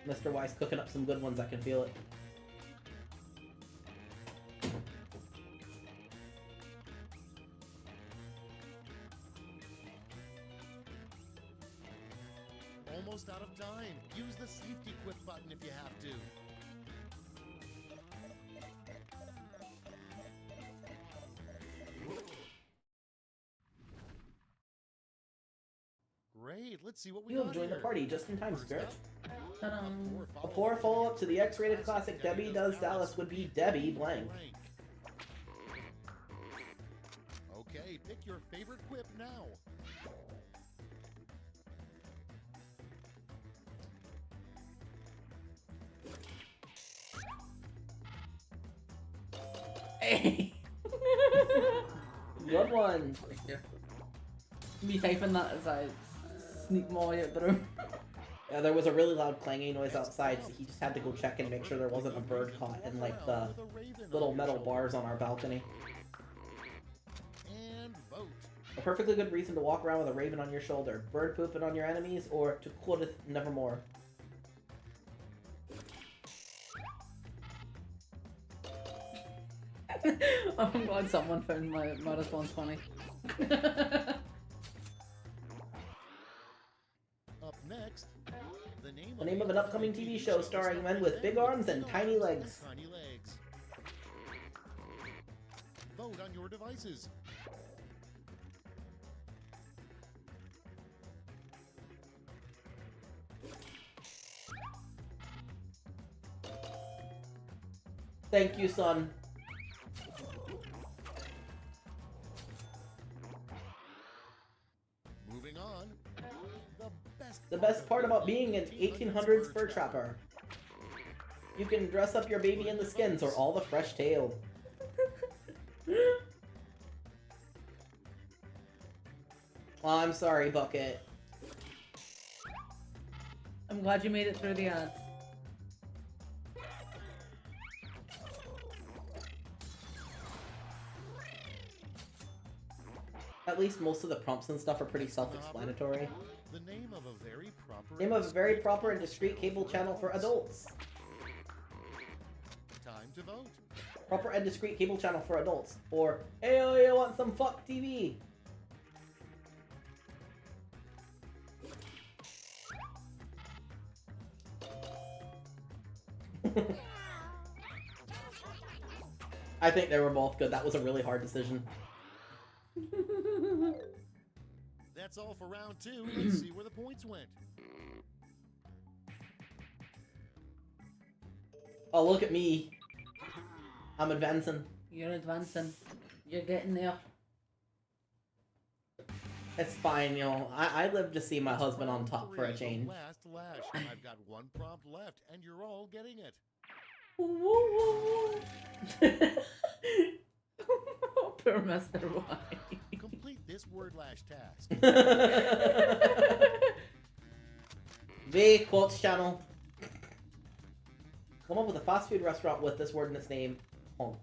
Mr. Weiss cooking up some good ones, I can feel it. Almost out of time. Use the safety quit button if you have to. Great, let's see what we You got have joined the here. party just in time, Spirit. Ta-dum. A poor follow-up to the X-rated classic Debbie Does Dallas would be Debbie blank. Okay, pick your favorite quip now. Hey! Good one! Me typing that as I sneak my way out the room. Yeah, there was a really loud clanging noise outside, so he just had to go check and make sure there wasn't a bird caught in, like, the little metal bars on our balcony. And vote. A perfectly good reason to walk around with a raven on your shoulder, bird pooping on your enemies, or to quoteth nevermore. I'm glad someone found my response funny. Up next, The name of an upcoming TV show starring men with big arms and tiny legs. Tiny legs. Vote on your devices. Thank you, son. Moving on. The best part about being an 1800s fur trapper. You can dress up your baby in the skins or all the fresh tail. Oh, I'm sorry, Bucket. I'm glad you made it through the ads. At least most of the prompts and stuff are pretty self-explanatory. The name of a very proper Name of a very proper and discreet cable channel for adults. Time to vote. Proper and discreet cable channel for adults. Or, hey, oh, you want some fuck TV? I think they were both good. That was a really hard decision. That's all for round 2. Let's see where the points went. Oh, look at me. I'm advancing. You're advancing. You're getting there. It's fine, you know. I live to see my husband on top for a change. Last lash. I've got one prompt left, and you're all getting it. Poor Mr. Y. Complete this word lash task. V quotes channel. Come up with a fast food restaurant with this word in its name. Honk.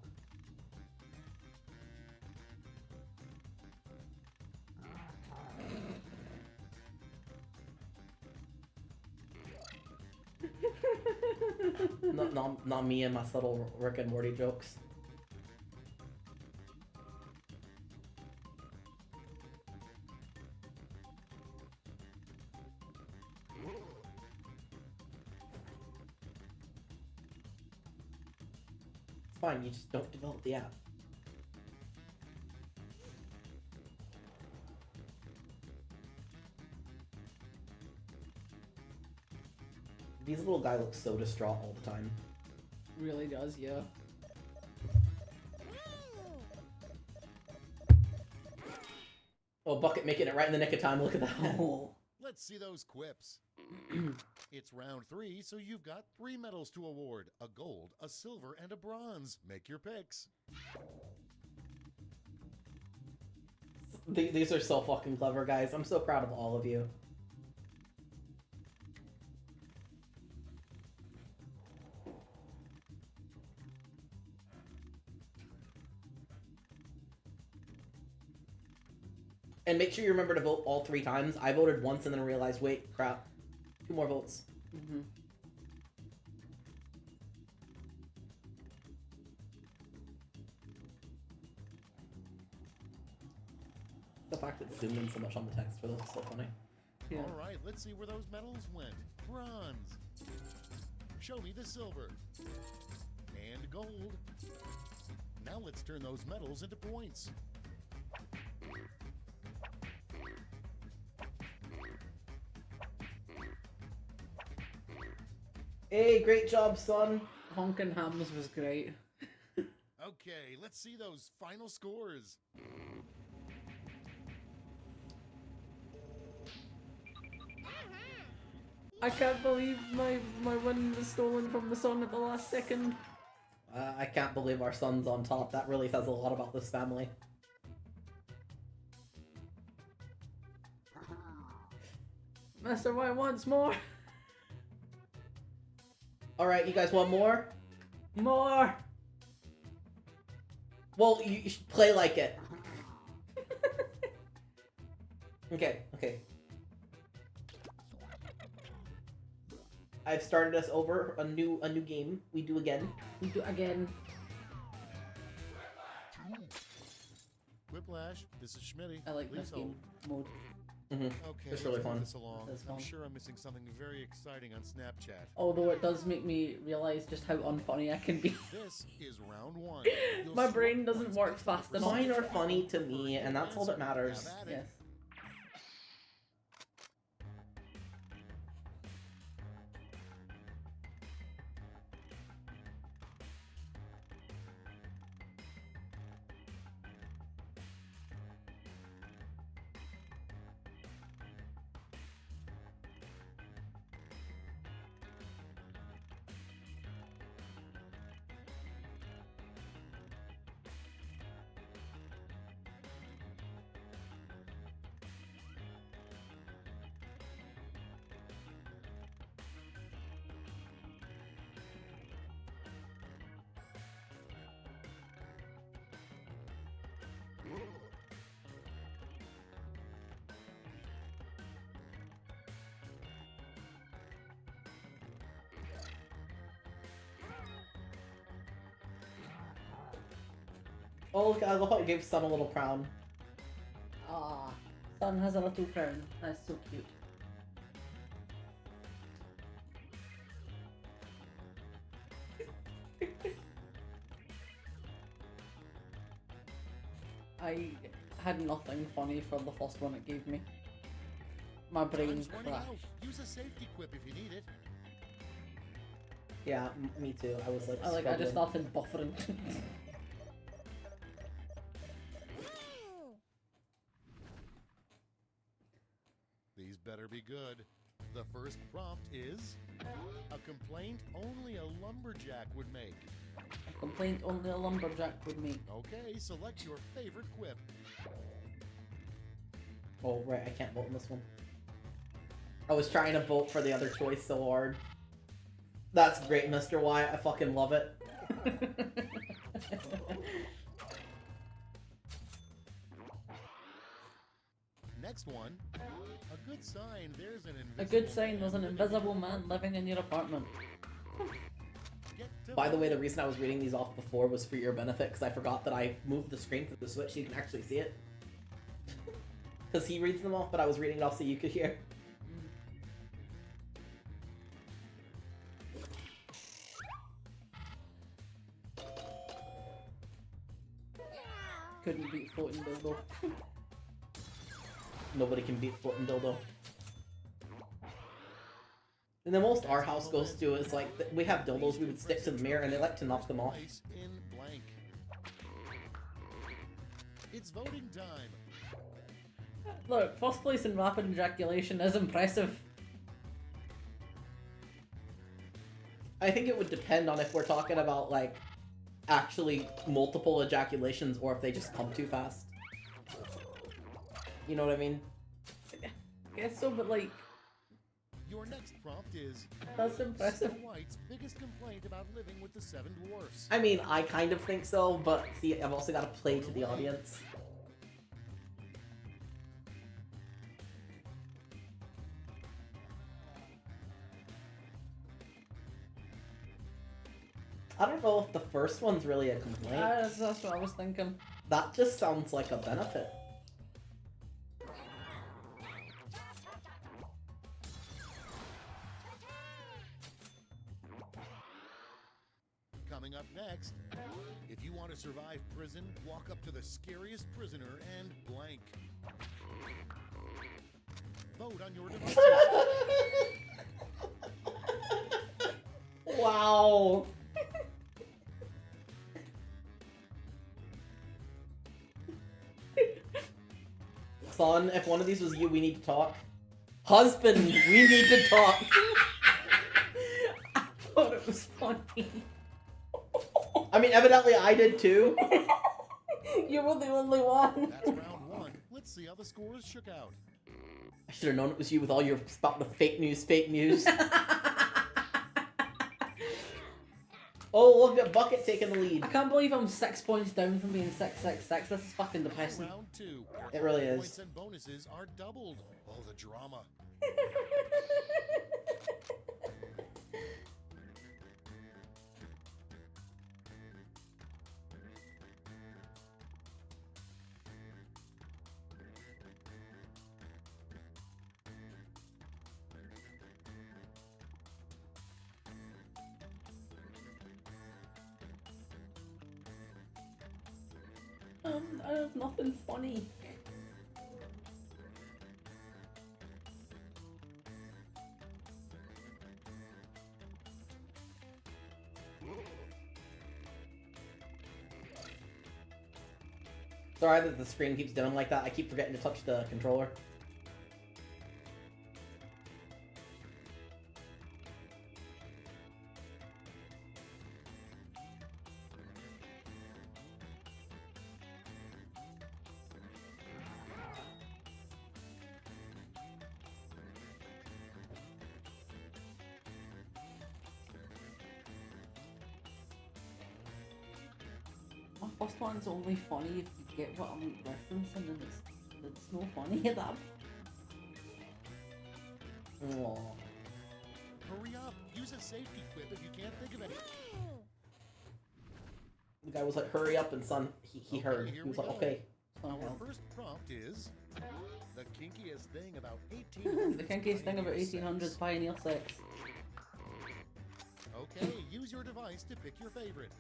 Not me and my subtle Rick and Morty jokes. It's fine, you just don't develop the app. These little guy looks so distraught all the time. Really does, yeah. Oh, Bucket making it right in the nick of time. Look at that. Let's see those quips. It's round 3, so you've got 3 medals to award. A gold, a silver, and a bronze. Make your picks. These are so fucking clever, guys. I'm so proud of all of you. And make sure you remember to vote all 3 times. I voted once and then realized, wait, crap. 2 more votes. The fact that it's zoomed in so much on the text for this is so funny. Yeah. All right, let's see where those medals went. Bronze. Show me the silver. And gold. Now let's turn those medals into points. Hey, great job, son. Honkin' Hams was great. Okay, let's see those final scores. I can't believe my win was stolen from the son at the last second. I can't believe our son's on top. That really says a lot about this family. Mr. White wants more. Alright, you guys want more? More. Well, you should play like it. Okay. I've started us over a new game. We do again. Whiplash, this is Schmitty. I like Please this game hold. mode. Mm-hmm. Okay, It's really let's move fun. this along. It's I'm fun. sure I'm missing something very exciting on Snapchat. Although it does make me realize just how unfunny I can be. This is round one. You'll My score brain doesn't points work based on fast the enough. Mine are percentage funny of to people me, who and that's all that answer. matters. Have at it. Yes. Oh, look, I love how you gave Son a little crown. Ah, son has a little crown. That's so cute. I had nothing funny for the first one it gave me. My brain Time's running crashed. out. Use a safety quip if you need it. Yeah, me too. I was like, I just struggling. started buffering. These better be good. The first prompt is a complaint only a lumberjack would make. A complaint only a lumberjack would make. Okay, select your favorite quip. Oh, right, I can't vote in this one. I was trying to vote for the other choice so hard. That's great, Mr. Wyatt. I fucking love it. Next one. A good sign there's an invisible A good sign there's an man invisible man living in your apartment. Get to By the way, the reason I was reading these off before was for your benefit, because I forgot that I moved the screen through the Switch so you can actually see it. Because he reads them off, but I was reading it off so you could hear. Couldn't beat floating dildo. Nobody can beat Foot and Dildo. And the most our house goes to is like, we have dildos we would stick to the mirror and they like to knock them off. place in blank. It's voting time. Look, first place in rapid ejaculation is impressive. I think it would depend on if we're talking about like actually multiple ejaculations or if they just come too fast. You know what I mean? I guess so, but like, Your next prompt is that's impressive. Snow White's biggest complaint about living with the seven dwarfs. I mean, I kind of think so, but see, I've also got to play to the audience. I don't know if the first one's really a complaint. That's what I was thinking. That just sounds like a benefit. Coming up next, if you want to survive prison, walk up to the scariest prisoner and blank. Vote on your devices. Wow. Son, if one of these was you, we need to talk. Husband, we need to talk. I thought it was funny. I mean, evidently I did too. You were the only one. That's round one. Let's see how the scores shook out. I should have known it was you with all your spout of fake news. Oh, look at Bucket taking the lead. I can't believe I'm 6 points down from being 666. This is fucking depressing. Round two. It really is. Points and bonuses are doubled. Oh, the drama. I have nothing funny. Sorry that the screen keeps doing like that. I keep forgetting to touch the controller. My first one's only funny if you get what I'm referencing, and it's no funny at that. Aww. Hurry up. Use a safety quip if you can't think of anything. The guy was like, hurry up, and son, he heard. here He was we like, go. okay. Our first prompt is the kinkiest thing about 1800s. The kinkiest thing about 1800s Pioneer sex. Okay, use your device to pick your favorite.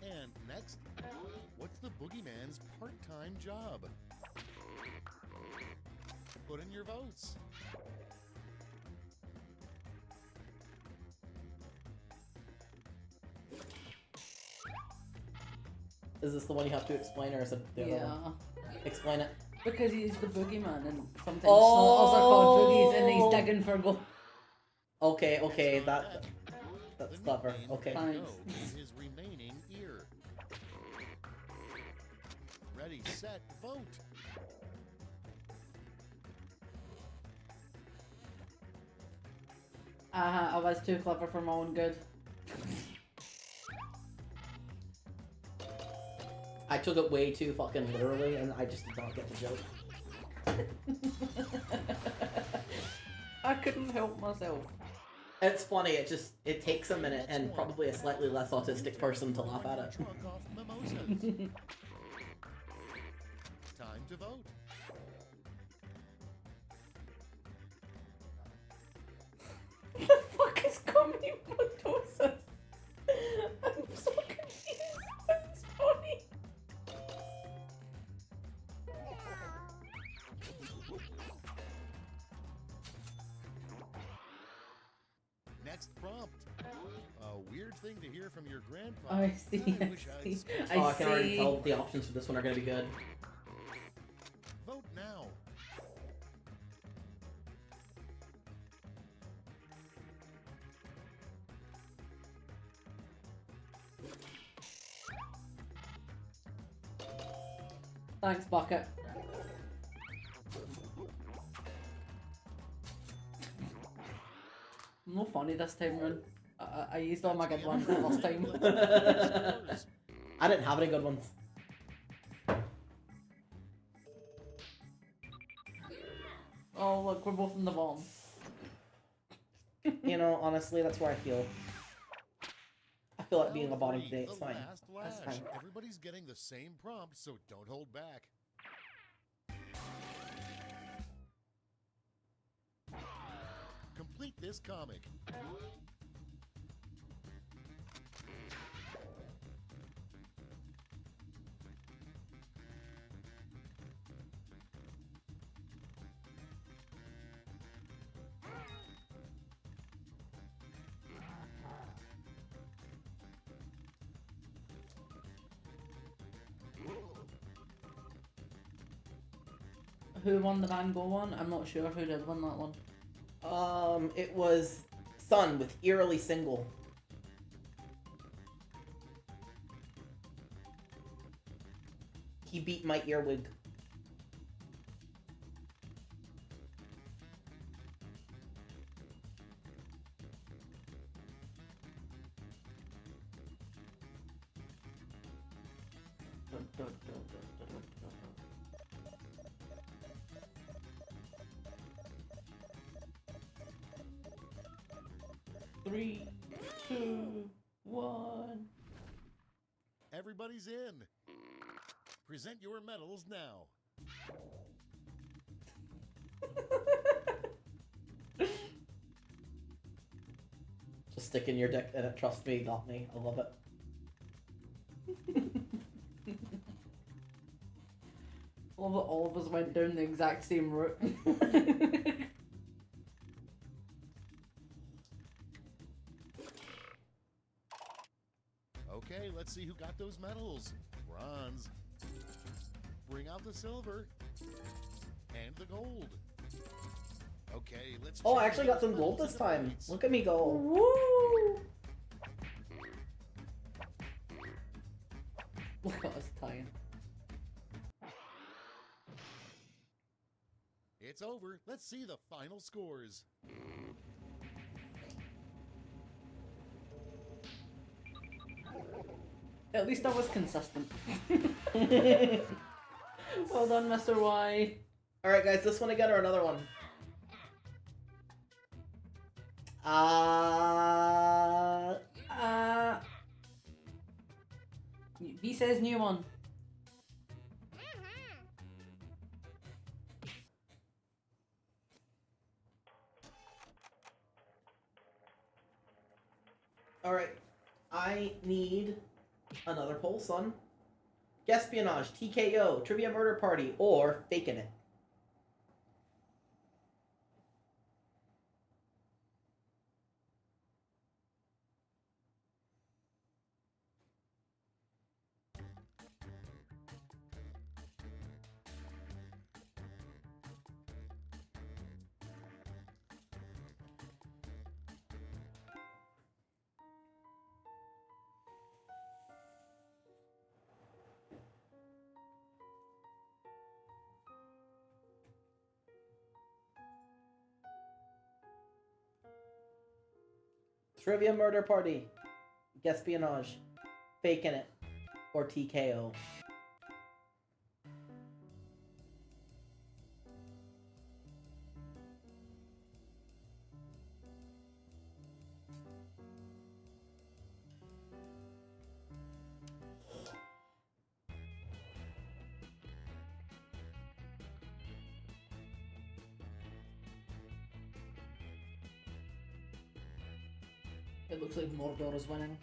And next, what's the boogeyman's part-time job? Put in your votes. Is this the one you have to explain, or is it the other one? Explain it. Because he's the boogeyman, and sometimes Oh! snortles are called boogies, and he's digging for gold. Okay, that's clever. Okay. Thanks. His remaining ear. Ready, set, vote. I was too clever for my own good. I took it way too fucking literally, and I just did not get the joke. I couldn't help myself. It's funny, it takes a minute and probably a slightly less autistic person to laugh at it. Trunk off mimosas. Time to vote. The fuck is gummy mitosis? I'm so confused. It's funny. Next prompt. A weird thing to hear from your grandpa. I see. wish I'd spoken. Oh, I can already tell the options for this one are gonna be good. Vote now. Thanks, Bucket. I'm not funny this time round. I used all my good ones the last time. I didn't have any good ones. Oh look, we're both in the bomb. You know, honestly, that's where I feel. I feel like being a bottom Round today. three, It's the fine. last That's lash. fine. Everybody's getting the same prompt, so don't hold back. Complete this comic. Who won the Van Gogh one? I'm not sure who did win that one. It was Sun with Eerily Single. He beat my earwig. Three, two, one. Everybody's in. Present your medals now. Just stick in your dick in it. Trust me, got me. I love it. Love that all of us went down the exact same route. Okay, let's see who got those medals. Bronze. Bring out the silver. And the gold. Okay, let's Oh, check I actually the got some gold medals this and the time. points. Look at me go. Woo! Look at us tying. It's over. Let's see the final scores. At least I was consistent. Well done, Mr. Y. Alright, guys, this one again or another one? V says new one. Alright. I need another poll, son. Espionage, TKO, Trivia Murder Party, or Faking It. Trivia Murder Party, Espionage, Faking It, or TKO. It looks like Mordor is winning.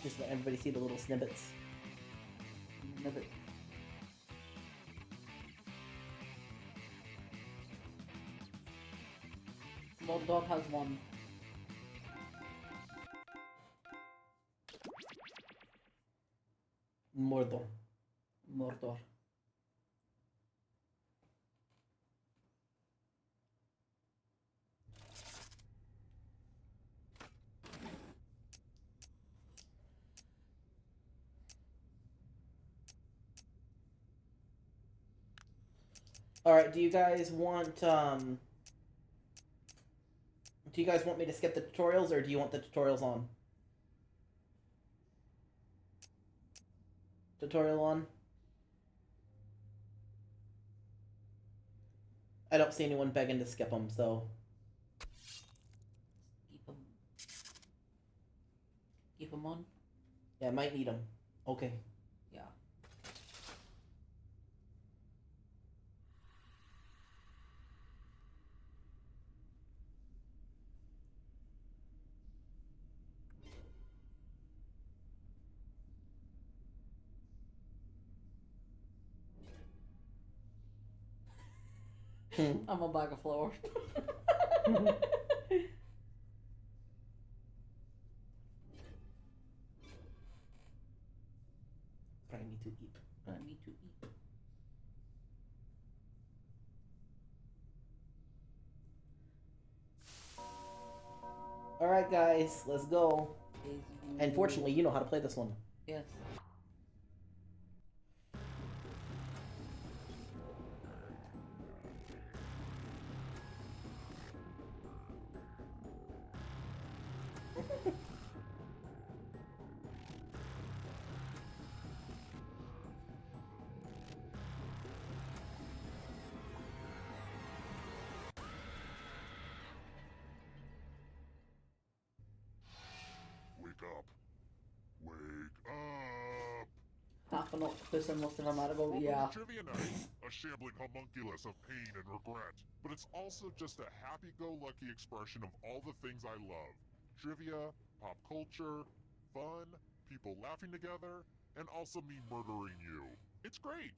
Just let everybody see the little snippets. Never. Mordor has won. Mordor. Mordor. Alright, do you guys want me to skip the tutorials, or do you want the tutorials on? Tutorial on? I don't see anyone begging to skip them, so... Keep them on? Yeah, might need them. Okay. Yeah. I'm a bag of flowers. I need to eat. I need to eat. Alright guys, let's go. And fortunately, you know how to play this one. Yes. Wake up. Wake up. Half an octopus and most of a marigold, Welcome yeah. to Trivia Night, a shambling homunculus of pain and regret. But it's also just a happy-go-lucky expression of all the things I love. Trivia, pop culture, fun, people laughing together, and also me murdering you. It's great!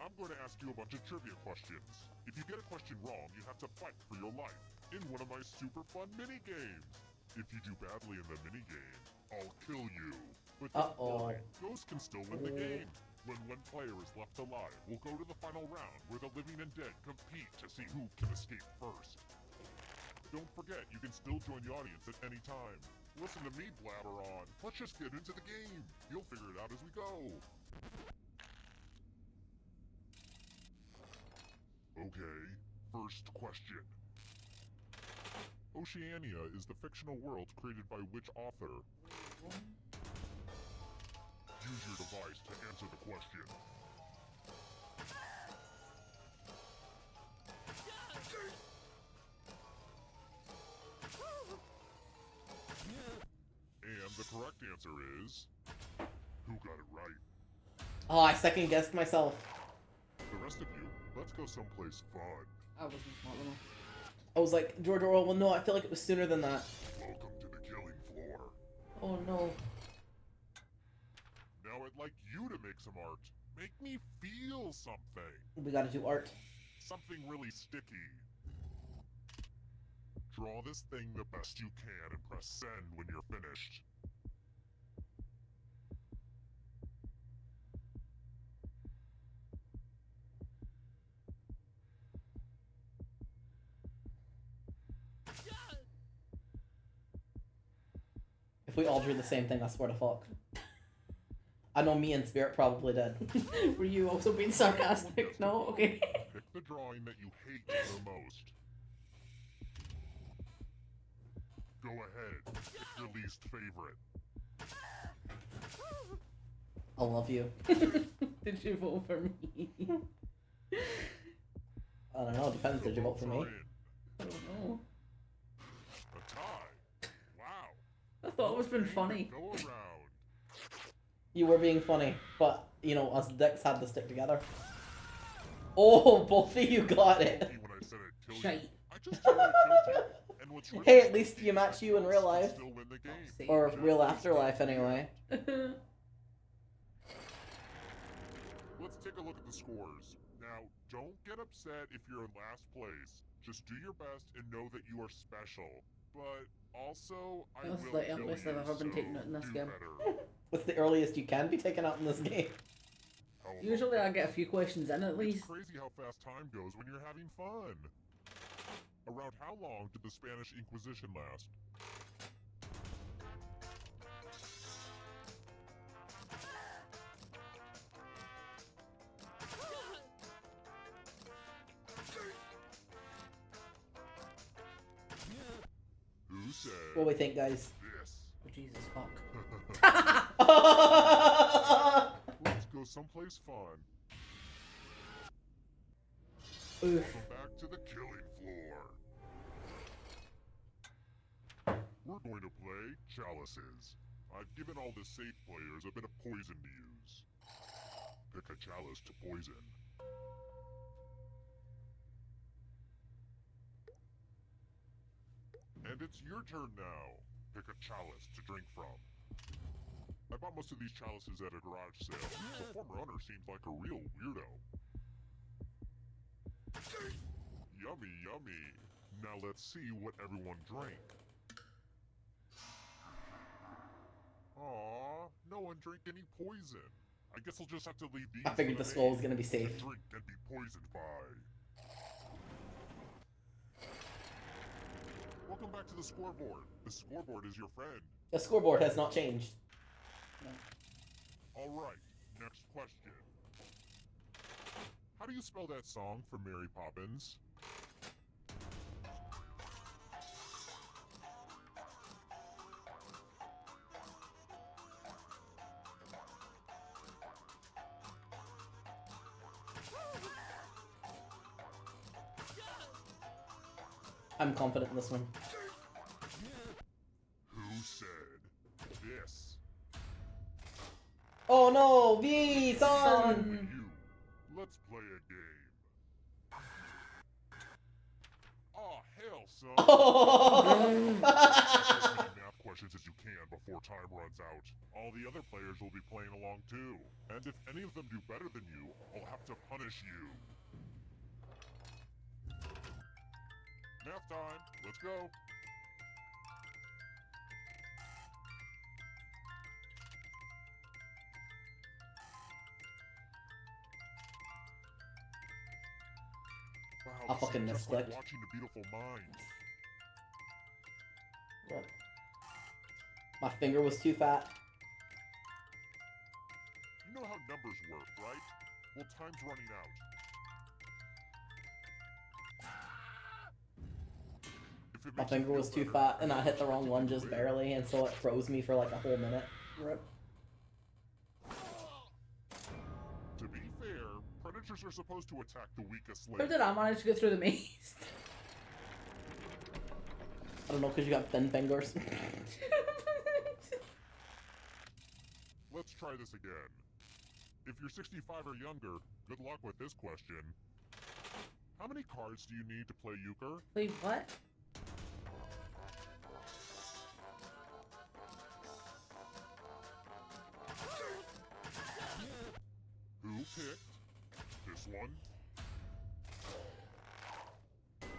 I'm going to ask you a bunch of trivia questions. If you get a question wrong, you have to fight for your life in one of my super fun mini-games. If you do badly in the mini-game, I'll kill you. But don't worry, ghosts can still win the game. When one player is left alive, we'll go to the final round where the living and dead compete to see who can escape first. Don't forget, you can still join the audience at any time. Listen to me blabber on. Let's just get into the game. You'll figure it out as we go. Okay, first question. Oceania is the fictional world created by which author? Use your device to answer the question. And the correct answer is... Who got it right? Oh, I second guessed myself. The rest of you, let's go someplace fun. I wasn't smart enough. I was like, George Orwell, well no, I feel like it was sooner than that. Welcome to the killing floor. Oh no. Now I'd like you to make some art. Make me feel something. We gotta do art. Something really sticky. Draw this thing the best you can and press send when you're finished. If we all drew the same thing, I swear to fuck. I know me and Spirit probably did. Were you also being sarcastic? No? Okay. Pick the drawing that you hate the most. Go ahead. Pick your least favorite. I love you. Did you vote for me? I don't know, depends. Did you vote for me? I don't know. A tie. Wow. I thought it was been funny. Go around. You were being funny, but, you know, us dicks had to stick together. Oh, both of you got it. When I said I'd kill you, Shite. I just totally killed you. And what's really Hey, at least you match you in real life. still win the game. Or real afterlife, anyway. Let's take a look at the scores. Now, don't get upset if you're in last place. Just do your best and know that you are special. But also, I That's will the kill earliest you, I've ever been so taken out in this do game. better. What's the earliest you can be taken out in this game? How about Usually I get a few questions in at It's least. crazy how fast time goes when you're having fun. Around how long did the Spanish Inquisition last? said What do we think, guys? this? Oh, Jesus fuck. Let's go someplace fun. Oof. Welcome back to the killing floor. We're going to play Chalices. I've given all the safe players a bit of poison to use. Pick a chalice to poison. And it's your turn now. Pick a chalice to drink from. I bought most of these chalices at a garage sale. The former owner seemed like a real weirdo. Yummy, yummy. Now let's see what everyone drank. Aww, no one drank any poison. I guess I'll just have to leave these. I figured the skull was gonna be safe. to drink and be poisoned by. Welcome back to the scoreboard. The scoreboard is your friend. The scoreboard has not changed. Alright, next question. How do you spell that song from Mary Poppins? I'm confident in this one. Who said this? Oh no, V, son! You. Let's play a game. Aw, hell, son. Oh. As many math questions as you can before time runs out. All the other players will be playing along too. And if any of them do better than you, I'll have to punish you. Math time. Let's go. Wow, I this fucking is just like misclicked. watching a beautiful mind. Right. My finger was too fat. You know how numbers work, right? Well, time's running out. If it My makes you finger feel was too better, fat, and I hit the expect wrong you one to just win. barely, and so it froze me for like a whole minute. Rip. To be fair, predators are supposed to attack the weakest How link. did I manage to get through the maze? I don't know, because you got thin fingers. Let's try this again. If you're 65 or younger, good luck with this question. How many cards do you need to play euchre? Wait, what? Who picked this one?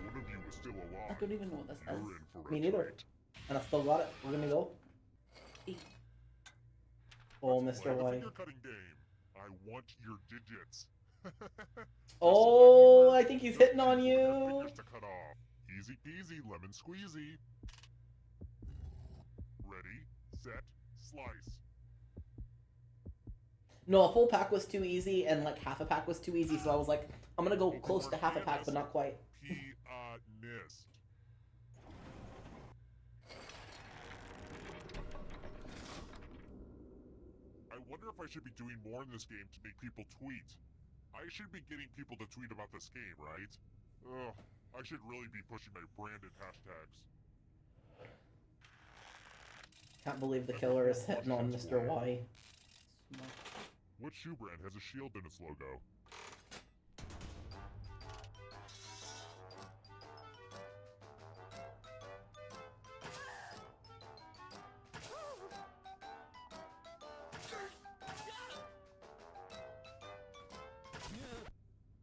One of you is still alive. I don't even know what this You're is. in for a Me neither. treat. And I still got it. We're gonna go. Oh, Let's Mr. play the White. finger cutting game. I want your digits. Oh, I think he's hitting on Your you. fingers to cut off. Easy peasy, lemon squeezy. Ready, set, slice. No, a full pack was too easy, and like half a pack was too easy, so I was like, I'm gonna go close to half a pack, but not quite. Pianist. I wonder if I should be doing more in this game to make people tweet. I should be getting people to tweet about this game, right? Ugh, I should really be pushing my branded hashtags. Can't believe the killer is hitting on Mr. Y. What shoe brand has a shield in its logo?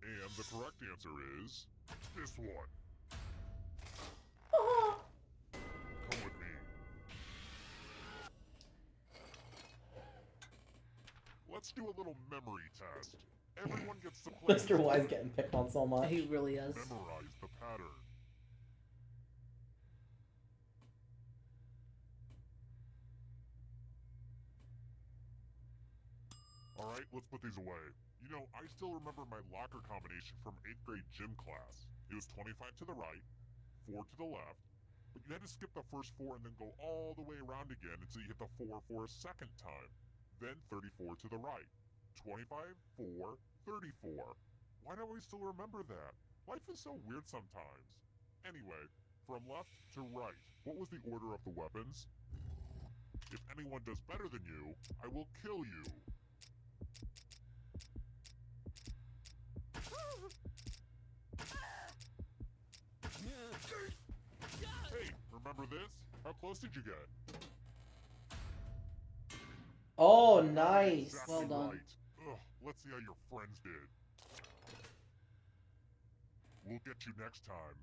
And the correct answer is this one. Come with me. Let's do a little memory test. Everyone gets to play. Mr. Y's getting picked on so much. He really is. Memorize the pattern. Alright, let's put these away. You know, I still remember my locker combination from 8th grade gym class. It was 25 to the right, 4 to the left, but you had to skip the first 4 and then go all the way around again until you hit the 4 for a second time. Then 34 to the right. 25, 4, 34. Why don't we still remember that? Life is so weird sometimes. Anyway, from left to right, what was the order of the weapons? If anyone does better than you, I will kill you. Hey, remember this? How close did you get? Oh, nice. Exactly Well done. right. Ugh, let's see how your friends did. We'll get you next time.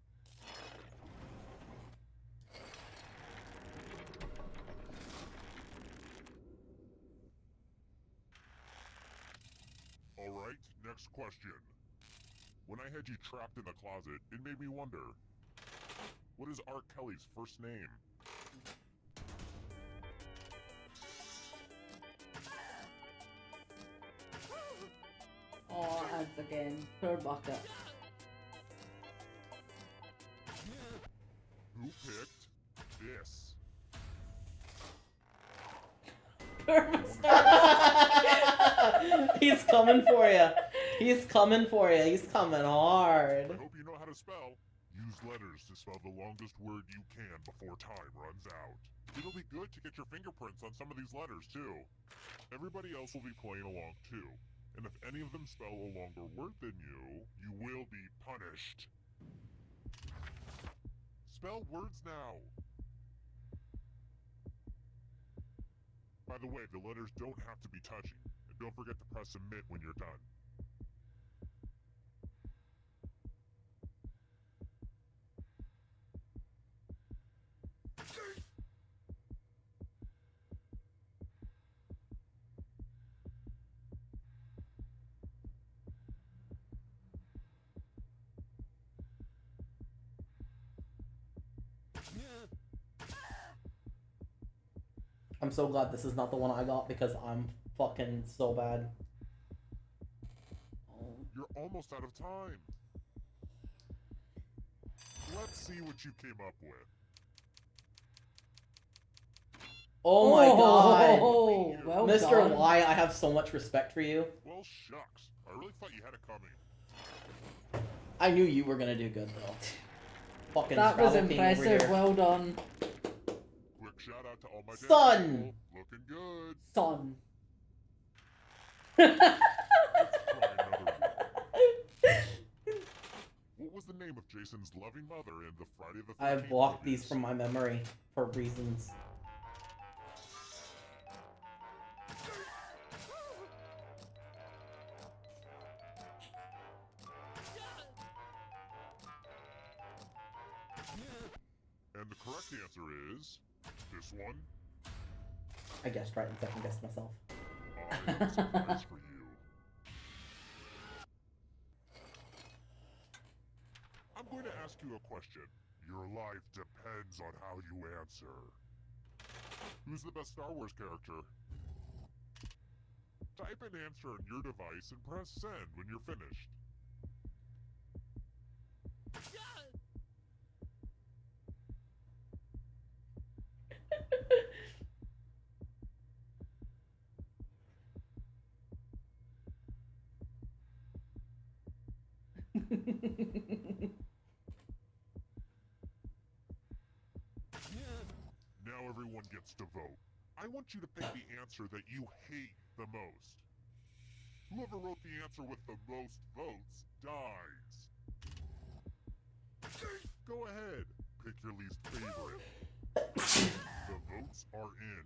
Alright, next question. When I had you trapped in the closet, it made me wonder. What is R. Kelly's first name? Oh, ads again. Per bucket. Who picked this? He's coming for you. He's coming for you. He's coming hard. I hope you know how to spell. Use letters to spell the longest word you can before time runs out. It'll be good to get your fingerprints on some of these letters, too. Everybody else will be playing along, too. And if any of them spell a longer word than you, you will be punished. Spell words now. By the way, the letters don't have to be touching. And don't forget to press submit when you're done. I'm so glad this is not the one I got because I'm fucking so bad. You're almost out of time. Let's see what you came up with. Oh my god. Well Mr. done. Y, I have so much respect for you. Well, shucks. I really thought you had it coming. I knew you were gonna do good though. Fucking That was Scrabble King over impressive. here. Well done. Quick shout out to all my Son! people. Looking good. Son. Let's try another one. What was the name of Jason's loving mother in the Friday the 13th I've blocked movies? these from my memory for reasons. And the correct answer is this one. I guessed right and second guessed myself. I have some news for you. I'm going to ask you a question. Your life depends on how you answer. Who's the best Star Wars character? Type an answer on your device and press send when you're finished. Now everyone gets to vote. I want you to pick the answer that you hate the most. Whoever wrote the answer with the most votes dies. Go ahead, pick your least favorite. The votes are in.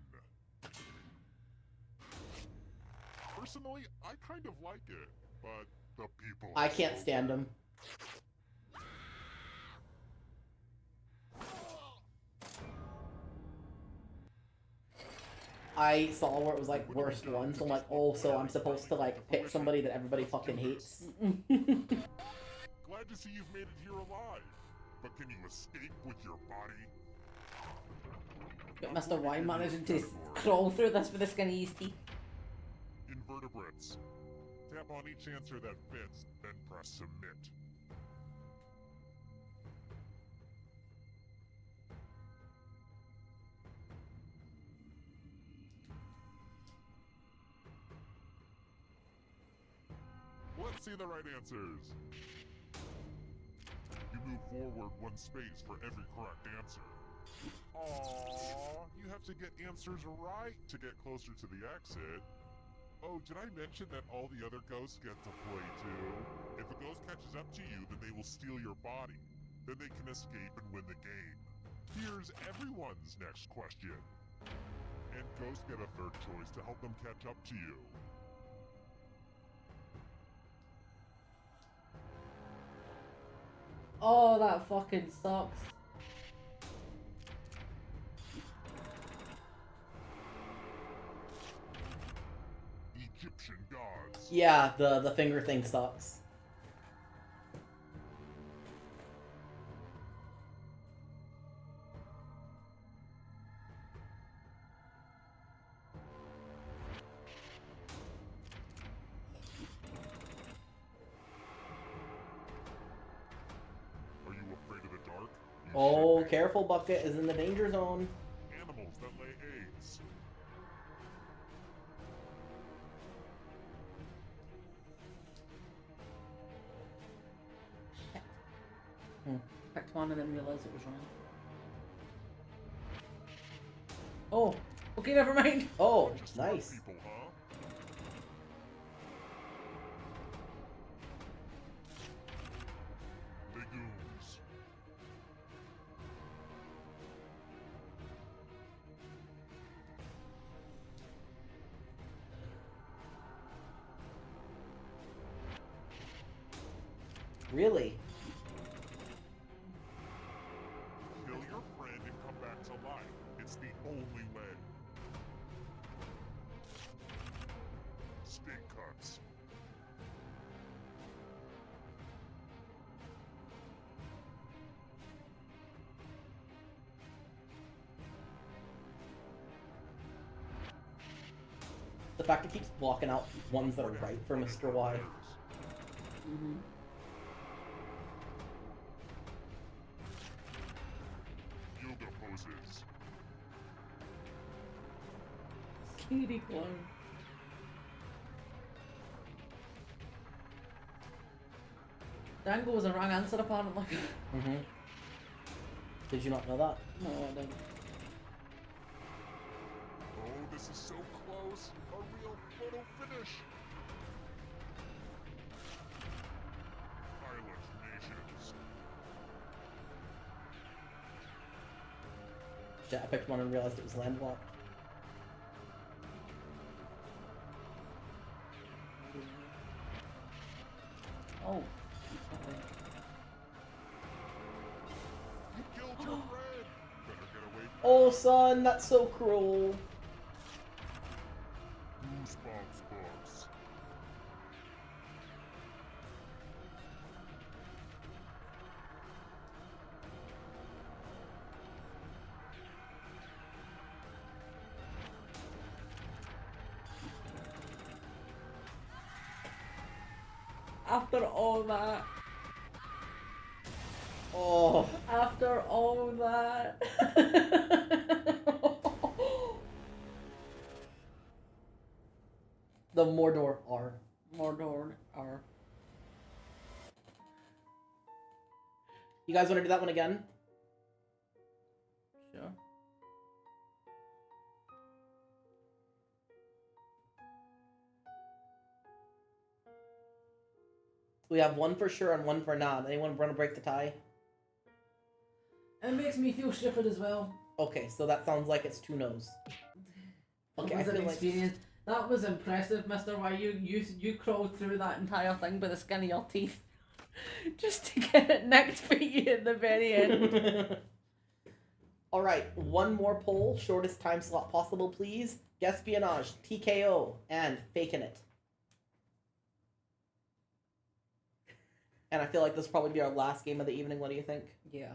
Personally, I kind of like it, but the people... I can't stand him. I saw where it was like worst ones. I'm like, oh, so I'm supposed to like pick somebody that everybody fucking hates. Glad to see you've made it here alive. But can you escape with your body? Got Mr. Y managing to crawl through this with his skinny teeth. Invertebrates. Tap on each answer that fits, then press submit. see the right answers. You move forward 1 space for every correct answer. Aww, you have to get answers right to get closer to the exit. Oh, did I mention that all the other ghosts get to play too? If a ghost catches up to you, then they will steal your body. Then they can escape and win the game. Here's everyone's next question. And ghosts get a third choice to help them catch up to you. Oh, that fucking sucks. Egyptian gods. Yeah, the finger thing sucks. Are you afraid of the dark? You Oh, should be. careful, Bucket is in the danger zone. Animals that lay eggs. Picked one and then realised it was wrong. Oh, okay, never mind. Oh, Just smart nice. people, huh? Legumes. Really? Kill your friend and come back to life. It's the only way. Stink cuts. The fact it keeps blocking out ones that are right for Mr. Y. Mm-hmm. Yoga poses. Kitty clone. Dango was a wrong answer apparently. Mm-hmm. Did you not know that? No, I didn't. Oh, this is so close. A real photo finish. Island nations. Yeah, I picked one and realized it was landlocked. Oh. Okay. You killed your friend. Better get away from Oh, son, that's so cruel. Goosebumps books. After all that. Oh. After all that. The Mordor R. Mordor are. You guys want to do that one again? Sure. We have one for sure and one for not. Anyone want to break the tie? It makes me feel stupid as well. Okay, so that sounds like it's 2 no's. Okay, It I was an feel like experience. That was impressive, Mr. Y. You crawled through that entire thing by the skin of your teeth. Just to get it nicked for you at the very end. Alright, one more poll. Shortest time slot possible, please. Espionage, TKO, and faking it. And I feel like this will probably be our last game of the evening. What do you think? Yeah.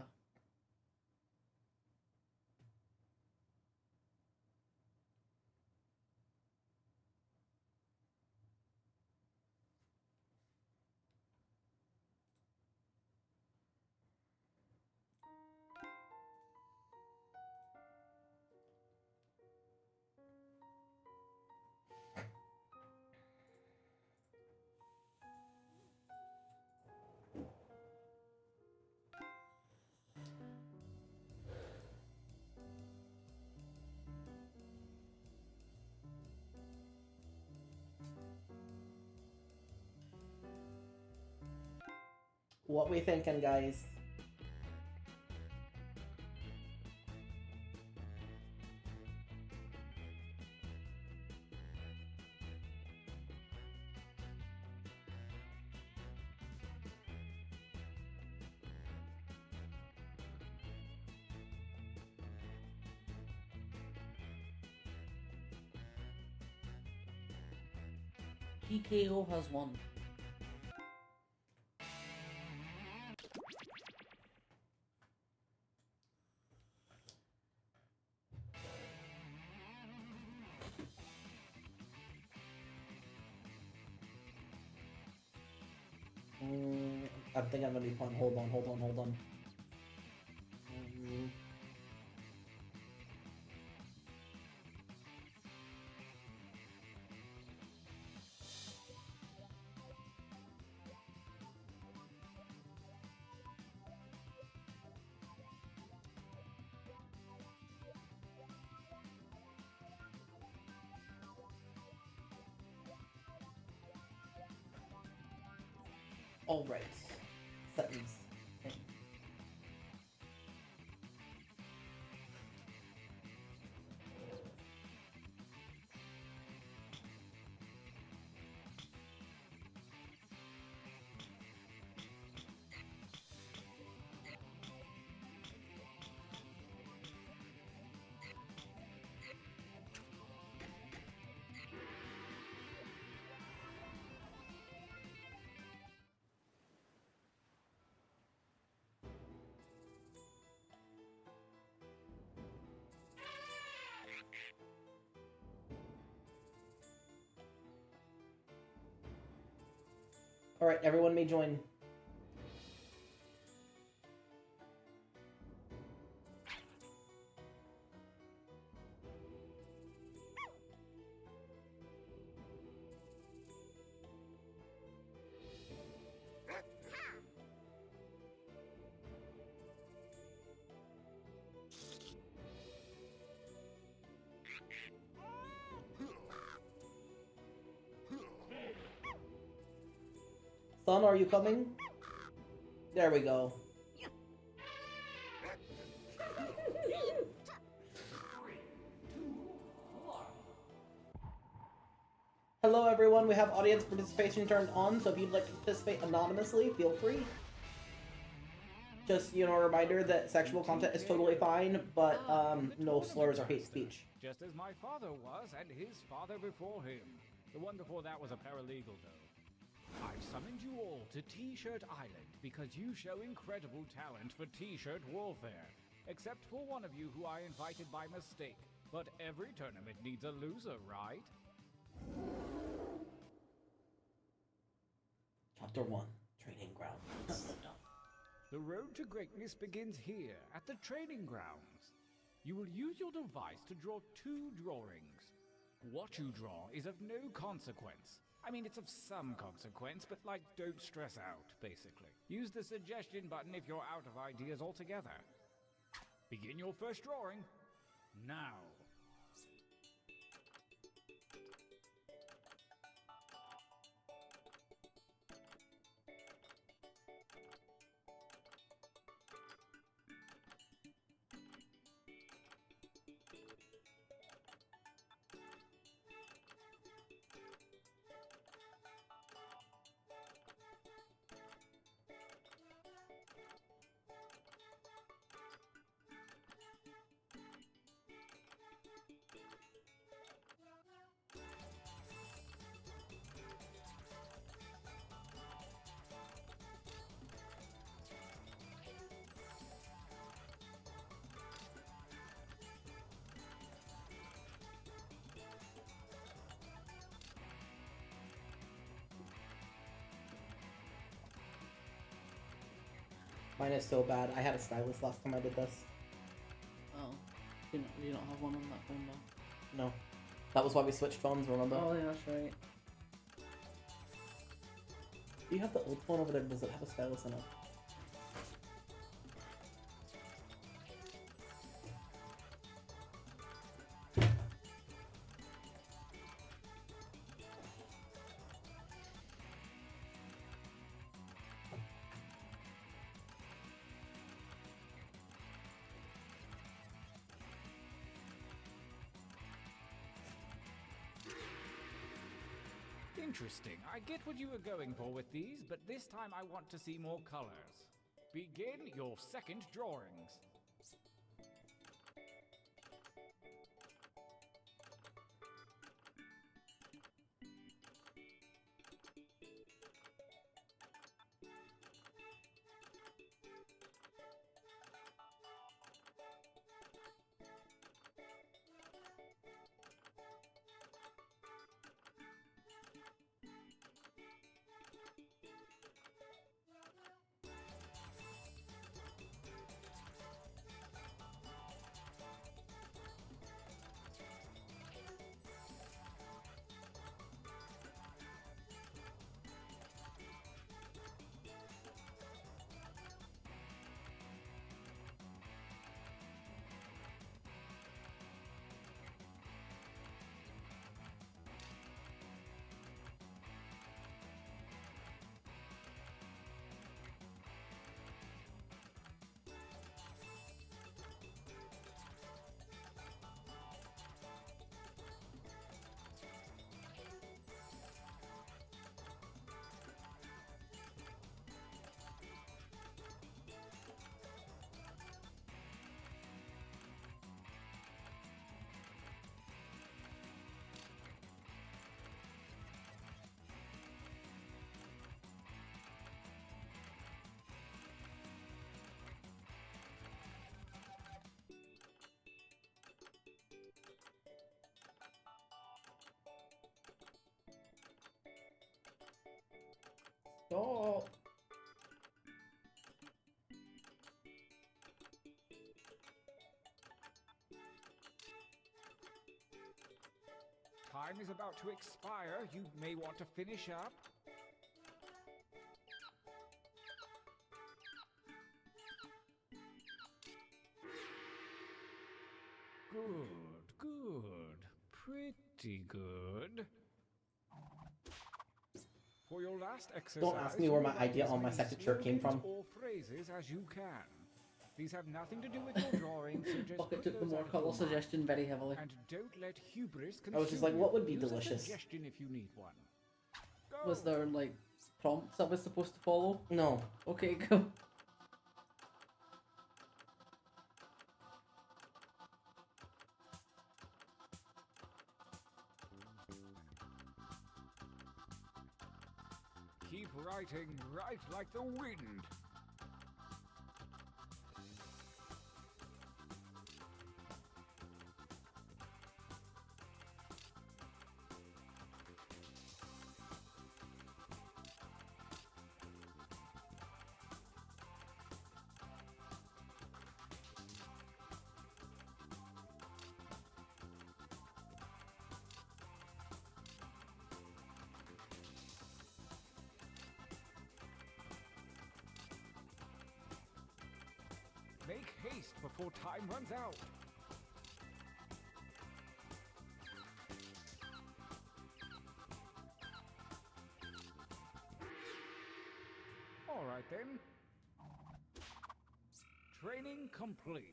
What we thinking, guys? PKO has won. I think I'm gonna be playing. Hold on. All right. Settings. Okay. All right, everyone may join. Son, are you coming? There we go. Hello everyone, we have audience participation turned on, so if you'd like to participate anonymously, feel free. Just, you know, a reminder that sexual content is totally fine, but no slurs or hate speech. Just as my father was, and his father before him. The one before that was a paralegal, though. I've summoned you all to T-Shirt Island because you show incredible talent for T-Shirt warfare. Except for one of you who I invited by mistake. But every tournament needs a loser, right? Chapter 1, Training Ground. The road to greatness begins here, at the training grounds. You will use your device to draw 2 drawings. What you draw is of no consequence. I mean, it's of some consequence, but like, don't stress out, basically. Use the suggestion button if you're out of ideas altogether. Begin your first drawing now. Mine is so bad. I had a stylus last time I did this. Oh. You don't have one on that phone though? No. That was why we switched phones, remember? Oh yeah, that's right. Do you have the old phone over there? Does it have a stylus in it? Interesting. I get what you were going for with these, but this time I want to see more colors. Begin your second drawings. Oh. Time is about to expire. You may want to finish up. Good, good. Pretty good. For your last exercise, Don't ask me where my idea on my second shirt came from. Or phrases as you can. These have nothing to do with your drawing, so just Bucket put took the those more out of colour your mind. suggestion very heavily. And don't let hubris consume I was just like, what would be you. delicious? Use a suggestion if you need one. Go. Was there like prompts I was supposed to follow? No. Okay, go. Keep writing, write like the wind. Make haste before time runs out. All right then. Training complete.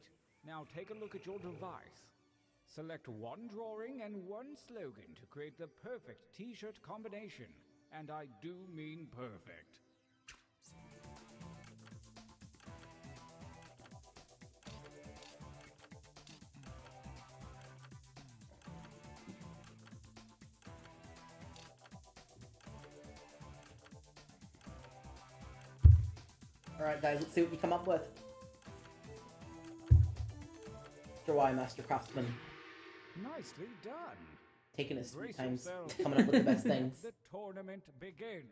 Now take a look at your device. Select one drawing and one slogan to create the perfect t-shirt combination. And I do mean perfect. Alright guys, let's see what you come up with. Why, Master Craftsman? Nicely done. Taking it sweet Brace times, yourself. coming up with the best things. Let the tournament begin.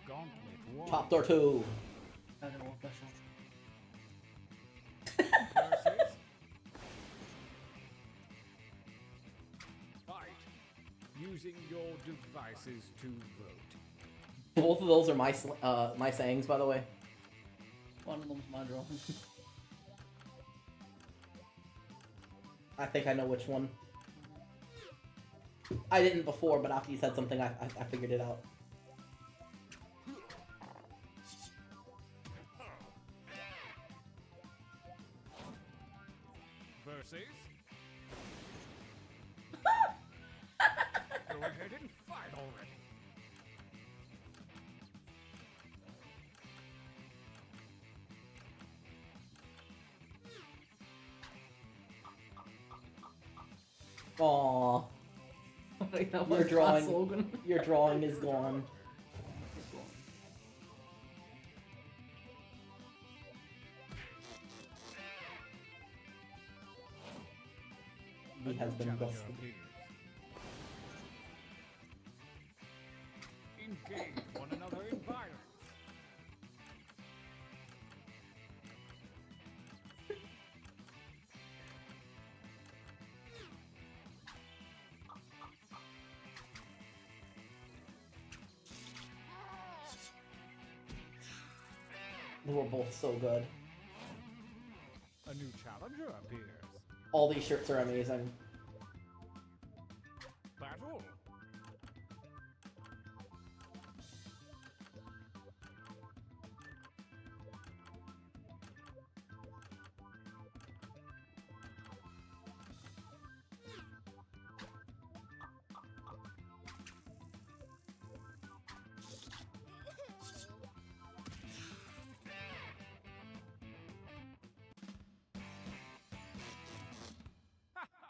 Gauntlet 1. Chapter 2. I don't know, official. Versus. Fight. Using your devices to vote. Both of those are my sayings, by the way. One of them's my drawing. I think I know which one. I didn't before, but after you said something, I figured it out. Versus. Go ahead and fight already. Aww. Your drawing is gone. He has been busted. Engage one another in violence. They were both so good. A new challenger appears. All these shirts are amazing. Battle.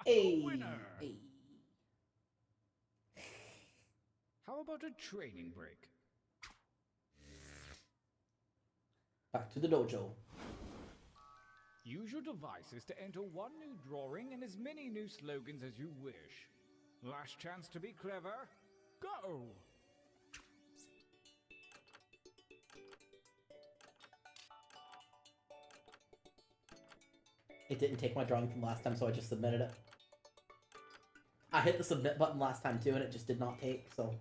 Hey. Winner. Hey. How about a training break? Back to the dojo. Use your devices to enter one new drawing and as many new slogans as you wish. Last chance to be clever. Go! It didn't take my drawing from last time, so I just submitted it. I hit the submit button last time too, and it just did not take, so...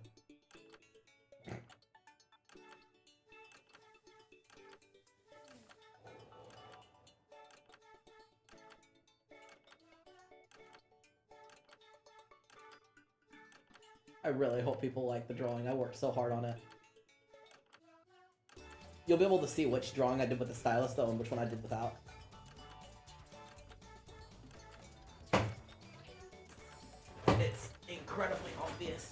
I really hope people like the drawing. I worked so hard on it. You'll be able to see which drawing I did with the stylus though, and which one I did without. It's incredibly obvious.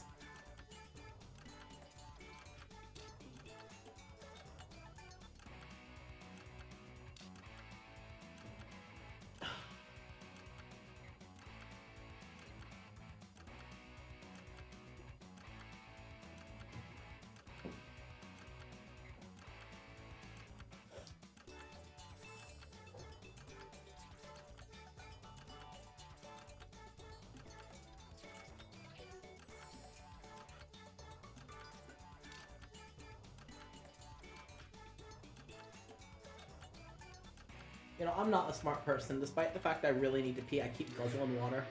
You know, I'm not a smart person. Despite the fact I really need to pee, I keep guzzling water.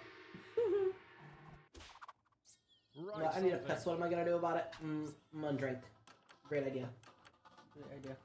Well, I need a piss. What am I gonna do about it? I'm gonna drink. Great idea. Great idea.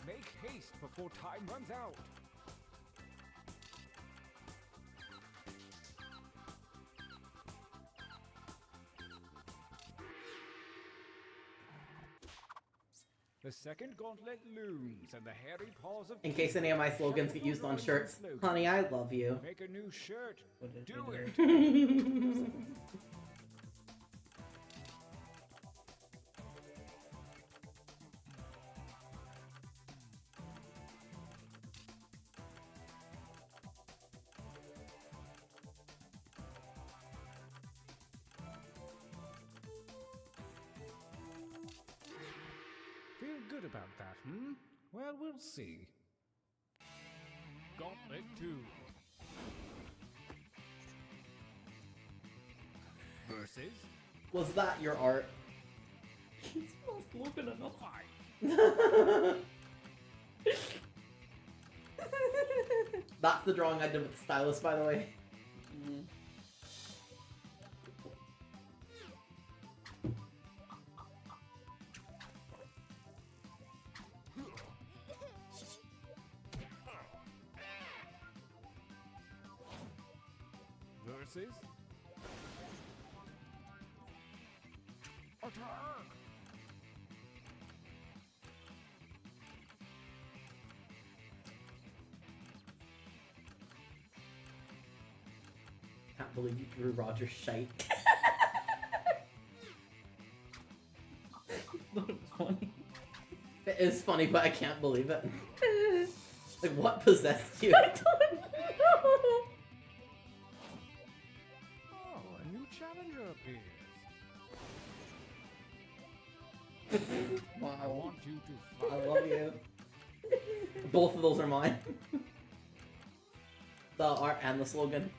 Make haste before time runs out. The second gauntlet looms, and the hairy paws of... In case any of my slogans get used on shirts. Honey, I love you. Make a new shirt. Do it. Feel good about that, hmm? Well, we'll see. Gauntlet 2. Versus. Was that your art? He's not looking enough. That's the drawing I did with the stylus, by the way. Versus. Attack! Can't believe you drew Roger shite. That was funny. It is funny, but I can't believe it. Like, what possessed you? I don't know. Oh, a new challenger appears. I Wow. want you to fight. I love you. Both of those are mine. The art and the slogan.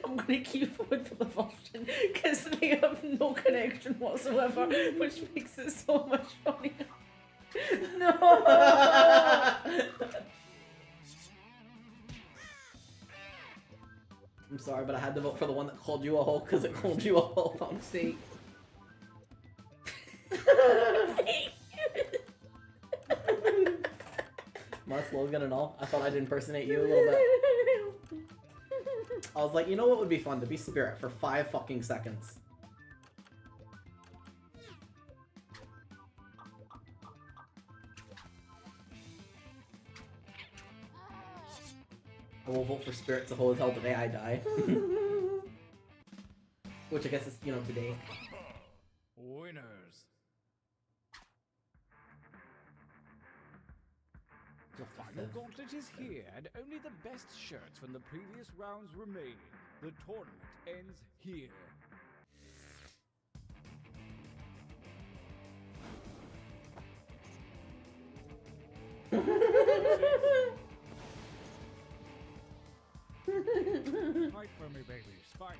I'm gonna keep forward for the version because they have no connection whatsoever, which makes it so much funnier. No! I'm sorry, but I had to vote for the one that called you a hoe because it called you a hoe on mistake. My slogan and all. I thought I'd impersonate you a little bit. I was like, you know what would be fun? To be Spirit for 5 fucking seconds. I will vote for Spirit to hold hell the day I die. Which I guess is, you know, today. Winners. The final gauntlet is here, and only the best shirts from the previous rounds remain. The tournament ends here. Fight for me, babies. Fight.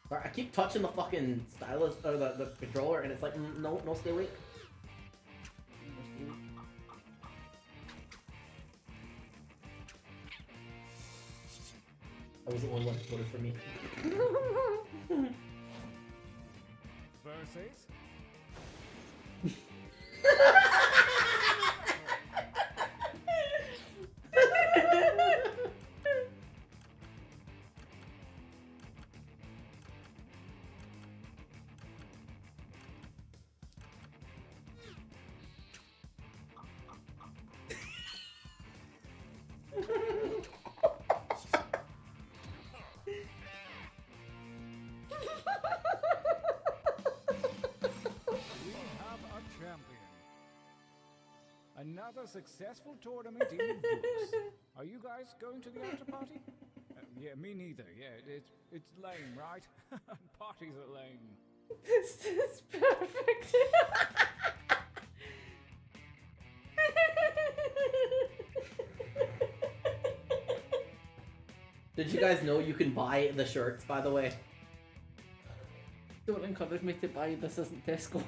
Sorry, I keep touching the fucking stylus or the controller, and it's like, no, stay awake. I was the only one who voted for me. Versus. Another successful tournament in the books. Are you guys going to the after party? Yeah, me neither. Yeah, it's lame, right? Parties are lame. This is perfect. Did you guys know you can buy the shirts, by the way? Don't encourage me to buy this isn't Tesco.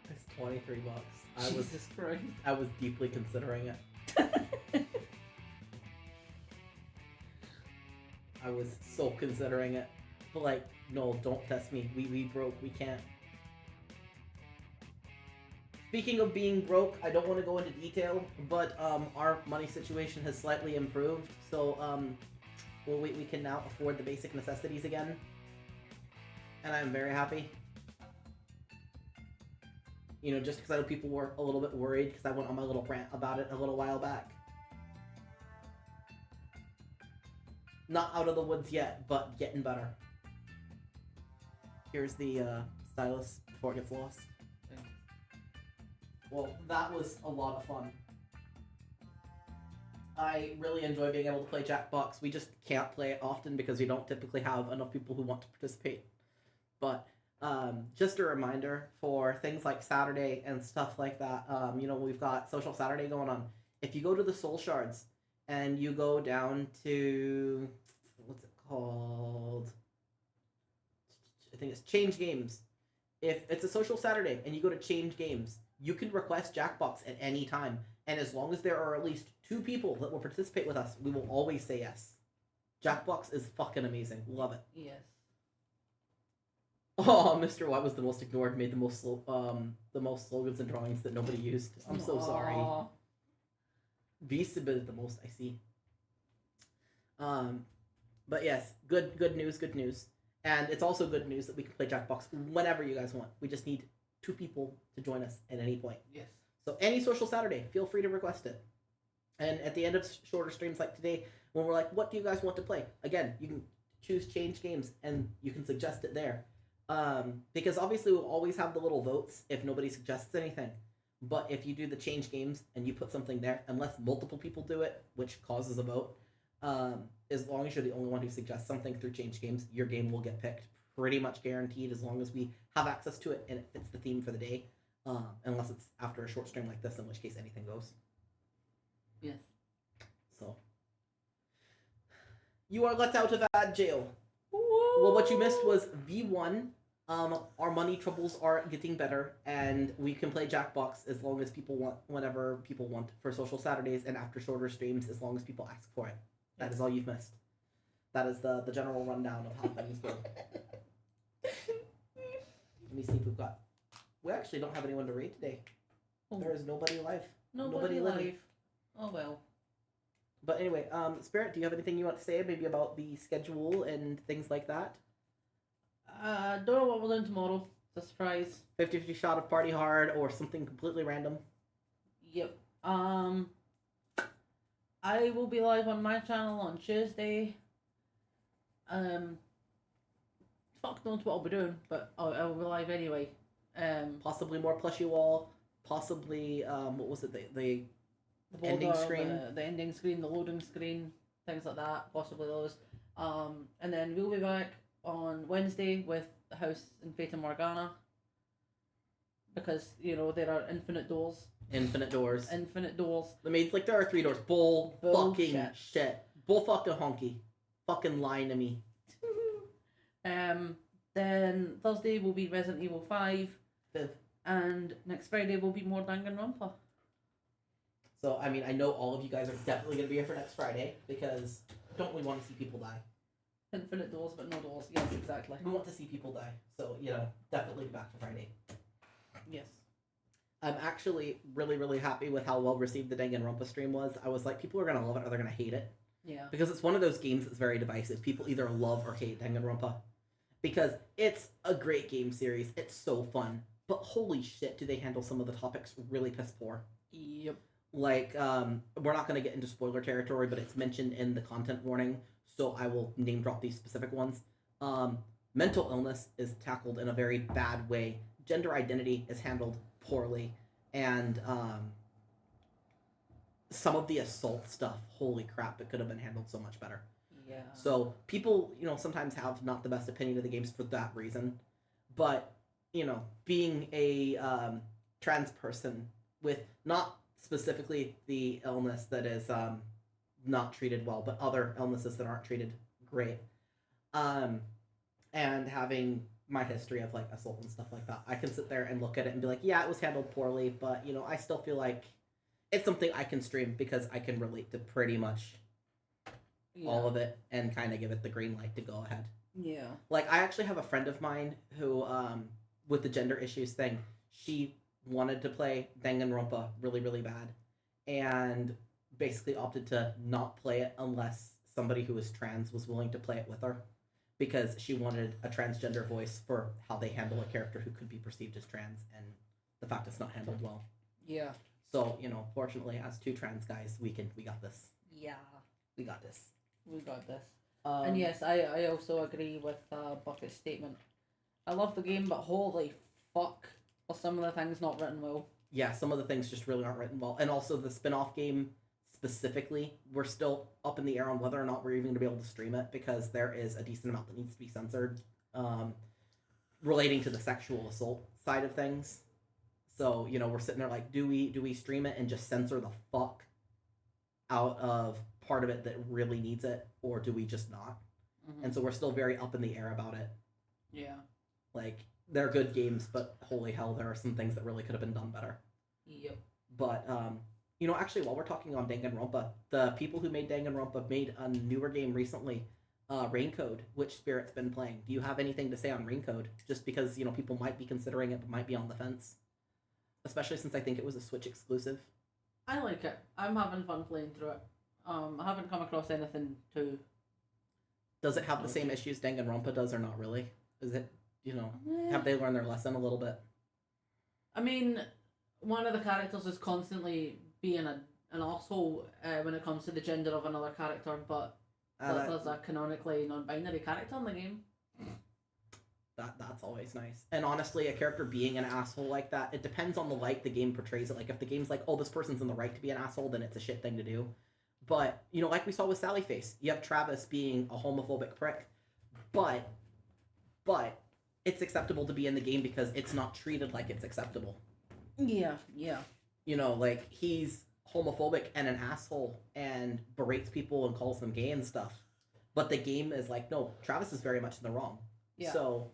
It's $23. Jesus Christ. I was deeply considering it. I was so considering it. But like, no, don't test me. We broke. We can't. Speaking of being broke, I don't want to go into detail, but our money situation has slightly improved. So we can now afford the basic necessities again. And I'm very happy. You know, just because I know people were a little bit worried because I went on my little rant about it a little while back. Not out of the woods yet, but getting better. Here's the stylus before it gets lost. Well, that was a lot of fun. I really enjoy being able to play Jackbox. We just can't play it often because we don't typically have enough people who want to participate. But just a reminder for things like Saturday and stuff like that. We've got Social Saturday going on. If you go to the Soul Shards and you go down to, what's it called? I think it's Change Games. If it's a Social Saturday and you go to Change Games, you can request Jackbox at any time. And as long as there are at least 2 people that will participate with us, we will always say yes. Jackbox is fucking amazing. Love it. Yes. Oh, Mr. White was the most ignored, made the most slogans and drawings that nobody used. I'm so sorry. V submitted the most, I see. But yes, good news. And it's also good news that we can play Jackbox whenever you guys want. We just need 2 people to join us at any point. Yes. So any Social Saturday, feel free to request it. And at the end of shorter streams like today, when we're like, what do you guys want to play? Again, you can choose Change Games and you can suggest it there. Because obviously we'll always have the little votes if nobody suggests anything. But if you do the Change Games and you put something there, unless multiple people do it, which causes a vote, as long as you're the only one who suggests something through Change Games, your game will get picked. Pretty much guaranteed, as long as we have access to it and it fits the theme for the day. Unless it's after a short stream like this, in which case anything goes. Yes. So. You are let out of ad jail. Well, what you missed was V1. Our money troubles are getting better, and we can play Jackbox as long as people want, whenever people want, for Social Saturdays and after shorter streams, as long as people ask for it. That is all you've missed. That is the general rundown of how things go. Let me see if we've got... We actually don't have anyone to raid today. Oh. There is nobody live. Nobody live. Oh well. But anyway, Spirit, do you have anything you want to say maybe about the schedule and things like that? Don't know what we're doing tomorrow. It's a surprise. 50-50 shot of Party Hard or something completely random. Yep. I will be live on my channel on Tuesday. Fuck knows what I'll be doing, but I will be live anyway. Possibly more plushie wall. Possibly what was it? The ending screen. The ending screen, the loading screen, things like that. Possibly those. And then we'll be back on Wednesday with the House in Fata Morgana. Because, there are infinite doors. Infinite doors. Infinite doors. I mean, it's like there are 3 doors. Bull fucking shit. Bull fucking honky. Fucking lying to me. Then Thursday will be Resident Evil 5. 5th. And next Friday will be more Danganronpa. So, I mean, I know all of you guys are definitely going to be here for next Friday, because don't we want to see people die? Infinite doors, but no doors. Yes, exactly. We want to see people die. So, definitely be back for Friday. Yes. I'm actually really, really happy with how well received the Danganronpa stream was. I was like, people are going to love it or they're going to hate it. Yeah. Because it's one of those games that's very divisive. People either love or hate Danganronpa. Because it's a great game series. It's so fun. But holy shit, do they handle some of the topics really piss poor. Yep. Like, we're not going to get into spoiler territory, but it's mentioned in the content warning, so I will name drop these specific ones. Mental illness is tackled in a very bad way. Gender identity is handled poorly. And some of the assault stuff, holy crap, it could have been handled so much better. Yeah. So people, sometimes have not the best opinion of the games for that reason. But, being a trans person with not specifically the illness that is not treated well, but other illnesses that aren't treated great, and having my history of like assault and stuff like that, I can sit there and look at it and be like, yeah, it was handled poorly, but I still feel like it's something I can stream because I can relate to pretty much all of it and kind of give it the green light to go ahead. Yeah. Like, I actually have a friend of mine who, with the gender issues thing, she wanted to play Danganronpa really, really bad, and basically opted to not play it unless somebody who was trans was willing to play it with her, because she wanted a transgender voice for how they handle a character who could be perceived as trans, and the fact it's not handled well. Yeah. So, fortunately, as 2 trans guys, we got this. Yeah. We got this. We got this. And yes, I also agree with Bucket's statement. I love the game, but holy fuck, are some of the things not written well. Yeah, some of the things just really aren't written well. And also the spin-off game specifically, we're still up in the air on whether or not we're even going to be able to stream it, because there is a decent amount that needs to be censored relating to the sexual assault side of things. So, you know, we're sitting there like, do we stream it and just censor the fuck out of part of it that really needs it, or do we just not? Mm-hmm. And so we're still very up in the air about it. Yeah. Like, they're good games, but holy hell, there are some things that really could have been done better. Yep. But, you know, actually, while we're talking on Danganronpa, the people who made Danganronpa made a newer game recently, Raincode, which Spirit's been playing. Do you have anything to say on Raincode? Just because, you know, people might be considering it, but might be on the fence. Especially since I think it was a Switch exclusive. I like it. I'm having fun playing through it. I haven't come across anything too... Does it have the same issues Danganronpa does, or not really? Is it, you know, have they learned their lesson a little bit? I mean, one of the characters is constantly being an asshole when it comes to the gender of another character, but there's a canonically non-binary character in the game. That's always nice. And honestly, a character being an asshole like that, it depends on the light the game portrays it. Like, if the game's like, oh, this person's in the right to be an asshole, then it's a shit thing to do. But, you know, like we saw with Sally Face, you have Travis being a homophobic prick, but it's acceptable to be in the game because it's not treated like it's acceptable. Yeah, yeah. You know, like, he's homophobic and an asshole and berates people and calls them gay and stuff. But the game is like, no, Travis is very much in the wrong. Yeah. So,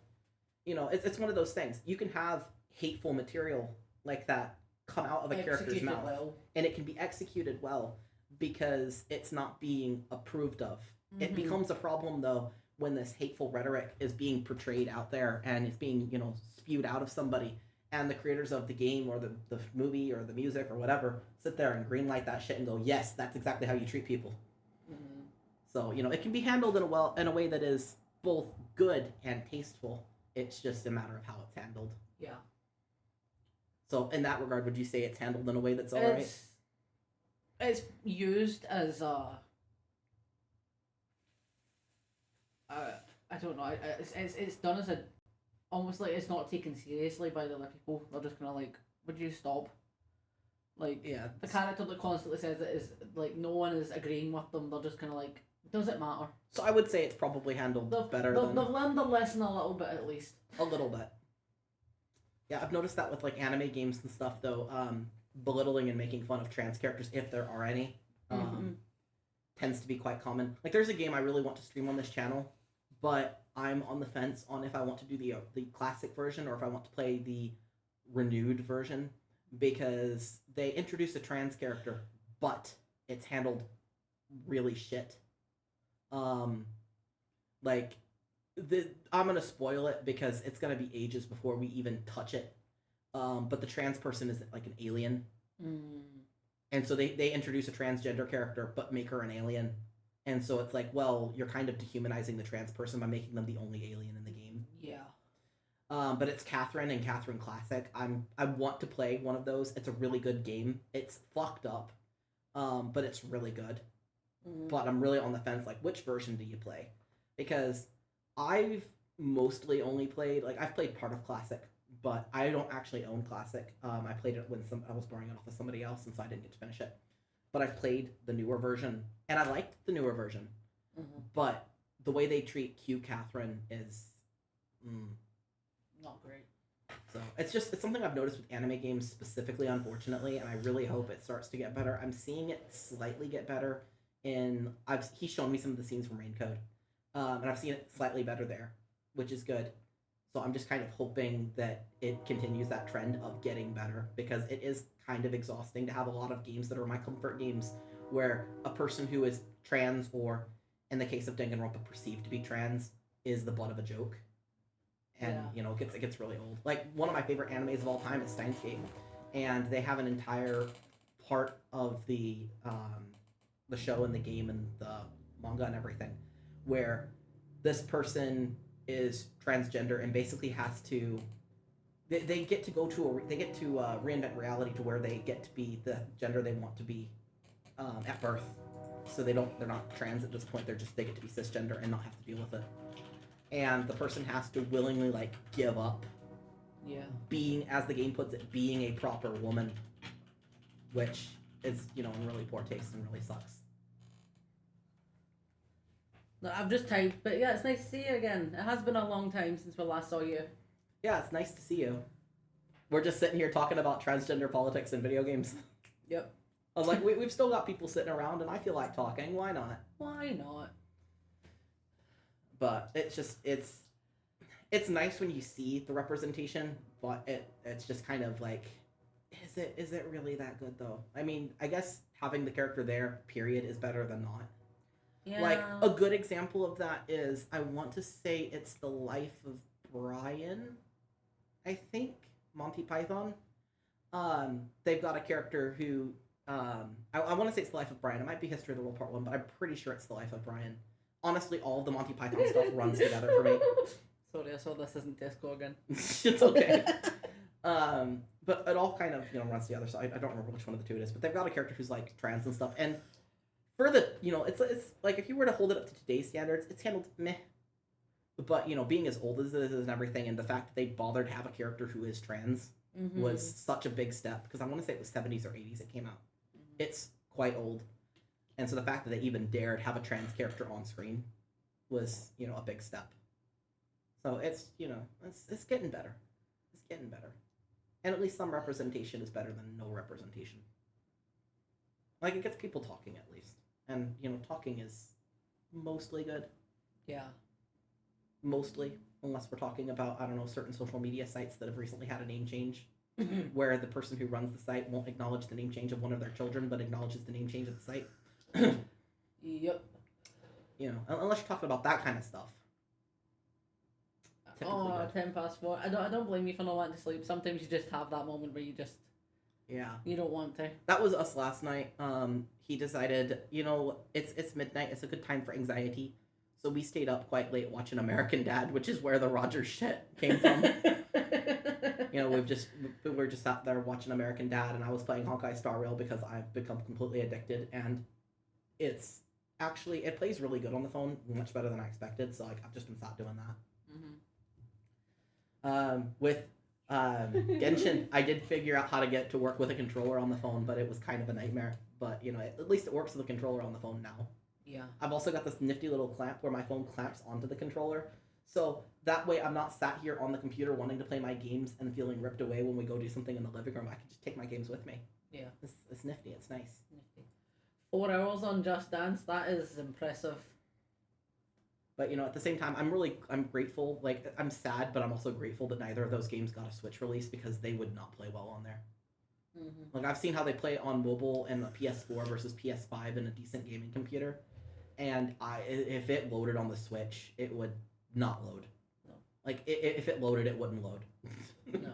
you know, it's one of those things. You can have hateful material like that come out of a character's mouth. Well. And it can be executed well because it's not being approved of. Mm-hmm. It becomes a problem, though, when this hateful rhetoric is being portrayed out there and it's being, you know, spewed out of somebody. And the creators of the game or the movie or the music or whatever sit there and greenlight that shit and go, yes, that's exactly how you treat people. Mm-hmm. So, you know, it can be handled in a way that is both good and tasteful. It's just a matter of how it's handled. Yeah. So, in that regard, would you say it's handled in a way that's all right? It's used as I don't know. It's done as a almost like it's not taken seriously by the other people. They're just kind of like, would you stop? Like, yeah, the character that constantly says it is like no one is agreeing with them. They're just kind of like, does it matter? So I would say it's probably handled better. They've learned the lesson a little bit at least. A little bit. Yeah, I've noticed that with like anime games and stuff though. Belittling and making fun of trans characters, if there are any, tends to be quite common. Like, there's a game I really want to stream on this channel, but I'm on the fence on if I want to do the classic version or if I want to play the renewed version, because they introduce a trans character, but it's handled really shit. I'm gonna spoil it because it's gonna be ages before we even touch it. But the trans person is like an alien. Mm. And so they introduce a transgender character, but make her an alien. And so it's like, well, you're kind of dehumanizing the trans person by making them the only alien in the game. Yeah. But it's Catherine and Catherine Classic. I want to play one of those. It's a really good game. It's fucked up, but it's really good. Mm. But I'm really on the fence, like, which version do you play? Because I've mostly only played, like, I've played part of Classic, but I don't actually own Classic. I played it when I was borrowing it off of somebody else, and so I didn't get to finish it. But I've played the newer version, and I liked the newer version. Mm-hmm. But the way they treat Q Catherine is not great. So it's something I've noticed with anime games specifically, unfortunately, and I really hope it starts to get better. I'm seeing it slightly get better he's shown me some of the scenes from Raincode, and I've seen it slightly better there, which is good. So I'm just kind of hoping that it continues that trend of getting better, because it is kind of exhausting to have a lot of games that are my comfort games where a person who is trans, or in the case of Danganronpa, perceived to be trans, is the butt of a joke. And, you know, it gets really old. Like, one of my favorite animes of all time is Steins Gate, and they have an entire part of the show and the game and the manga and everything where this person is transgender and basically has to they get to reinvent reality to where they get to be the gender they want to be at birth. So they're not trans at this point. They get to be cisgender and not have to deal with it. and the person has to willingly like give up being, as the game puts it, being a proper woman, which is, you know, in really poor taste and really sucks. No, I've just typed, but yeah, it's nice to see you again. It has been a long time since we last saw you. Yeah, it's nice to see you. We're just sitting here talking about transgender politics and video games. Yep. I was like, we've still got people sitting around, and I feel like talking. Why not? Why not? But it's just, it's nice when you see the representation, but it's just kind of like, is it really that good though? I mean, I guess having the character there, period, is better than not. Yeah. Like, a good example of that is, I want to say it's The Life of Brian, I think, Monty Python. They've got a character who, I want to say it's The Life of Brian. It might be History of the World Part 1, but I'm pretty sure it's The Life of Brian. Honestly, all of the Monty Python stuff runs together for me. Sorry, I saw this isn't Disco again. It's okay. But it all kind of, you know, runs together, so I don't remember which one of the two it is, but they've got a character who's, like, trans and stuff, and for the, you know, it's like, if you were to hold it up to today's standards, it's handled meh. But, you know, being as old as it is and everything, and the fact that they bothered to have a character who is trans was such a big step, because I want to say it was 70s or 80s it came out. It's quite old. And so the fact that they even dared have a trans character on screen was, you know, a big step. So it's, you know, it's getting better. It's getting better. And at least some representation is better than no representation. Like, it gets people talking at least. And, you know, talking is mostly good. Yeah. Mostly. Unless we're talking about, I don't know, certain social media sites that have recently had a name change. Where the person who runs the site won't acknowledge the name change of one of their children, but acknowledges the name change of the site. Yep. You know, unless you're talking about that kind of stuff. Oh, 10 past 4. I don't blame you for not wanting to sleep. Sometimes you just have that moment where you just... Yeah. You don't want to. That was us last night. He decided, you know, it's midnight. It's a good time for anxiety. So we stayed up quite late watching American Dad, which is where the Rogers shit came from. You know, we're just sat there watching American Dad, and I was playing Honkai Star Rail because I've become completely addicted, and it's actually, it plays really good on the phone, much better than I expected, so like, I've just been sat doing that. With Genshin, I did figure out how to get it to work with a controller on the phone, but it was kind of a nightmare. But, you know, at least it works with a controller on the phone now. Yeah. I've also got this nifty little clamp where my phone clamps onto the controller. So that way I'm not sat here on the computer wanting to play my games and feeling ripped away when we go do something in the living room. I can just take my games with me. Yeah. It's nifty. It's nice. Nifty. 4 hours on Just Dance, that is impressive. But, you know, at the same time, I'm grateful. Like, I'm sad, but I'm also grateful that neither of those games got a Switch release because they would not play well on there. Like, I've seen how they play on mobile and the PS4 versus PS5 in a decent gaming computer. And if it loaded on the Switch, it would not load. No. Like, if it loaded, it wouldn't load. No.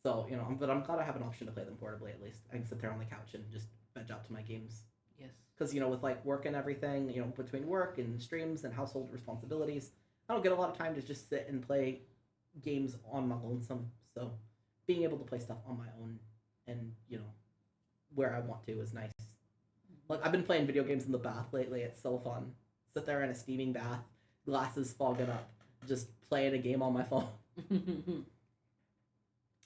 So, you know, but I'm glad I have an option to play them portably at least. I can sit there on the couch and just veg out to my games. Yes. Because, you know, with, like, work and everything, you know, between work and streams and household responsibilities, I don't get a lot of time to just sit and play games on my lonesome. So, being able to play stuff on my own and, you know, where I want to is nice. Like, I've been playing video games in the bath lately. It's so fun. Sit there in a steaming bath, glasses fogging up, just playing a game on my phone.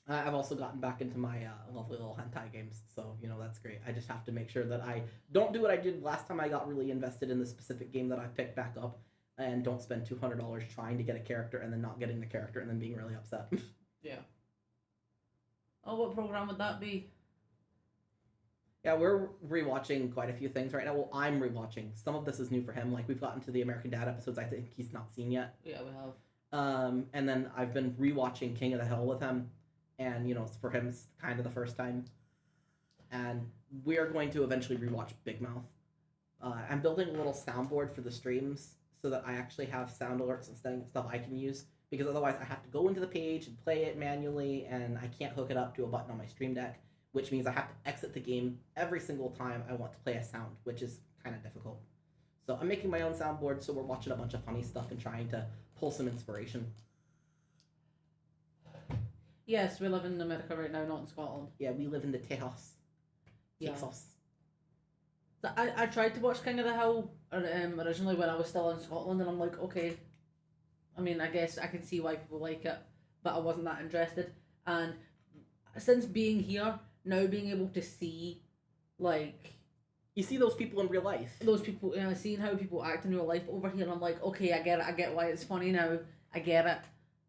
I've also gotten back into my lovely little hentai games, so, you know, that's great. I just have to make sure that I don't do what I did last time I got really invested in the specific game that I picked back up, and don't spend $200 trying to get a character and then not getting the character and then being really upset. Yeah. Oh, what program would that be? Yeah, we're rewatching quite a few things right now. Well, I'm rewatching. Some of this is new for him. Like, we've gotten to the American Dad episodes I think he's not seen yet. Yeah, we have. And then I've been rewatching King of the Hill with him. And, you know, for him, it's kind of the first time. And we are going to eventually rewatch Big Mouth. I'm building a little soundboard for the streams so that I actually have sound alerts and stuff I can use. Because otherwise I have to go into the page and play it manually, and I can't hook it up to a button on my Stream Deck, which means I have to exit the game every single time I want to play a sound, which is kind of difficult. So I'm making my own soundboard, so we're watching a bunch of funny stuff and trying to pull some inspiration. Yes, we live in America right now, not in Scotland. Yeah, we live in the Texas. Yeah. Texas. I tried to watch King of the Hill originally when I was still in Scotland, and I'm like, okay, I mean, I guess I can see why people like it, but I wasn't that interested. And since being here, now being able to see, like... You see those people in real life. Those people, seeing how people act in real life over here, and I'm like, okay, I get it. I get why it's funny now. I get it.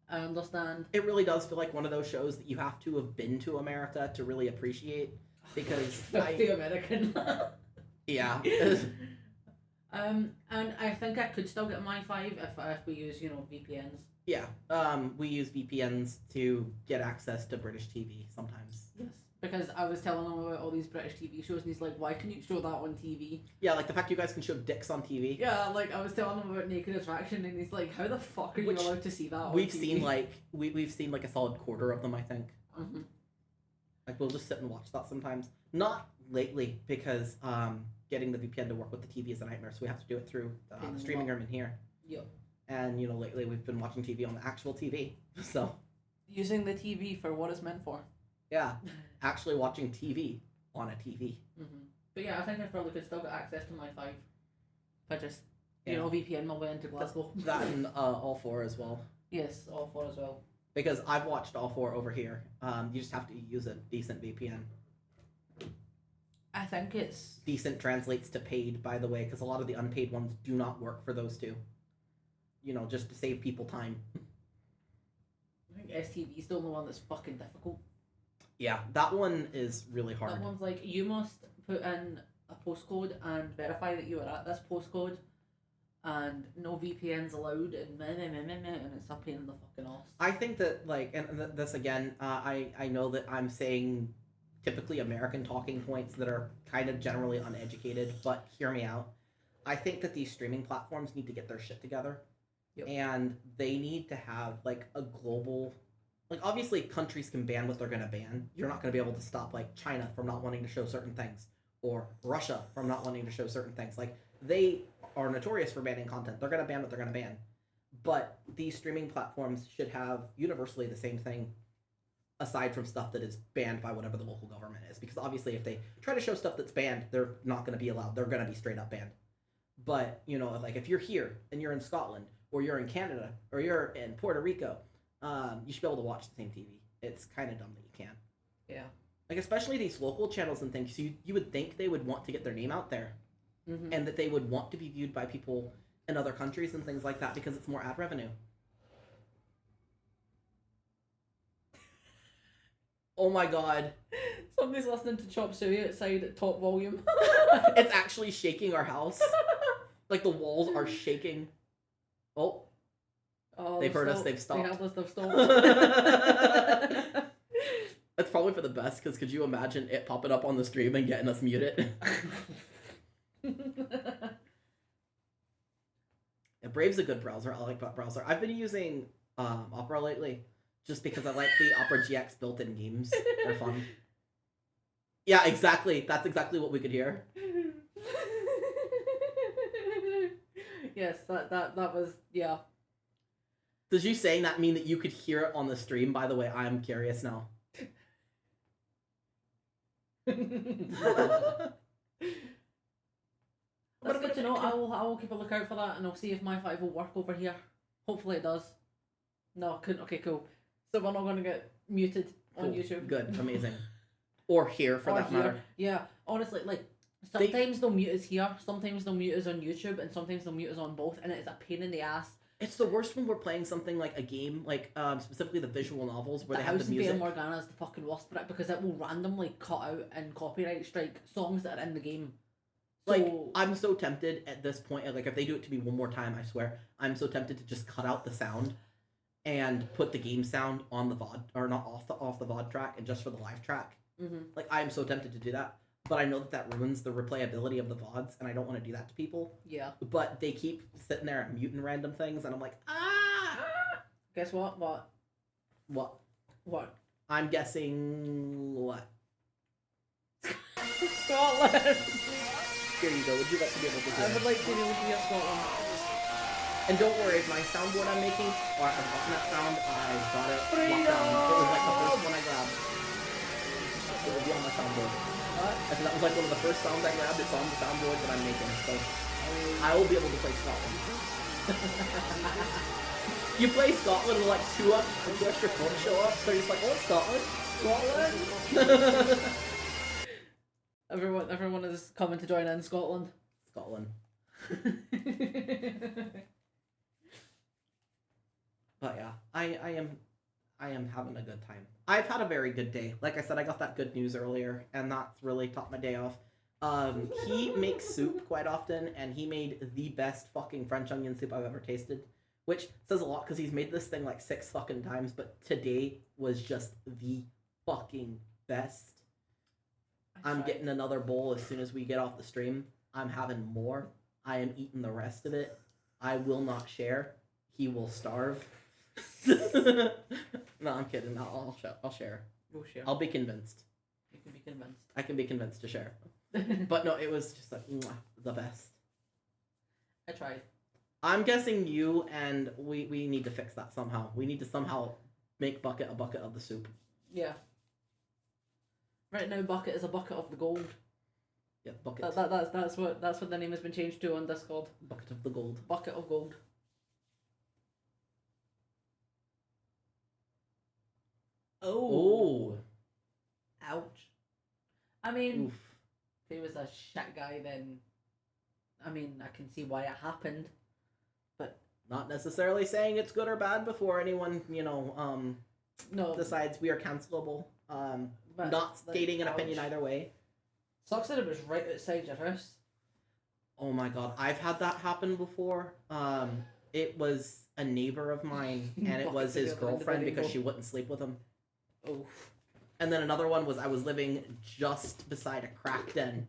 I understand. It really does feel like one of those shows that you have to have been to America to really appreciate, because the American. Yeah. And I think I could still get my 5 if we use, VPNs. Yeah. We use VPNs to get access to British TV sometimes. Yes. Because I was telling him about all these British TV shows, and he's like, why can you show that on TV? Yeah, like the fact you guys can show dicks on TV. Yeah, like I was telling him about Naked Attraction, and he's like, how the fuck are you allowed to see that on We've TV? seen we've seen like a solid quarter of them, I think. Mm-hmm. Like we'll just sit and watch that sometimes. Not lately, because getting the VPN to work with the TV is a nightmare, so we have to do it through the streaming room in here. Yep. And lately we've been watching TV on the actual TV, so. Using the TV for what it's meant for. Yeah, actually watching TV on a TV. Mm-hmm. But yeah, I think I probably could still get access to my 5. If I just, VPN my way into Glasgow. That and all 4 as well. Yes, all 4 as well. Because I've watched all 4 over here. You just have to use a decent VPN. I think it's... Decent translates to paid, by the way, because a lot of the unpaid ones do not work for those two. Just to save people time. I think STV's the only one that's fucking difficult. Yeah, that one is really hard. That one's like, you must put in a postcode and verify that you are at this postcode, and no VPNs allowed, and it's a pain in the fucking ass. I think that, this again, I know that I'm saying typically American talking points that are kind of generally uneducated, but hear me out. I think that these streaming platforms need to get their shit together. Yep. And they need to have, a global... obviously, countries can ban what they're going to ban. You're not going to be able to stop, China from not wanting to show certain things. Or Russia from not wanting to show certain things. They are notorious for banning content. They're going to ban what they're going to ban. But these streaming platforms should have universally the same thing, aside from stuff that is banned by whatever the local government is. Because obviously, if they try to show stuff that's banned, they're not going to be allowed. They're going to be straight up banned. But, if you're here, and you're in Scotland, or you're in Canada, or you're in Puerto Rico... you should be able to watch the same TV. It's kind of dumb that you can't. Yeah. Especially these local channels and things, you would think they would want to get their name out there. Mm-hmm. And that they would want to be viewed by people in other countries and things like that because it's more ad revenue. Oh my god. Somebody's listening to Chop Suey outside at top volume. It's actually shaking our house. The walls are shaking. Oh. They've heard us, they've stopped. They heard us, they've stopped. That's probably for the best, because could you imagine it popping up on the stream and getting us muted? Yeah, Brave's a good browser. I like that browser. I've been using Opera lately, just because I like the Opera GX built-in games. They're fun. Yeah, exactly. That's exactly what we could hear. Yes, that was, yeah. Does you saying that mean that you could hear it on the stream? By the way, I'm curious now. That's good to know. I will keep a lookout for that, and I'll see if my 5 will work over here. Hopefully it does. No, it couldn't. Okay, cool. So we're not going to get muted on YouTube. Good, amazing. Or here, for that matter. Yeah, honestly, sometimes they'll mute us here, sometimes they'll mute us on YouTube, and sometimes they'll mute us on both, and it is a pain in the ass. It's the worst when we're playing something like a game, specifically the visual novels, where they have the music. The House of Morgana is the fucking worst for it, because it will randomly cut out and copyright strike songs that are in the game. I'm so tempted at this point, if they do it to me one more time, I swear, I'm so tempted to just cut out the sound and put the game sound on the VOD, or not off the VOD track, and just for the live track. Mm-hmm. I am so tempted to do that. But I know that ruins the replayability of the VODs, and I don't want to do that to people. Yeah. But they keep sitting there and muting random things, and I'm like, ah! Guess what? What? I'm guessing what? Scotland! Here you go. Would you like to be able to do I would like to be able to hear Scotland. And don't worry, my soundboard I'm making, or I've gotten that sound, I got it locked down. It was the first one I grabbed. It will be on my soundboard. I said that was one of the first sounds I grabbed. It's on the soundboard that I'm making, so I will be able to play Scotland. You play Scotland and like two extra folks show up, so you're just like, oh, Scotland? Everyone is coming to join in Scotland. Scotland. But yeah, I am having a good time. I've had a very good day. Like I said, I got that good news earlier, and that's really topped my day off. He makes soup quite often, and he made the best fucking French onion soup I've ever tasted. Which says a lot, because he's made this thing like 6 fucking times, but today was just the fucking best. I'm getting another bowl as soon as we get off the stream. I'm having more. I am eating the rest of it. I will not share. He will starve. No, I'm kidding. I'll share. We'll share. I'll be convinced. You can be convinced. I can be convinced to share. But no, it was just like the best. I tried. I'm guessing you and we need to fix that somehow. We need to somehow make Bucket a bucket of the soup. Yeah. Right now, Bucket is a bucket of the gold. Yeah, Bucket. That's what the name has been changed to on Discord. Bucket of the gold. Bucket of gold. Oh. Ouch. I mean, Oof. if he was a shit guy, then I mean, I can see why it happened. But not necessarily saying it's good or bad before anyone, no, decides we are cancelable. But, not stating an ouch. opinion either way. Sucks that it was right outside your house. Oh my god, I've had that happen before. It was a neighbor of mine, and it was his girlfriend because she wouldn't sleep with him. Oh. And then another one was I was living just beside a crack den.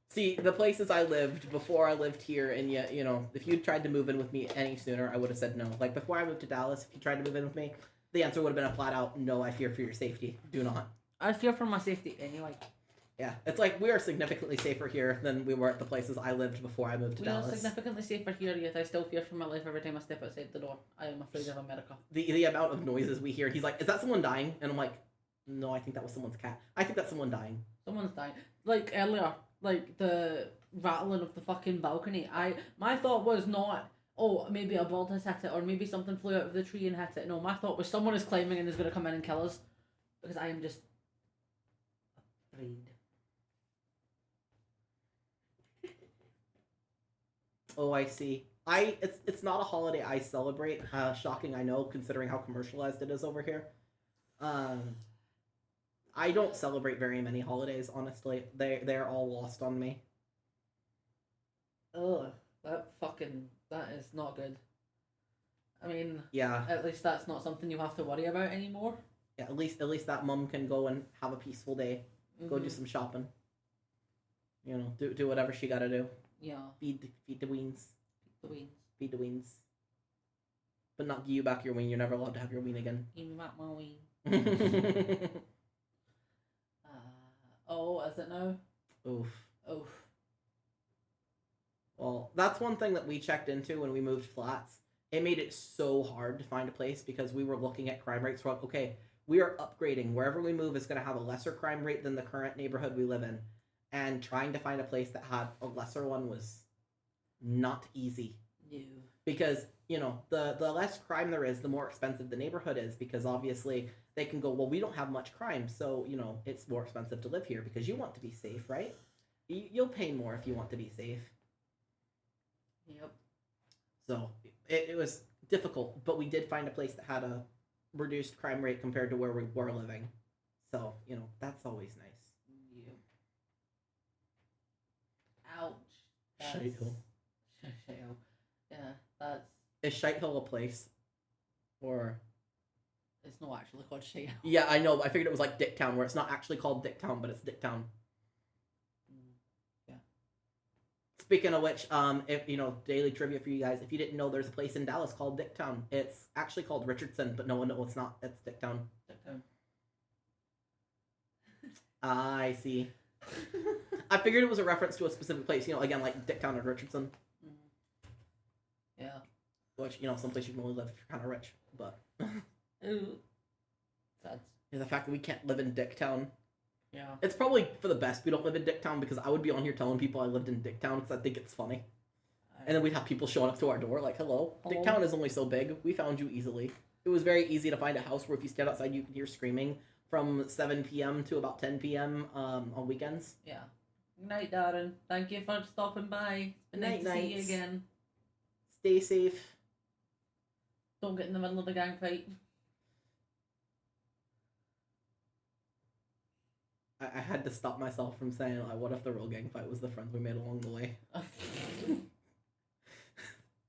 See, the places I lived before I lived here, and yet, if you tried to move in with me any sooner, I would have said no. Like, before I moved to Dallas, if you tried to move in with me, the answer would have been a flat out, no, I fear for your safety. Do not. I fear for my safety anyway. Yeah, it's like we are significantly safer here than we were at the places I lived before I moved to Dallas. We are significantly safer here, yet I still fear for my life every time I step outside the door. I am afraid of America. The amount of noises we hear, he's like, is that someone dying? And I'm like, no, I think that was someone's cat. I think that's someone dying. Someone's dying. Like, earlier, like, the rattling of the fucking balcony, my thought was not, oh, maybe a bird has hit it, or maybe something flew out of the tree and hit it. No, my thought was someone is climbing and is going to come in and kill us. Because I am just afraid. Oh, I see. It's not a holiday I celebrate. Shocking, I know, considering how commercialized it is over here. I don't celebrate very many holidays, honestly. They're all lost on me. Ugh, that is not good. I mean, yeah. At least that's not something you have to worry about anymore. Yeah, at least that mum can go and have a peaceful day. Go do some shopping. Do whatever she gotta do. Yeah. Feed the weens. Feed the weens. But not give you back your ween. You're never allowed to have your ween again. Give me back my ween. Oh, is it now? Oof. Oof. Well, that's one thing that we checked into when we moved flats. It made it so hard to find a place because we were looking at crime rates. We're like, okay, we are upgrading. Wherever we move is going to have a lesser crime rate than the current neighborhood we live in. And trying to find a place that had a lesser one was not easy. No. Because, the less crime there is, the more expensive the neighborhood is. Because obviously they can go, well, we don't have much crime. So, it's more expensive to live here because you want to be safe, right? You'll pay more if you want to be safe. Yep. So it was difficult, but we did find a place that had a reduced crime rate compared to where we were living. So, that's always nice. Ouch. Shite Hill. Shite Hill. Yeah, that's... Is Shite Hill a place? Or... It's not actually called Shite Hill. Yeah, I know. I figured it was like Dicktown, where it's not actually called Dicktown, but it's Dicktown. Yeah. Speaking of which, if daily trivia for you guys, if you didn't know, there's a place in Dallas called Dicktown. It's actually called Richardson, but no, it's not. It's Dicktown. Dicktown. I see. I figured it was a reference to a specific place, again, like Dicktown or Richardson. Yeah. Which, someplace you can only live if you're kind of rich, but... Ooh. Sad. Yeah, the fact that we can't live in Dicktown. Yeah. It's probably for the best we don't live in Dicktown, because I would be on here telling people I lived in Dicktown, because I think it's funny. And then we'd have people showing up to our door like, hello, Hello. Dicktown is only so big. We found you easily. It was very easy to find a house where if you stand outside, you can hear screaming from 7 p.m. to about 10 p.m. On weekends. Yeah. Good night, Darren. Thank you for stopping by. It's been nice to see you again. Stay safe. Don't get in the middle of the gang fight. I had to stop myself from saying, like, what if the real gang fight was the friends we made along the way?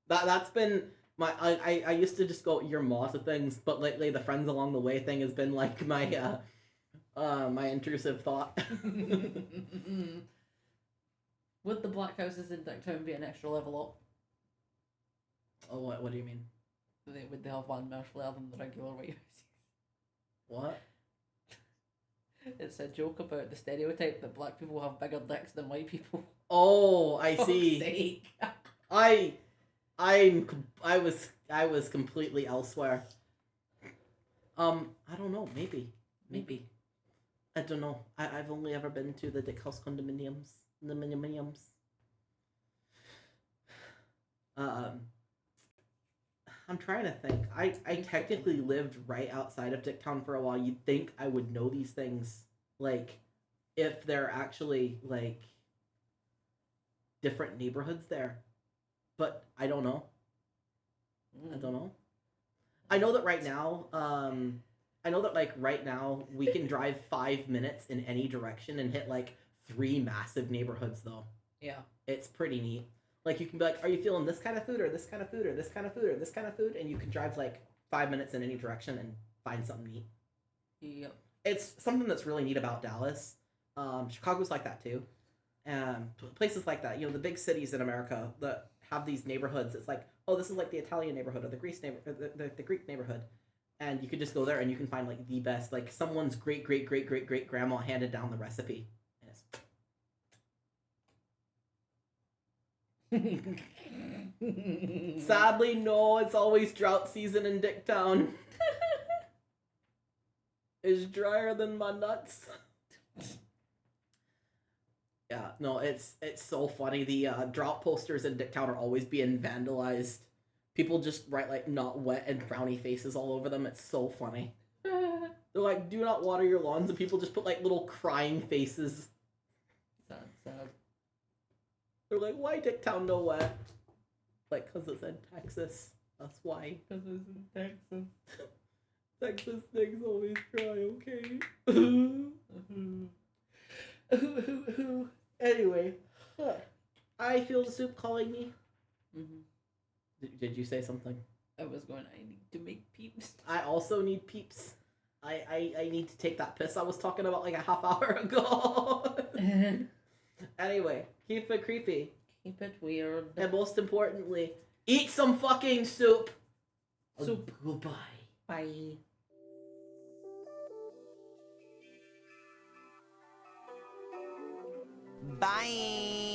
That's been my... I used to just go, you're ma to things, but lately the friends along the way thing has been, like, my, my intrusive thought. Would the black houses in Dicktown be an extra level up? Oh, what do you mean? Would they have one more flair than the regular white houses? What? It's a joke about the stereotype that black people have bigger dicks than white people. Oh, I Fuck's see. sake. I was completely elsewhere. I don't know. Maybe. I don't know. I've only ever been to the Dick House condominiums. I'm trying to think. I technically lived right outside of Dicktown for a while. You'd think I would know these things, like, if they're actually, like, different neighborhoods there. But I don't know. I know that right now, right now, we can drive 5 minutes in any direction and hit, like, 3 massive neighborhoods, though. Yeah. It's pretty neat. Like, you can be like, are you feeling this kind of food, or this kind of food, or this kind of food, or this kind of food? And you can drive, like, 5 minutes in any direction and find something neat. Yep. It's something that's really neat about Dallas. Chicago's like that, too. Places like that, you know, the big cities in America that have these neighborhoods. It's like, oh, this is like the Italian neighborhood or the Greek the Greek neighborhood. And you could just go there and you can find, like, the best, like, someone's great-great-great-great-great-grandma handed down the recipe. Sadly, no, it's always drought season in Dicktown. It's drier than my nuts. Yeah, no, it's so funny. The drought posters in Dicktown are always being vandalized. People just write, like, not wet and frowny faces all over them. It's so funny. They're like, do not water your lawns, and people just put, like, little crying faces. Sad. They're like, why Dicktown no wet? Like, because it's in Texas. That's why. Because it's in Texas. Texas things always cry, okay? Anyway. I feel the soup calling me. Mm-hmm. Did you say something? I was going, I need to make peeps. I also need peeps. I need to take that piss I was talking about like a half hour ago. Anyway, keep it creepy. Keep it weird. And most importantly, eat some fucking soup. Soup. Goodbye. Bye. Bye.